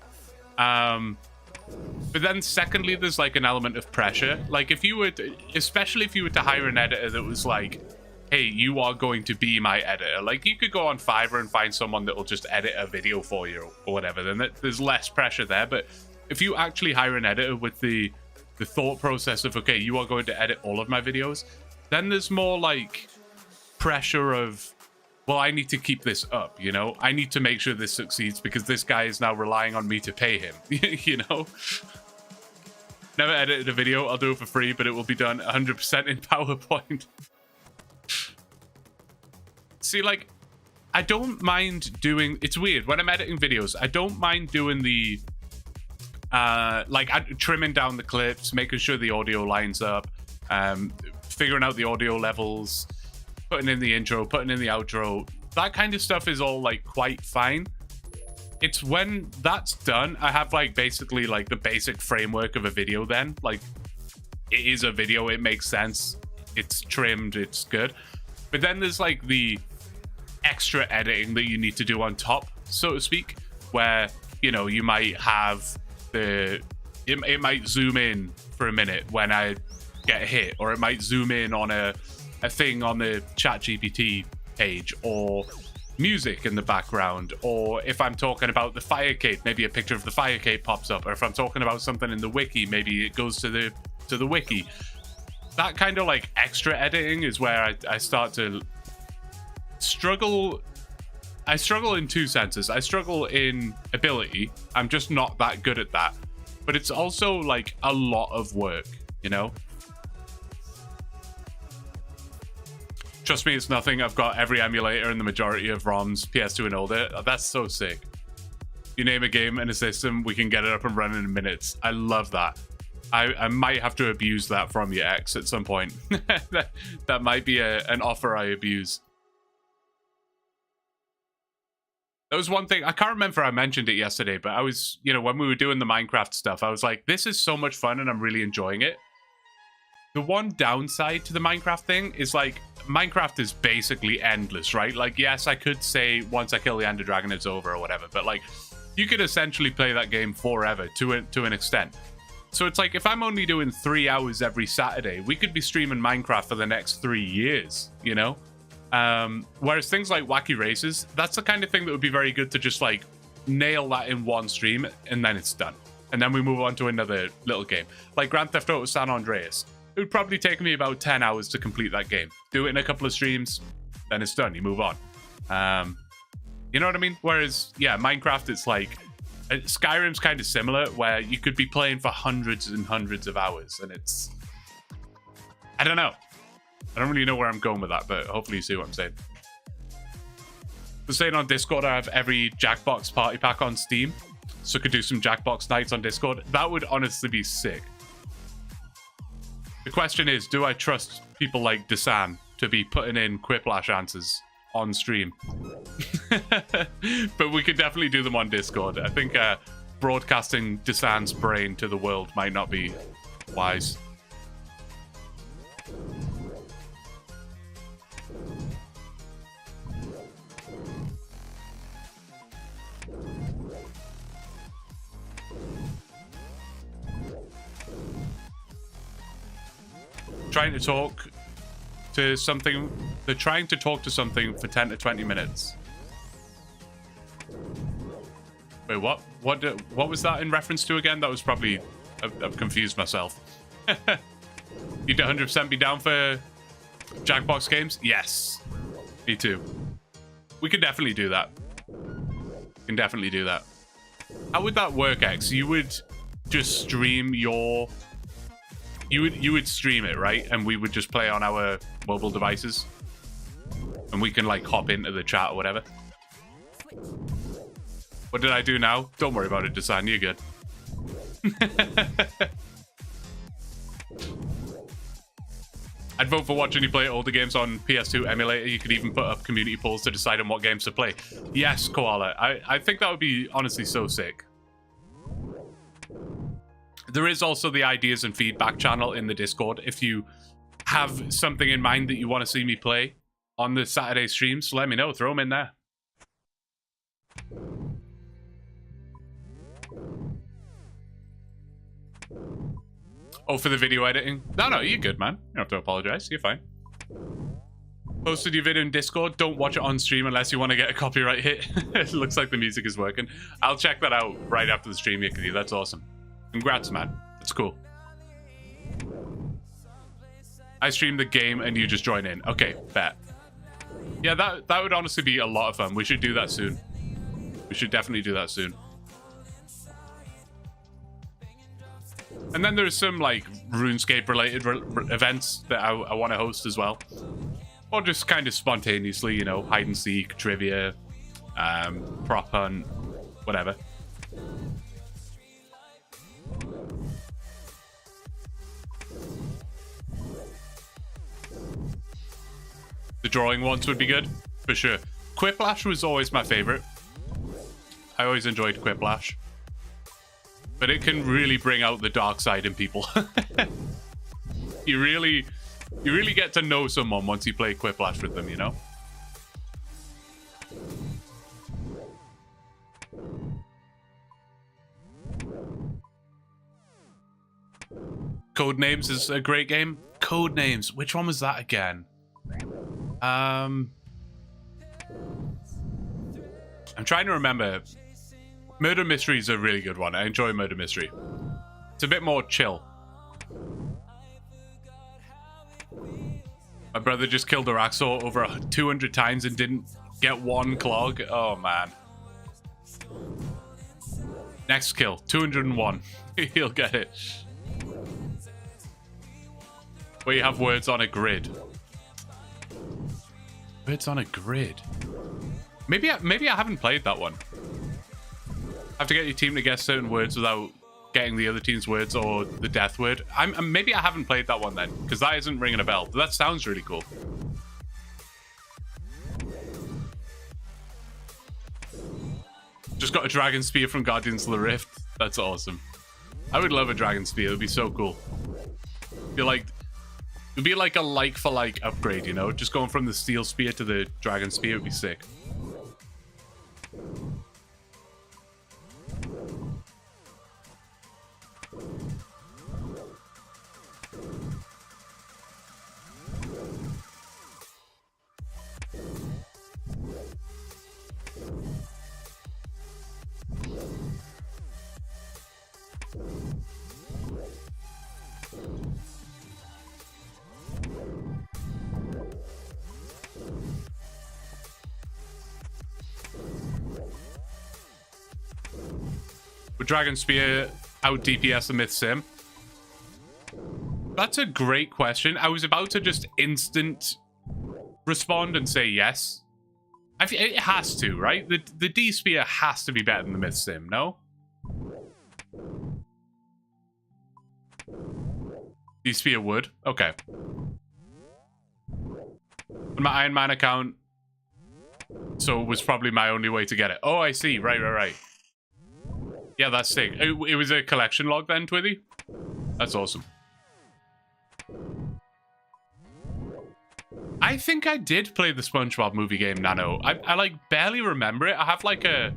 But then secondly, there's like an element of pressure. Like if you were to, especially if you were to hire an editor that was like, hey, you are going to be my editor. Like you could go on Fiverr and find someone that will just edit a video for you or whatever. Then there's less pressure there. But if you actually hire an editor with the thought process of, okay, you are going to edit all of my videos, then there's more like pressure of, well, I need to keep this up, you know? I need to make sure this succeeds because this guy is now relying on me to pay him, you know? Never edited a video. I'll do it for free, but it will be done 100% in PowerPoint. See, like, I don't mind doing... It's weird. When I'm editing videos, I don't mind doing the... trimming down the clips, making sure the audio lines up, figuring out the audio levels, putting in the intro, putting in the outro. That kind of stuff is all, like, quite fine. It's when that's done, I have, like, basically, like, the basic framework of a video then. Like, it is a video, it makes sense, it's trimmed, it's good. But then there's, like, the extra editing that you need to do on top, so to speak, where, you know, you might have it might zoom in for a minute when I get hit, or it might zoom in on a thing on the ChatGPT page, or music in the background, or if I'm talking about the fire cape, maybe a picture of the fire cape pops up, or if I'm talking about something in the wiki, maybe it goes to the wiki. That kind of like extra editing is where I start to struggle. I struggle in two senses. I struggle in ability. I'm just not that good at that. But it's also like a lot of work, you know? Trust me, it's nothing. I've got every emulator and the majority of ROMs, PS2 and older. That's so sick. You name a game and a system, we can get it up and running in minutes. I love that. I might have to abuse that from your ex at some point. that might be an offer I abuse. That was one thing. I can't remember if I mentioned it yesterday, but I was, you know, when we were doing the Minecraft stuff, I was like, this is so much fun and I'm really enjoying it. The one downside to the Minecraft thing is like, Minecraft is basically endless, right? Like, yes, I could say once I kill the Ender Dragon, it's over or whatever, but like, you could essentially play that game forever to an extent. So it's like, if I'm only doing 3 hours every Saturday, we could be streaming Minecraft for the next 3 years, you know? Whereas things like wacky races, that's the kind of thing that would be very good to just like nail that in one stream and then it's done. And then we move on to another little game. Like Grand Theft Auto San Andreas. It would probably take me about 10 hours to complete that game. Do it in a couple of streams, then it's done. You move on. You know what I mean? Whereas, yeah, Minecraft, it's like... Skyrim's kind of similar, where you could be playing for hundreds and hundreds of hours, and it's... I don't know. I don't really know where I'm going with that, but hopefully you see what I'm saying. For saying on Discord, I have every Jackbox party pack on Steam, so I could do some Jackbox nights on Discord. That would honestly be sick. The question is, do I trust people like Desan to be putting in Quiplash answers on stream? But we could definitely do them on Discord. I think broadcasting Desan's brain to the world might not be wise. Trying to talk to something. They're trying to talk to something for 10 to 20 minutes. Wait, what? What was that in reference to again? That was probably... I've confused myself. You'd 100% be down for Jackbox games? Yes. Me too. We could definitely do that. We can definitely do that. How would that work, X? You would just stream your... You would stream it, right? And we would just play on our mobile devices. And we can, like, hop into the chat or whatever. What did I do now? Don't worry about it, Desan. You're good. I'd vote for watching you play older games on PS2 emulator. You could even put up community polls to decide on what games to play. Yes, Koala. I think that would be honestly so sick. There is also the ideas and feedback channel in the Discord. If you have something in mind that you want to see me play on the Saturday streams, let me know. Throw them in there. Oh, for the video editing? No, you're good, man. You don't have to apologize. You're fine. Posted your video in Discord. Don't watch it on stream unless you want to get a copyright hit. It looks like the music is working. I'll check that out right after the stream, Yakity. That's awesome. Congrats, man. That's cool. I stream the game and you just join in. Okay, bet. Yeah, that would honestly be a lot of fun. We should do that soon. We should definitely do that soon. And then there's some, like, RuneScape-related events that I want to host as well. Or just kind of spontaneously, you know, hide-and-seek, trivia, prop hunt, whatever. The drawing ones would be good, for sure. Quiplash was always my favorite. I always enjoyed Quiplash. But it can really bring out the dark side in people. You really get to know someone once you play Quiplash with them, you know? Codenames is a great game. Codenames. Which one was that again? I'm trying to remember. Murder Mystery is a really good one. I enjoy Murder Mystery. It's a bit more chill. My brother just killed a Raxor over 200 times and didn't get one clog. Oh, man. Next kill, 201. He'll get it. Where you have words on a grid. Words on a grid. Maybe I haven't played that one. Have to get your team to guess certain words without getting the other team's words or the death word. Maybe I haven't played that one then, because that isn't ringing a bell. But that sounds really cool. Just got a dragon spear from Guardians of the Rift. That's awesome. I would love a dragon spear. It would be so cool. It'd be like a like for like upgrade, you know? Just going from the steel spear to the dragon spear would be sick. Would Dragon Spear out DPS the Myth Sim? That's a great question. I was about to just instant respond and say yes. It has to, right? The D Spear has to be better than the Myth Sim, no? D Spear would? Okay. On my Ironman account, so it was probably my only way to get it. Oh, I see. Right. Yeah, that's sick. It was a collection log then, Twithy? That's awesome. I think I did play the SpongeBob movie game, Nano. I like barely remember it. I have like a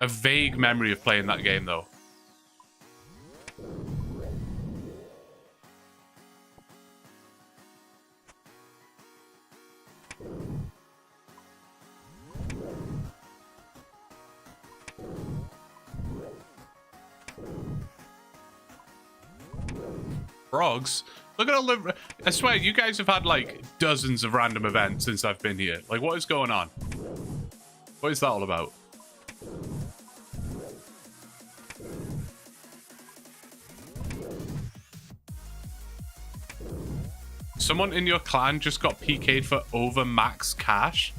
vague memory of playing that game though. Frogs? Look at all the... I swear, you guys have had, like, dozens of random events since I've been here. Like, what is going on? What is that all about? Someone in your clan just got PK'd for over max cash?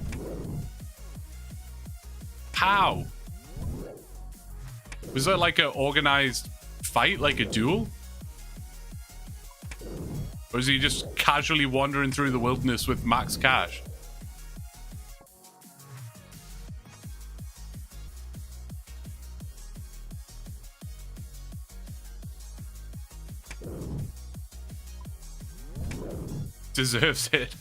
How? Was there, like, an organized fight? Like a duel? Or is he just casually wandering through the wilderness with max cash? Deserves it.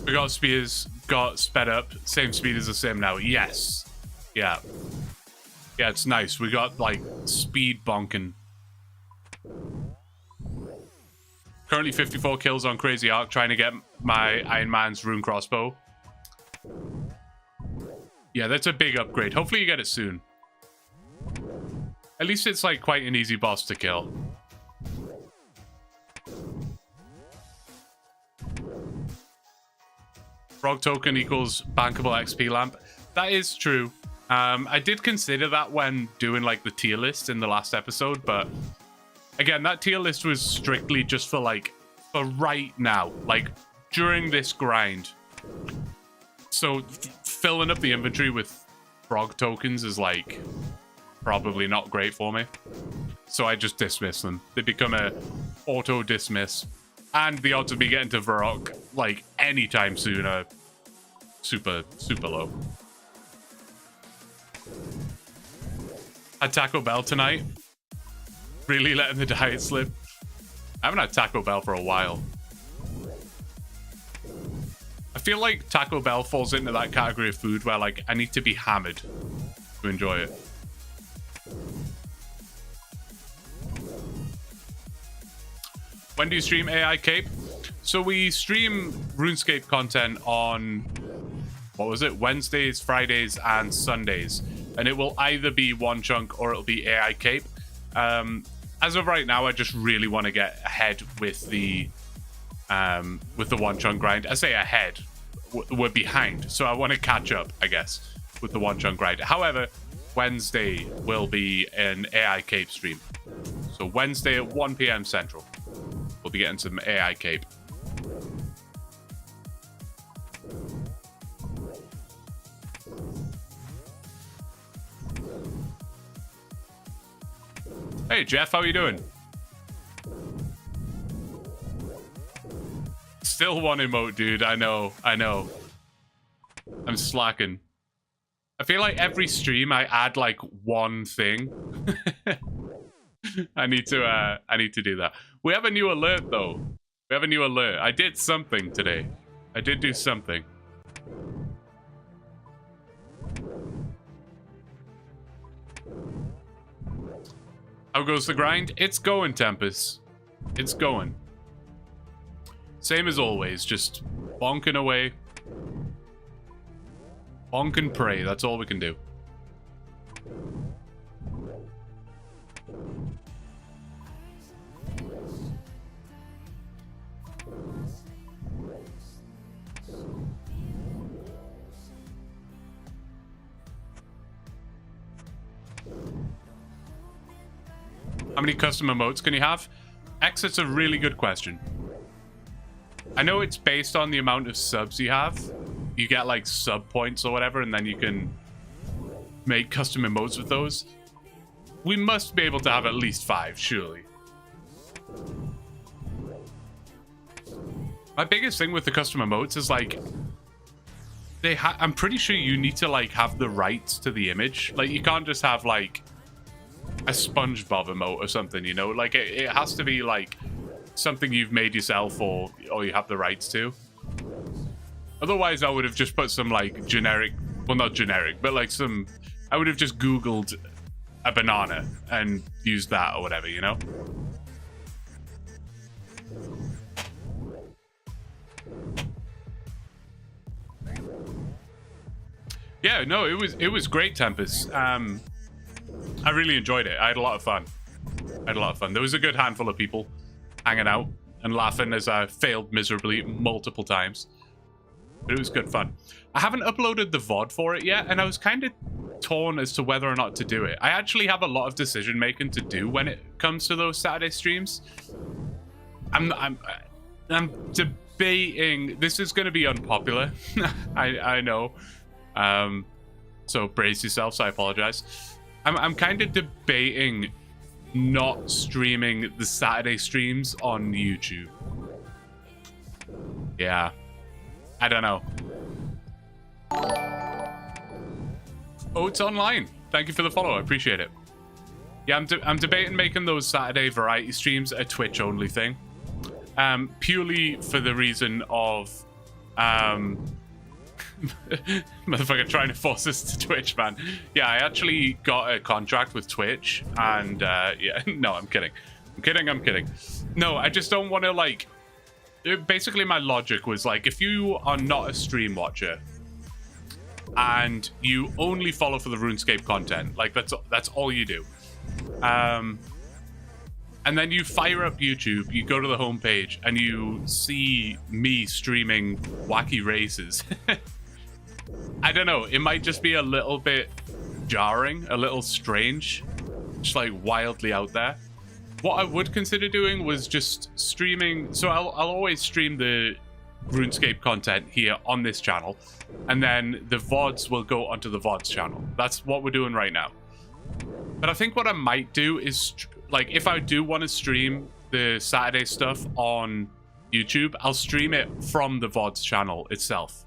We got spears, got sped up. Same speed as the sim now. Yes. Yeah. Yeah, it's nice. We got, like, speed bonking. Currently 54 kills on Crazy Arc, trying to get my Iron Man's rune crossbow. Yeah, that's a big upgrade. Hopefully you get it soon. At least it's, like, quite an easy boss to kill. Frog token equals bankable XP lamp. That is true. I did consider that when doing like the tier list in the last episode, but again, that tier list was strictly just for like for right now, like during this grind. So filling up the inventory with frog tokens is like probably not great for me. So I just dismiss them. They become a auto dismiss, and the odds of me getting to Varrock like anytime soon are super low. Had Taco Bell tonight. Really letting the diet slip. I haven't had Taco Bell for a while. I feel like Taco Bell falls into that category of food where like I need to be hammered to enjoy it. When do you stream AI Cape? So we stream RuneScape content on, what was it? Wednesdays, Fridays, and Sundays. And it will either be OneChunk or it'll be AI Cape. As of right now, I just really want to get ahead with the OneChunk grind. I say ahead, we're behind, so I want to catch up, I guess, with the OneChunk grind. However, Wednesday will be an AI Cape stream. So Wednesday at 1 p.m. Central, we'll be getting some AI Cape. Hey Jeff, how are you doing? Still one emote, dude. I know. I'm slacking. I feel like every stream I add like one thing. I need to do that. We have a new alert though. We have a new alert. I did something today. I did do something. How goes the grind? It's going, Tempest. It's going. Same as always, just bonking away. Bonk and pray, that's all we can do. How many custom emotes can you have? X, it's a really good question. I know it's based on the amount of subs you have. You get like sub points or whatever, and then you can make custom emotes with those. We must be able to have at least 5, surely. My biggest thing with the custom emotes is like, I'm pretty sure you need to like have the rights to the image. Like you can't just have like a SpongeBob emote or something, you know? Like it has to be like something you've made yourself or you have the rights to. Otherwise, I would have just put some like generic, well, not generic, but like some, I would have just Googled a banana and used that or whatever, you know? Yeah, no, it was great, Tempest. I really enjoyed it. I had a lot of fun. There was a good handful of people hanging out and laughing as I failed miserably multiple times. But it was good fun. I haven't uploaded the VOD for it yet, and I was kind of torn as to whether or not to do it. I actually have a lot of decision making to do when it comes to those Saturday streams. I'm debating. This is going to be unpopular. I know. So brace yourselves. I apologize. I'm kind of debating not streaming the Saturday streams on YouTube. Yeah. I don't know. Oh, it's online. Thank you for the follow. I appreciate it. Yeah, I'm debating making those Saturday variety streams a Twitch only thing. Purely for the reason of motherfucker trying to force us to Twitch, man. Yeah, I actually got a contract with Twitch, and yeah, no, I'm kidding. I'm kidding. No, I just don't want to like. Basically, my logic was like, if you are not a stream watcher and you only follow for the RuneScape content, like that's all you do. And then you fire up YouTube, you go to the homepage, and you see me streaming wacky races. I don't know, it might just be a little bit jarring, a little strange, just like wildly out there. What I would consider doing was just streaming. So I'll always stream the RuneScape content here on this channel, and then the VODs will go onto the VODs channel. That's what we're doing right now. But I think what I might do is, like, if I do want to stream the Saturday stuff on YouTube, I'll stream it from the VODs channel itself.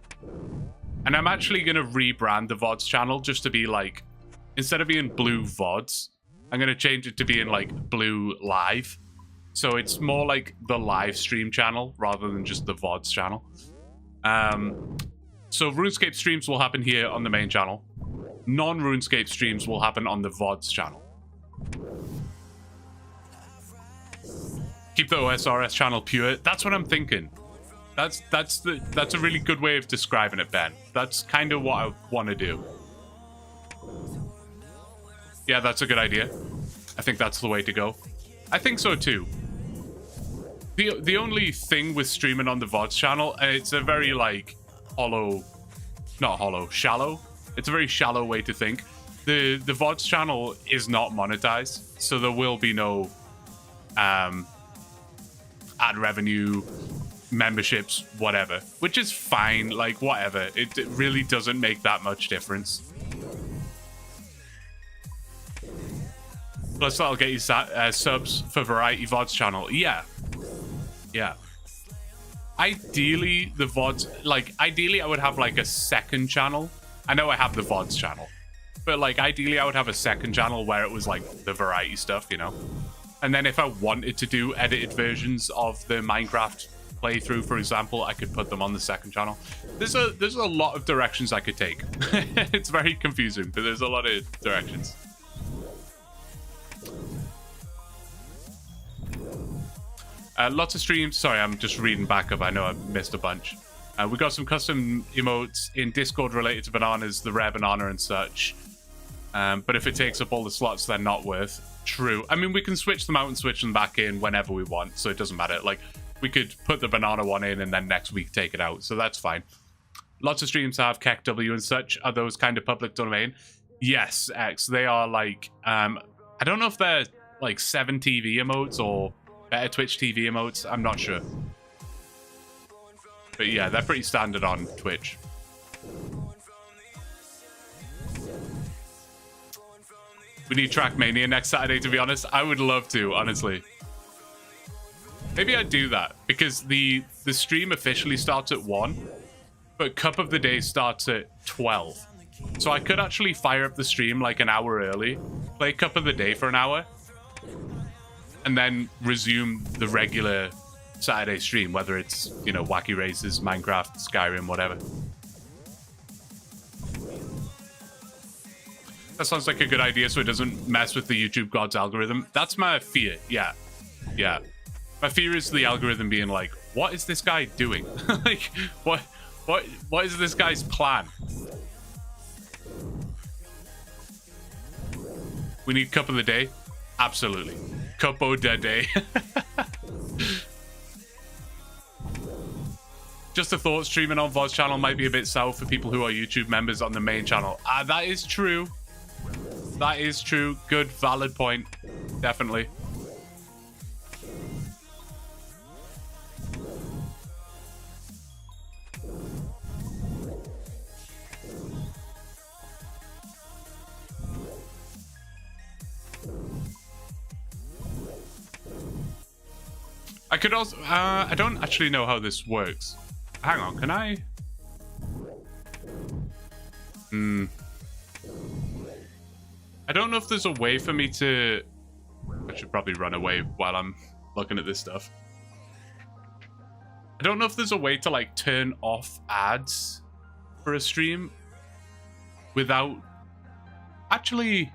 And I'm actually going to rebrand the VODs channel just to be like, instead of being Blue VODs, I'm going to change it to being like Blue Live. So it's more like the live stream channel rather than just the VODs channel. So RuneScape streams will happen here on the main channel. Non-RuneScape streams will happen on the VODs channel. Keep the OSRS channel pure. That's what I'm thinking. That's a really good way of describing it, Ben. That's kind of what I want to do. Yeah, that's a good idea. I think that's the way to go. I think so too. The only thing with streaming on the VODs channel, and it's a very like shallow. It's a very shallow way to think. The VODs channel is not monetized, so there will be no ad revenue, memberships, whatever, which is fine. Like whatever, it really doesn't make that much difference. Plus, that'll get you subs for Variety VODs channel. Yeah. Ideally, the VODs, like, ideally, I would have, like, a second channel. I know I have the VODs channel. But, like, ideally, I would have a second channel where it was, like, the variety stuff, you know? And then if I wanted to do edited versions of the Minecraft playthrough, for example, I could put them on the second channel. There's a lot of directions I could take. It's very confusing, but there's a lot of directions. Lots of streams. Sorry, I'm just reading back up. I know I missed a bunch. We got some custom emotes in Discord related to bananas, the rare banana and such. But if it takes up all the slots, they're not worth. True. I mean, we can switch them out and switch them back in whenever we want, so it doesn't matter. Like, we could put the banana one in and then next week take it out, so that's fine. Lots of streams have KEKW and such. Are those kind of public domain? Yes, X. They are like, I don't know if they're like 7 TV emotes or better Twitch TV emotes. I'm not sure. But yeah, they're pretty standard on Twitch. We need Trackmania next Saturday, to be honest. I would love to, honestly. Maybe I'd do that, because the stream officially starts at 1, but Cup of the Day starts at 12. So I could actually fire up the stream like an hour early, play Cup of the Day for an hour, and then resume the regular Saturday stream, whether it's, you know, Wacky Races, Minecraft, Skyrim, whatever. That sounds like a good idea, so it doesn't mess with the YouTube God's algorithm. That's my fear. Yeah. Yeah. My fear is the algorithm being like, what is this guy doing? Like, what is this guy's plan? We need Cup of the Day? Absolutely. Cup of the Day. Just a thought, streaming on VOD channel might be a bit south for people who are YouTube members on the main channel. That is true. That is true. Good, valid point. Definitely. I could also... I don't actually know how this works. Hang on, can I... I don't know if there's a way for me to... I should probably run away while I'm looking at this stuff. I don't know if there's a way to, like, turn off ads for a stream without... Actually...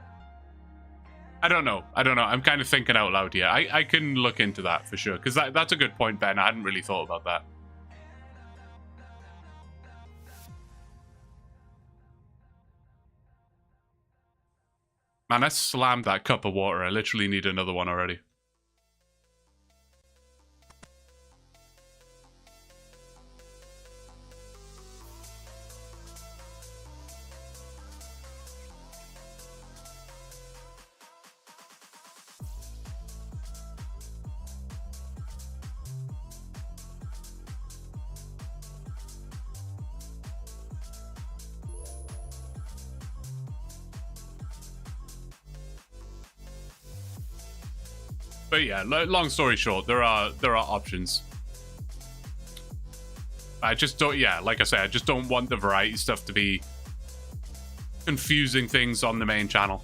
I don't know. I'm kind of thinking out loud here. I can look into that for sure, because that's a good point, Ben. I hadn't really thought about that. Man, I slammed that cup of water. I literally need another one already. But yeah, long story short, there are options. I just don't, yeah, like I say, I just don't want the variety stuff to be confusing things on the main channel.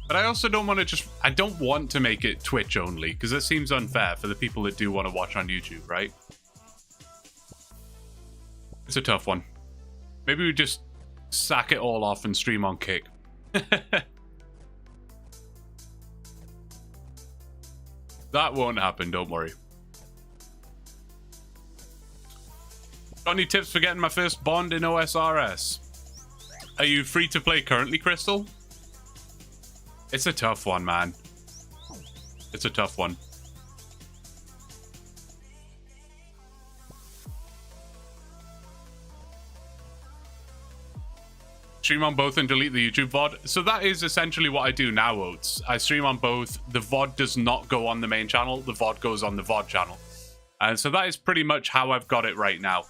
But I also don't want to just, I don't want to make it Twitch only, because it seems unfair for the people that do want to watch on YouTube, right? It's a tough one. Maybe we just sack it all off and stream on Kick. That won't happen, don't worry. Got any tips for getting my first bond in OSRS? Are you free to play currently, Crystal? It's a tough one, man. It's a tough one. Stream on both and delete the YouTube VOD. So that is essentially what I do now, Oates. I stream on both. The VOD does not go on the main channel. The VOD goes on the VOD channel. And so that is pretty much how I've got it right now.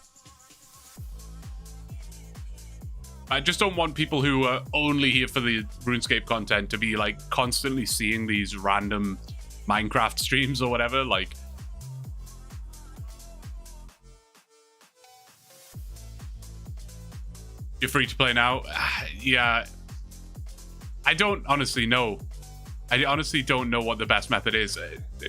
I just don't want people who are only here for the RuneScape content to be like constantly seeing these random Minecraft streams or whatever. Like, you're free to play now. Yeah, I don't honestly know. I honestly don't know what the best method is.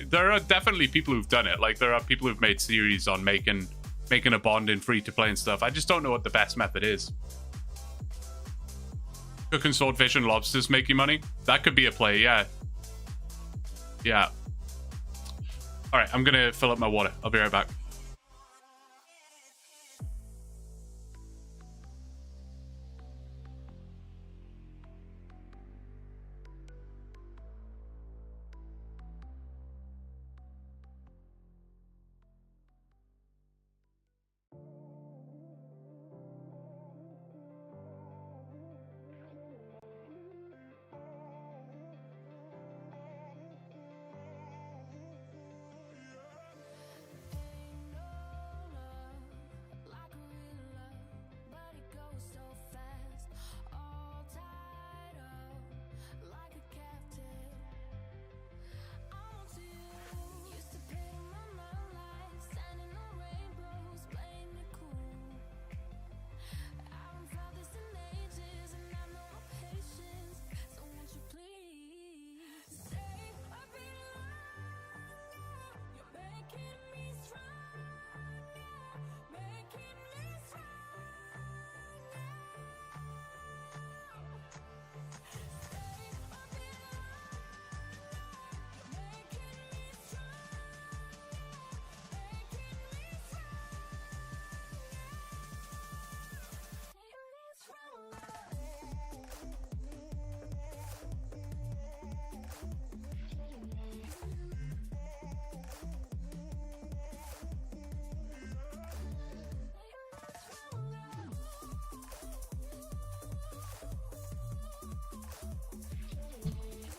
There are definitely people who've done it. Like, there are people who've made series on making a bond in free to play and stuff. I just don't know what the best method is. Cooking swordfish and lobsters make you money? That could be a play, yeah. Yeah. All right, I'm gonna fill up my water. I'll be right back.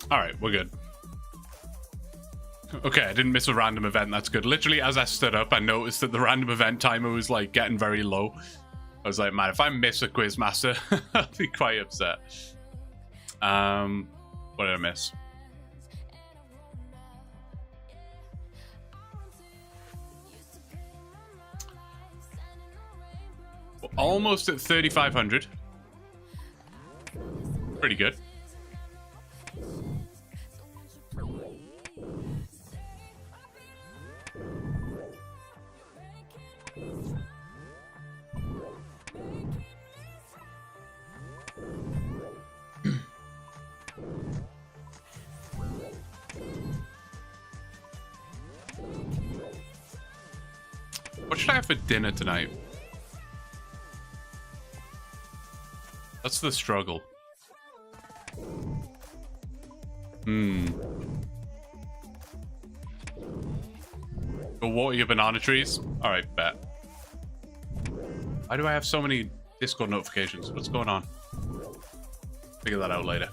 All right, we're good. Okay, I didn't miss a random event. That's good. Literally, as I stood up, I noticed that the random event timer was like getting very low. I was like, man, if I miss a Quizmaster, I'll be quite upset. What did I miss? We're almost at 3,500. Pretty good. What should I have for dinner tonight? That's the struggle. Go water your banana trees? Alright, bet. Why do I have so many Discord notifications? What's going on? Figure that out later.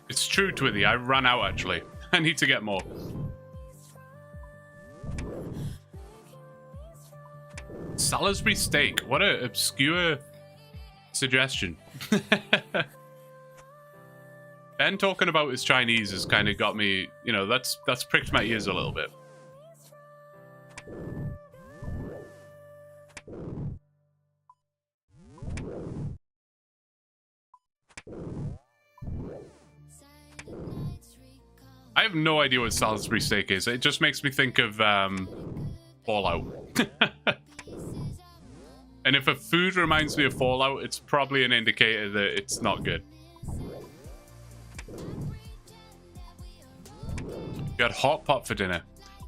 It's true, Twithy. I ran out, actually. I need to get more. Salisbury steak. What an obscure suggestion. Ben talking about his Chinese has kind of got me, you know, that's pricked my ears a little bit. I have no idea what Salisbury steak is. It just makes me think of Fallout. And if a food reminds me of Fallout, it's probably an indicator that it's not good. You had hot pot for dinner.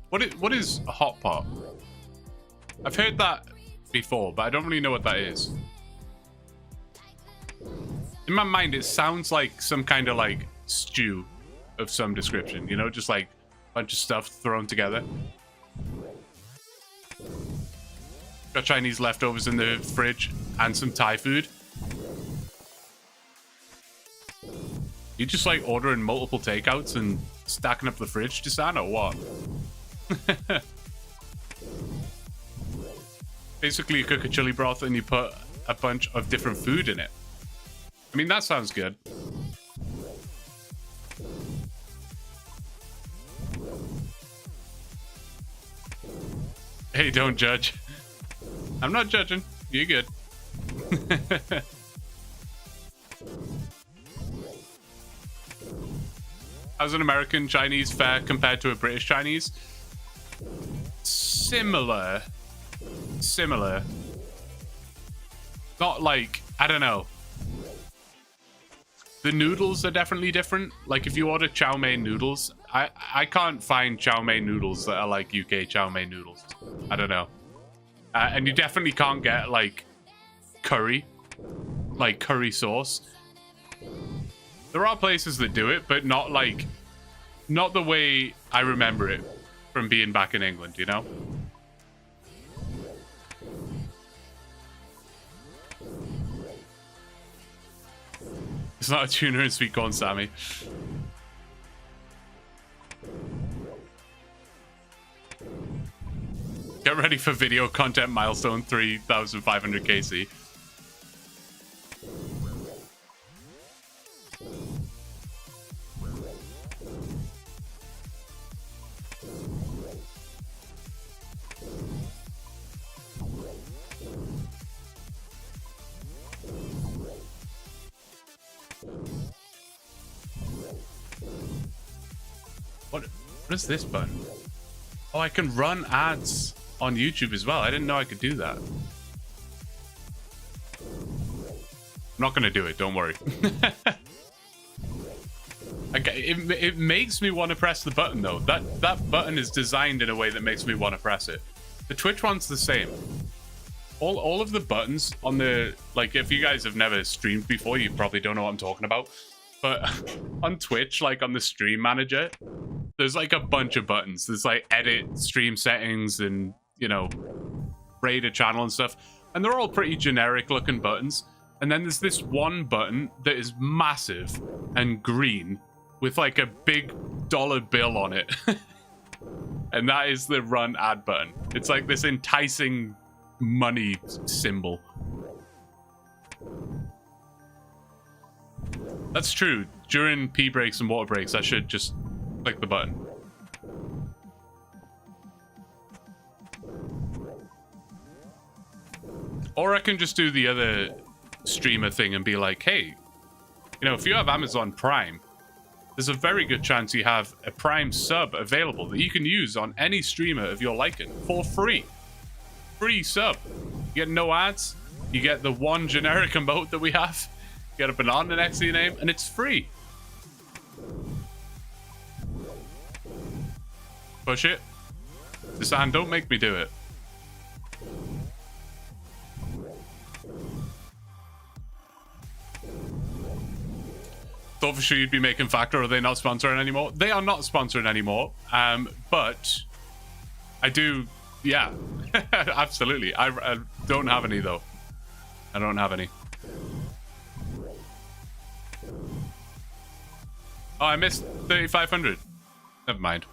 What is a hot pot? I've heard that before, but I don't really know what that is. In my mind, it sounds like some kind of like stew of some description, you know, just like a bunch of stuff thrown together. Got Chinese leftovers in the fridge and some Thai food. You just like ordering multiple takeouts and stacking up the fridge, Desan, or what? Basically, you cook a chili broth and you put a bunch of different food in it. I mean, that sounds good. Hey, don't judge. I'm not judging. You're good. How's an American Chinese fare compared to a British Chinese? Similar. Similar. Not like, I don't know. The noodles are definitely different. Like if you order chow mein noodles, I can't find chow mein noodles that are like UK chow mein noodles. I don't know. And you definitely can't get like curry sauce. There are places that do it, but not the way I remember it from being back in England, you know? It's not a tuna and sweet corn, Sammy. Get ready for video content milestone 3,500 KC. What is this button? Oh, I can run ads on YouTube as well. I didn't know I could do that. I'm not gonna do it, don't worry. Okay, it makes me want to press the button though. That button is designed in a way that makes me want to press it. The Twitch one's the same. All of the buttons on the, like, if you guys have never streamed before, you probably don't know what I'm talking about. But on Twitch, like on the stream manager, There's like a bunch of buttons. There's like edit, stream settings, and, you know, raid a channel and stuff. And they're all pretty generic looking buttons. And then there's this one button that is massive and green with like a big dollar bill on it. And that is the run ad button. It's like this enticing money symbol. That's true. During pee breaks and water breaks, I should just click the button. Or I can just do the other streamer thing and be like, hey, you know, if you have Amazon Prime, there's a very good chance you have a Prime sub available that you can use on any streamer of your liking for free. Free sub. You get no ads. You get the one generic emote that we have. You get a banana next to your name, and it's free. Push it. Desan, don't make me do it. Thought for sure you'd be making Factor. Are they not sponsoring anymore? They are not sponsoring anymore. But I do, yeah, absolutely. I don't have any though. I don't have any. Oh, I missed 3,500. Never mind.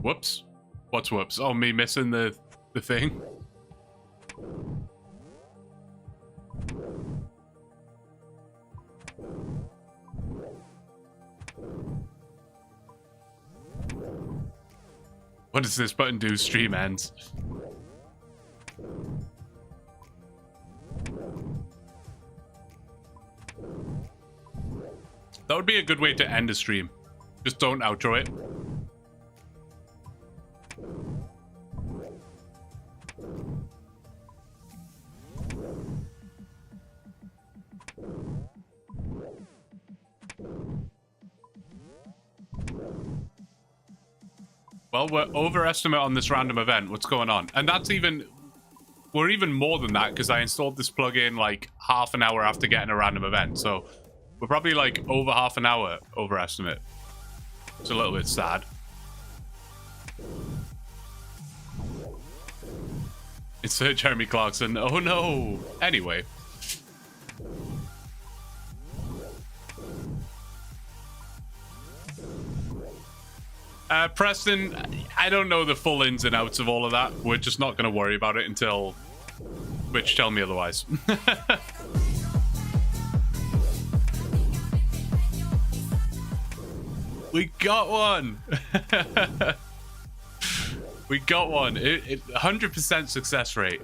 Whoops. What's whoops? Oh, me missing the thing. What does this button do? Stream ends. That would be a good way to end a stream. Just don't outro it. Well, we're overestimate on this random event. What's going on? And that's even... We're even more than that because I installed this plugin like half an hour after getting a random event. So we're probably like over half an hour overestimate. It's a little bit sad. It's Sir Jeremy Clarkson. Oh no! Anyway. Preston, I don't know the full ins and outs of all of that. We're just not going to worry about it until Twitch tell me otherwise. We got one! We got one. 100% success rate.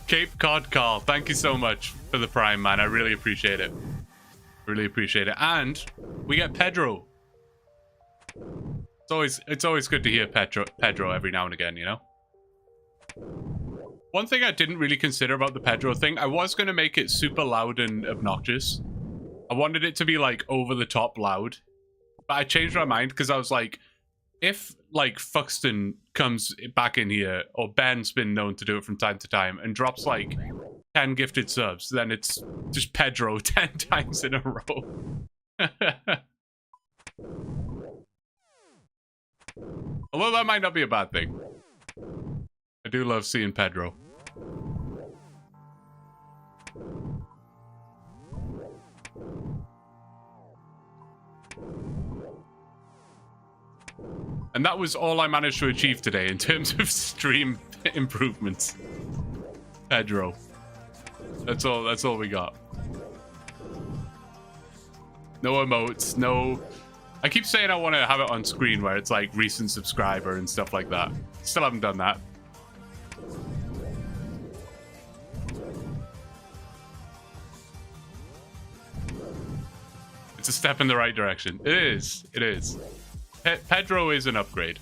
Cape Cod Carl, thank you so much for the Prime, man. I really appreciate it. Really appreciate it. And we get Pedro. It's always good to hear Pedro every now and again, you know? One thing I didn't really consider about the Pedro thing, I was going to make it super loud and obnoxious. I wanted it to be like over the top loud. But I changed my mind because I was like, if like Fuxton comes back in here, or Ben's been known to do it from time to time, and drops like 10 gifted subs, then it's just Pedro 10 times in a row. Although that might not be a bad thing. I do love seeing Pedro. And that was all I managed to achieve today in terms of stream improvements. Pedro. That's all we got. No emotes, no... I keep saying I want to have it on screen where it's like recent subscriber and stuff like that. Still haven't done that. It's a step in the right direction. It is. It is. Pedro is an upgrade.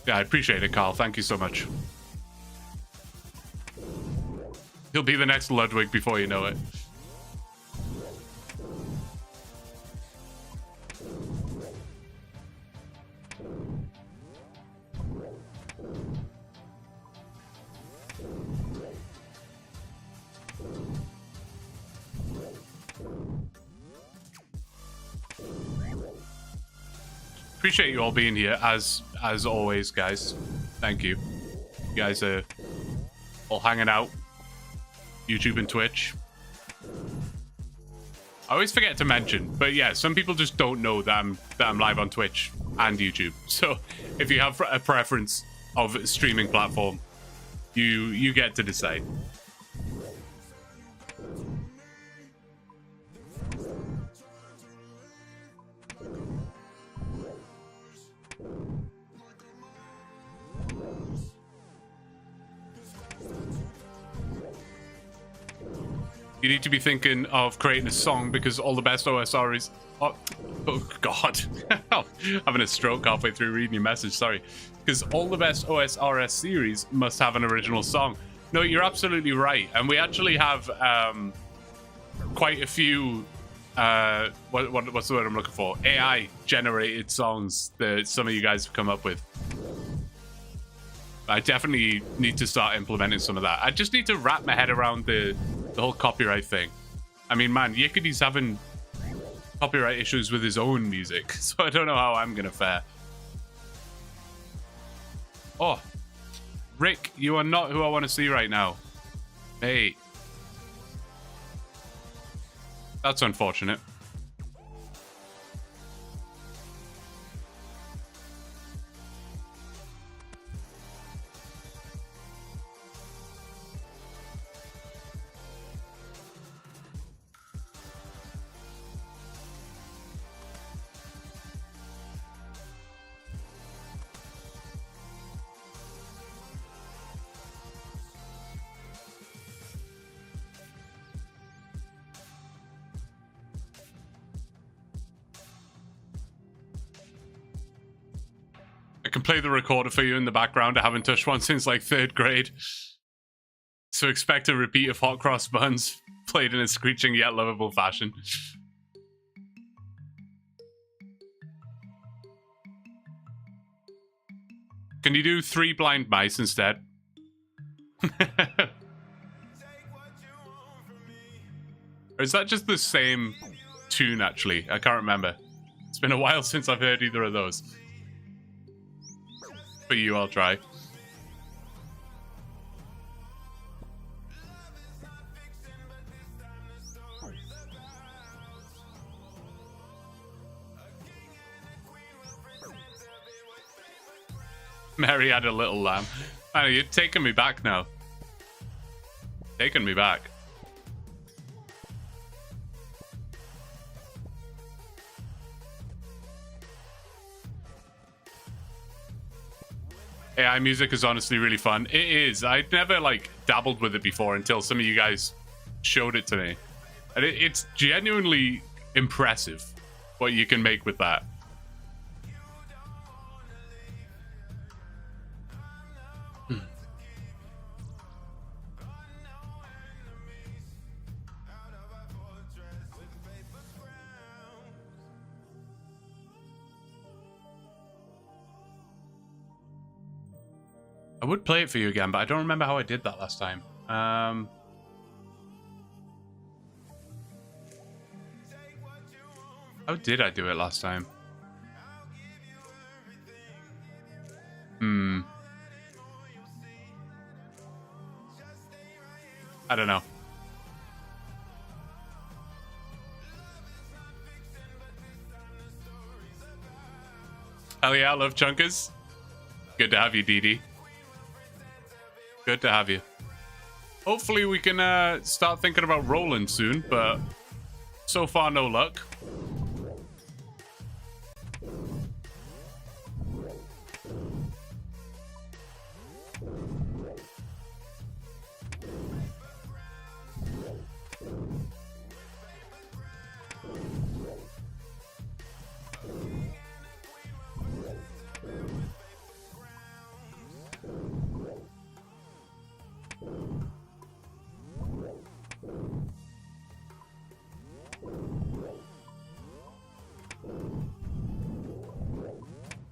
Yeah, I appreciate it, Carl. Thank you so much. He'll be the next Ludwig before you know it. Appreciate you all being here as always, guys. Thank you. You guys are all hanging out. YouTube and Twitch. I always forget to mention, but yeah, some people just don't know that I'm live on Twitch and YouTube. So if you have a preference of a streaming platform, you get to decide. You need to be thinking of creating a song because all the best OSR is... Oh God. Having a stroke halfway through reading your message, sorry. Because all the best OSRS series must have an original song. No, you're absolutely right. And we actually have quite a few... what's the word I'm looking for? AI-generated songs that some of you guys have come up with. I definitely need to start implementing some of that. I just need to wrap my head around the whole copyright thing. I mean, man, Yikity's having copyright issues with his own music, so I don't know how I'm gonna fare. Oh, Rick, you are not who I want to see right now. Hey. That's unfortunate. I can play the recorder for you in the background. I haven't touched one since like 3rd grade. So expect a repeat of Hot Cross Buns played in a screeching yet lovable fashion. Can you do 3 blind mice instead? Or is that just the same tune actually? I can't remember. It's been a while since I've heard either of those. For you, I'll try. Mary had a little lamb. Man, you're taking me back now. Taking me back. AI music is honestly really fun. It is. I'd never like dabbled with it before until some of you guys showed it to me. And it's genuinely impressive what you can make with that. I would play it for you again, but I don't remember how I did that last time. How did I do it last time? I don't know. Hell yeah, I love Chunkers. Good to have you, DD. Good to have you. Hopefully we can start thinking about rolling soon, but so far no luck.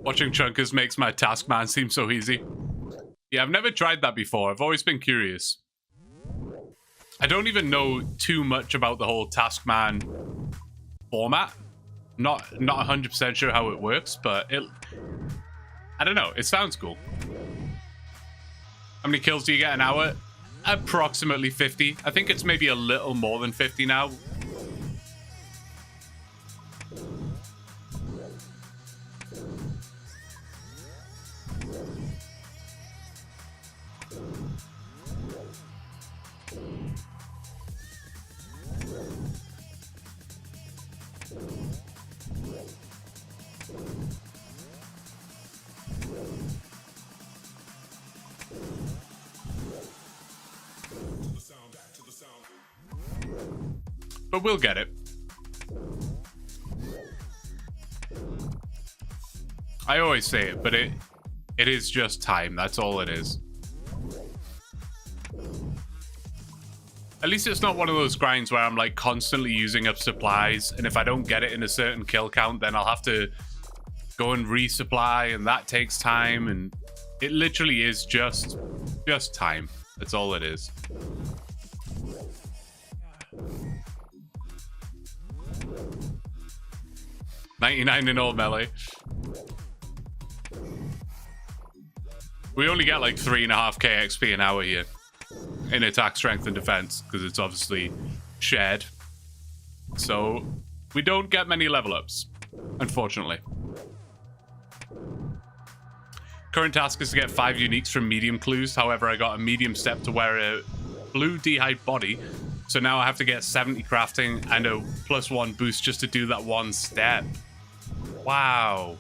Watching chunkers makes my task man seem so easy. Yeah, I've never tried that before. I've always been curious. I don't even know too much about the whole task man format. Not 100% sure how it works, but I don't know. It sounds cool. How many kills do you get an hour? Approximately 50. I think it's maybe a little more than 50 now. But we'll get it. I always say it, but it is just time. That's all it is. At least it's not one of those grinds where I'm like constantly using up supplies, and if I don't get it in a certain kill count, then I'll have to go and resupply, and that takes time, and it literally is just time. That's all it is. $99 in all melee. We only get like 3.5k XP an hour here in attack, strength, and defense because it's obviously shared. So we don't get many level ups, unfortunately. Current task is to get 5 uniques from medium clues. However, I got a medium step to wear a blue dehyde body. So now I have to get 70 crafting and a +1 boost just to do that one step. Wow.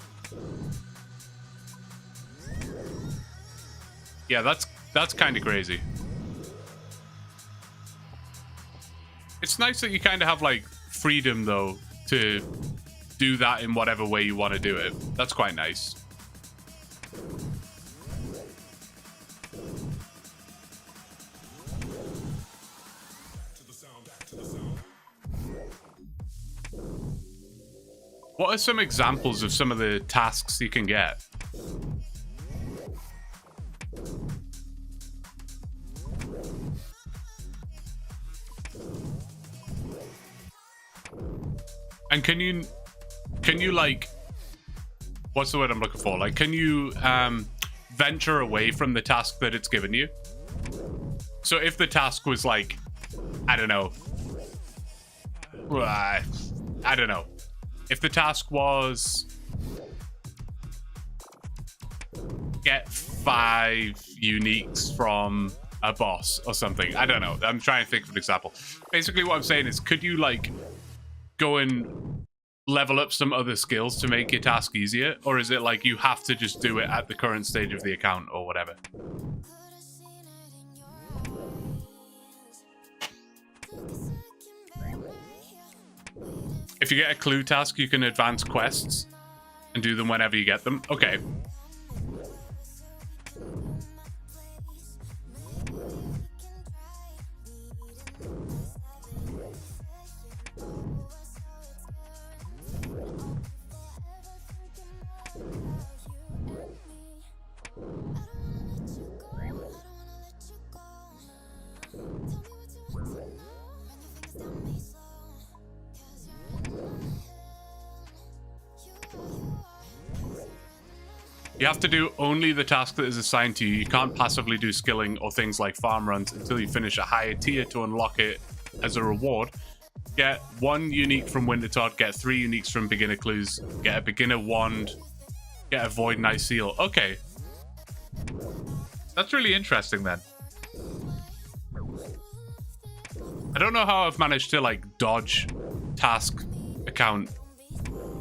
Yeah, that's kind of crazy. It's nice that you kind of have like freedom though to do that in whatever way you want to do it. That's quite nice. What are some examples of some of the tasks you can get? And can you like, what's the word I'm looking for? Like, can you venture away from the task that it's given you? So if the task was like, I don't know. If the task was get 5 uniques from a boss or something. I don't know. I'm trying to think of an example. Basically what I'm saying is, could you like go and level up some other skills to make your task easier? Or is it like you have to just do it at the current stage of the account or whatever? If you get a clue task, you can advance quests and do them whenever you get them. Okay. You have to do only the task that is assigned to you. You can't passively do skilling or things like farm runs until you finish a higher tier to unlock it as a reward. Get 1 unique from Wintertodt, get 3 uniques from beginner clues, get a beginner wand, get a void night seal. Okay. That's really interesting then. I don't know how I've managed to like dodge task account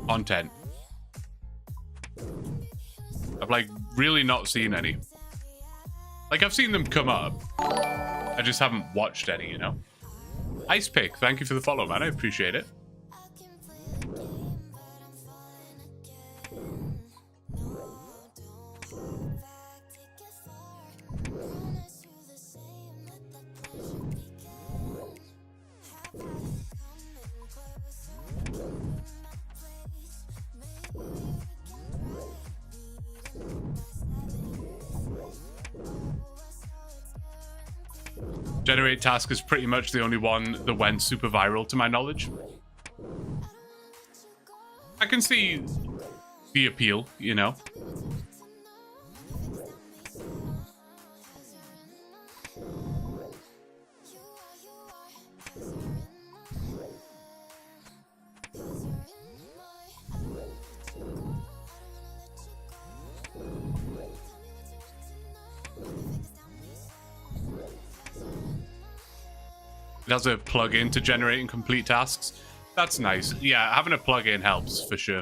content. I've like really not seen any. Like I've seen them come up. I just haven't watched any, you know? Ice Pick, thank you for the follow, man. I appreciate it. Generate task is pretty much the only one that went super viral to my knowledge. I can see the appeal, you know. It has a plug-in to generate and complete tasks. That's nice. Yeah, having a plug-in helps for sure.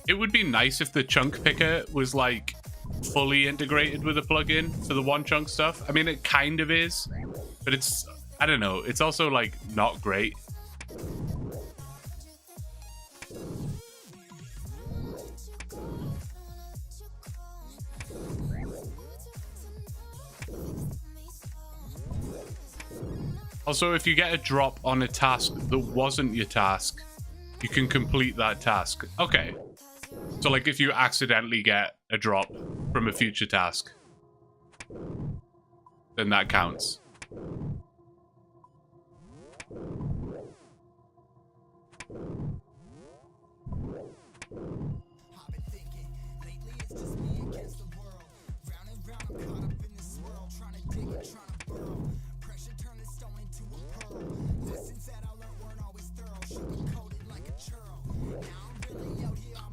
It would be nice if the chunk picker was like fully integrated with a plug-in for the OneChunk stuff. I mean, it kind of is, but it's, I don't know, it's also like not great. Also, if you get a drop on a task that wasn't your task, you can complete that task. Okay. So, like, if you accidentally get a drop from a future task, then that counts.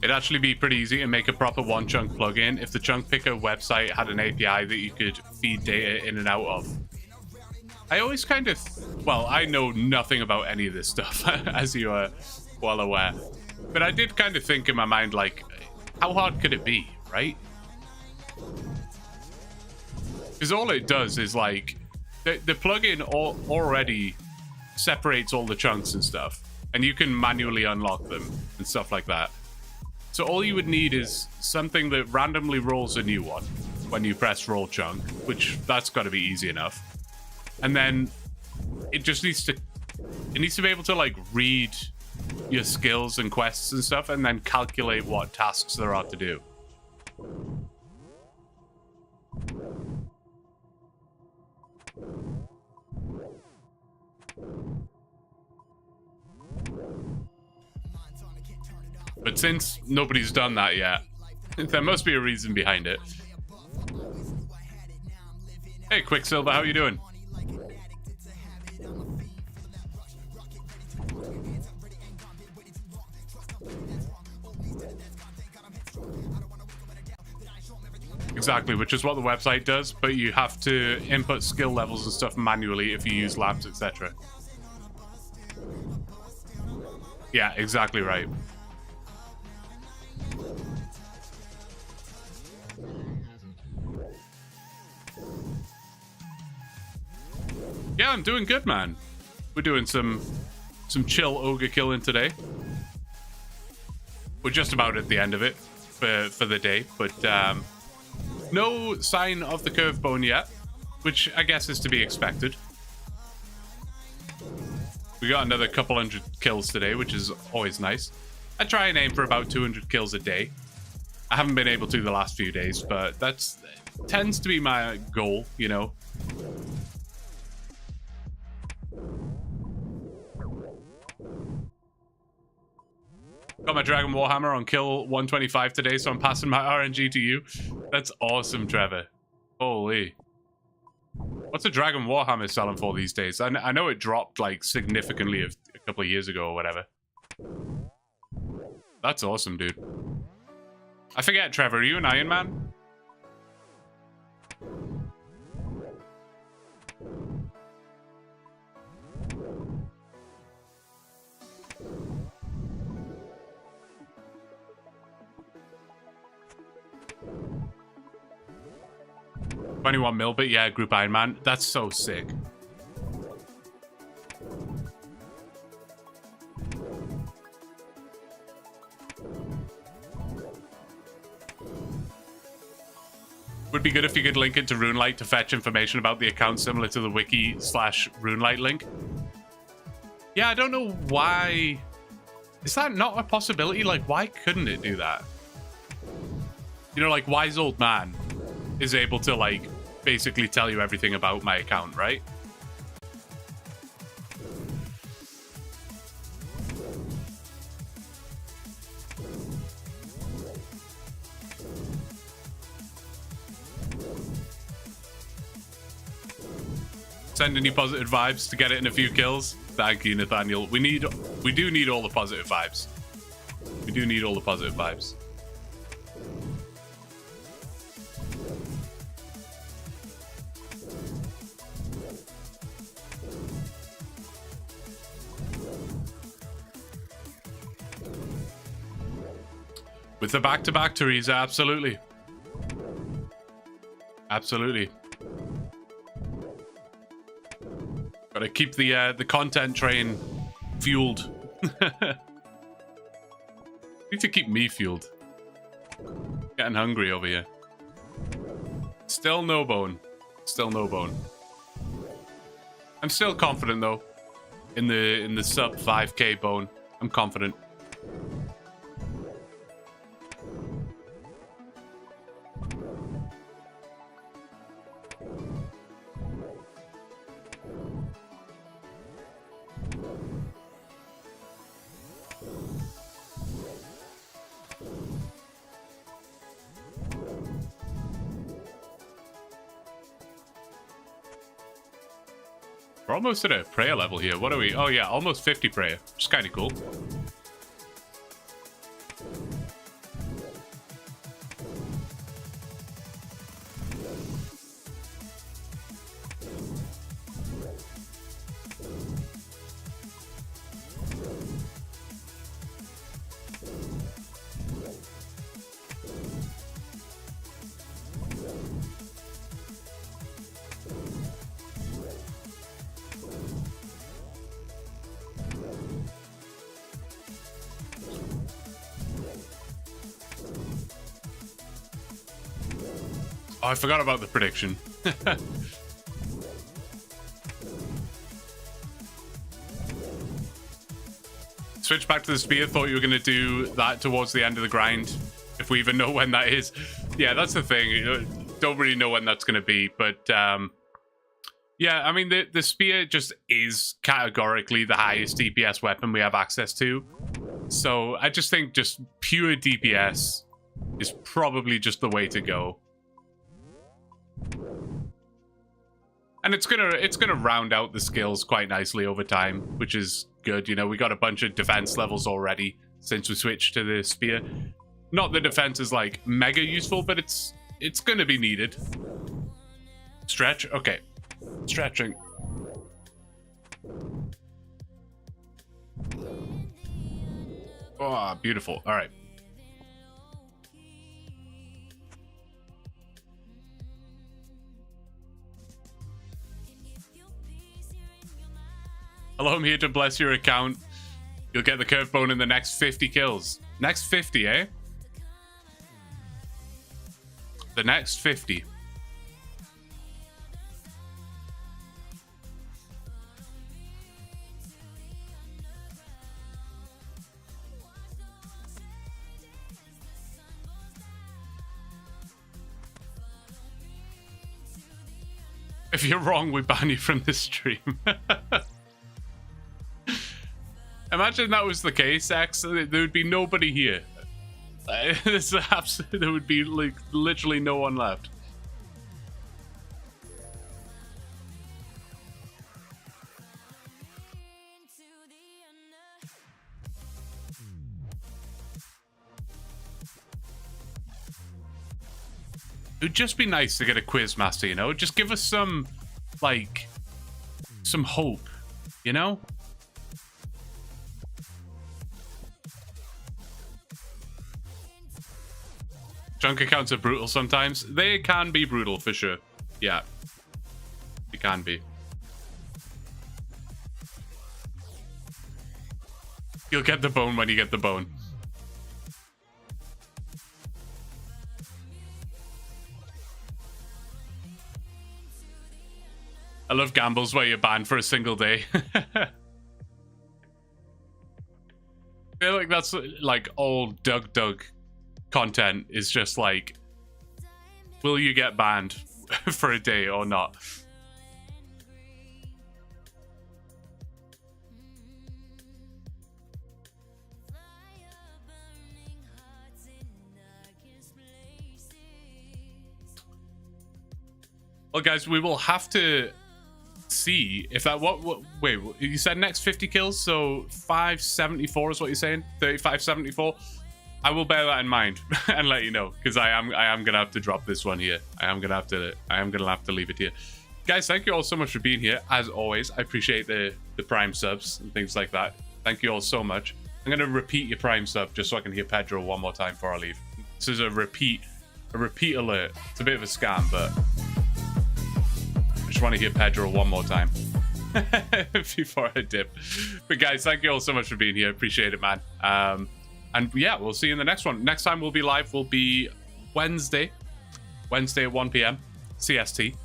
It'd actually be pretty easy to make a proper OneChunk plugin if the chunk picker website had an API that you could feed data in and out of. I always kind of, well, I know nothing about any of this stuff, as you are well aware, but I did kind of think in my mind, like, how hard could it be, right? Because all it does is, like, the plugin already separates all the chunks and stuff, and you can manually unlock them and stuff like that. So all you would need is something that randomly rolls a new one when you press roll chunk, which that's got to be easy enough. And then it just needs to be able to like read your skills and quests and stuff and then calculate what tasks there are to do. But since nobody's done that yet, there must be a reason behind it. Hey, Quicksilver, how you doing? Exactly, which is what the website does, but you have to input skill levels and stuff manually if you use labs, etc. Yeah, exactly right. Yeah, I'm doing good, man. We're doing some chill ogre killing today. We're just about at the end of it for the day, but no sign of the curve bone yet, which I guess is to be expected. We got another couple hundred kills today, which is always nice. I try and aim for about 200 kills a day. I haven't been able to the last few days, but that tends to be my goal, you know. Got my Dragon Warhammer on kill 125 today, so I'm passing my RNG to you. That's awesome, Trevor. Holy. What's a Dragon Warhammer selling for these days? I know it dropped like significantly a couple of years ago or whatever. That's awesome, dude. I forget, Trevor, are you an Ironman? $21 mil, but yeah, Group Ironman. That's so sick. Would be good if you could link it to RuneLite to fetch information about the account similar to the wiki/RuneLite link. Yeah, I don't know why. Is that not a possibility? Like, why couldn't it do that? You know, like Wise Old Man is able to like basically tell you everything about my account, right? Send any positive vibes to get it in a few kills. Thank you, Nathaniel. We do need all the positive vibes. We do need all the positive vibes. With the back-to-back, Teresa, absolutely. Absolutely. Gotta keep the content train fueled. Need to keep me fueled. Getting hungry over here. Still no bone. Still no bone. I'm still confident though. In the sub 5k bone. I'm confident. We're almost at a prayer level here. What are we? Oh yeah, almost 50 prayer. Which is kind of cool. Oh, I forgot about the prediction. Switch back to the spear. Thought you were going to do that towards the end of the grind. If we even know when that is. Yeah, that's the thing. Don't really know when that's going to be. But yeah, I mean, the spear just is categorically the highest DPS weapon we have access to. So I just think just pure DPS is probably just the way to go. And it's gonna round out the skills quite nicely over time, which is good. You know, we got a bunch of defense levels already since we switched to the spear. Not that defense is like mega useful, but it's gonna be needed. Stretch, okay, stretching. Oh, beautiful. All right. Hello, I'm here to bless your account. You'll get the curve bone in the next 50 kills. Next 50, eh? The next 50. If you're wrong, we ban you from the stream. Imagine that was the case, X. There would be nobody here. There would be like literally no one left. It would just be nice to get a quiz master, you know? Just give us some, like, some hope, you know? Junk accounts are brutal sometimes. They can be brutal, for sure. Yeah. They can be. You'll get the bone when you get the bone. I love gambles where you're banned for a single day. I feel like that's like all Doug content is just like, will you get banned for a day or not. Well, guys, we will have to see if that wait, you said next 50 kills, so 574 is what you're saying? 3574. I will bear that in mind and let you know, because I am gonna have to drop this one here. I am gonna have to leave it here. Guys, thank you all so much for being here. As always, I appreciate the prime subs and things like that. Thank you all so much. I'm gonna repeat your prime sub just so I can hear Pedro one more time before I leave. This is a repeat alert. It's a bit of a scam, but I just want to hear Pedro one more time before I dip. But guys, thank you all so much for being here. Appreciate it, man. And yeah, we'll see you in the next one. Next time we'll be live will be Wednesday at 1 p.m. CST.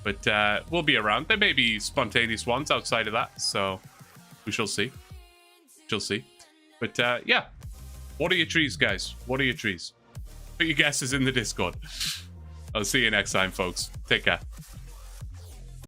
But we'll be around. There may be spontaneous ones outside of that, so we shall see. But yeah, what are your trees, guys? What are your trees? Put your guesses in the Discord. I'll see you next time, folks. Take care.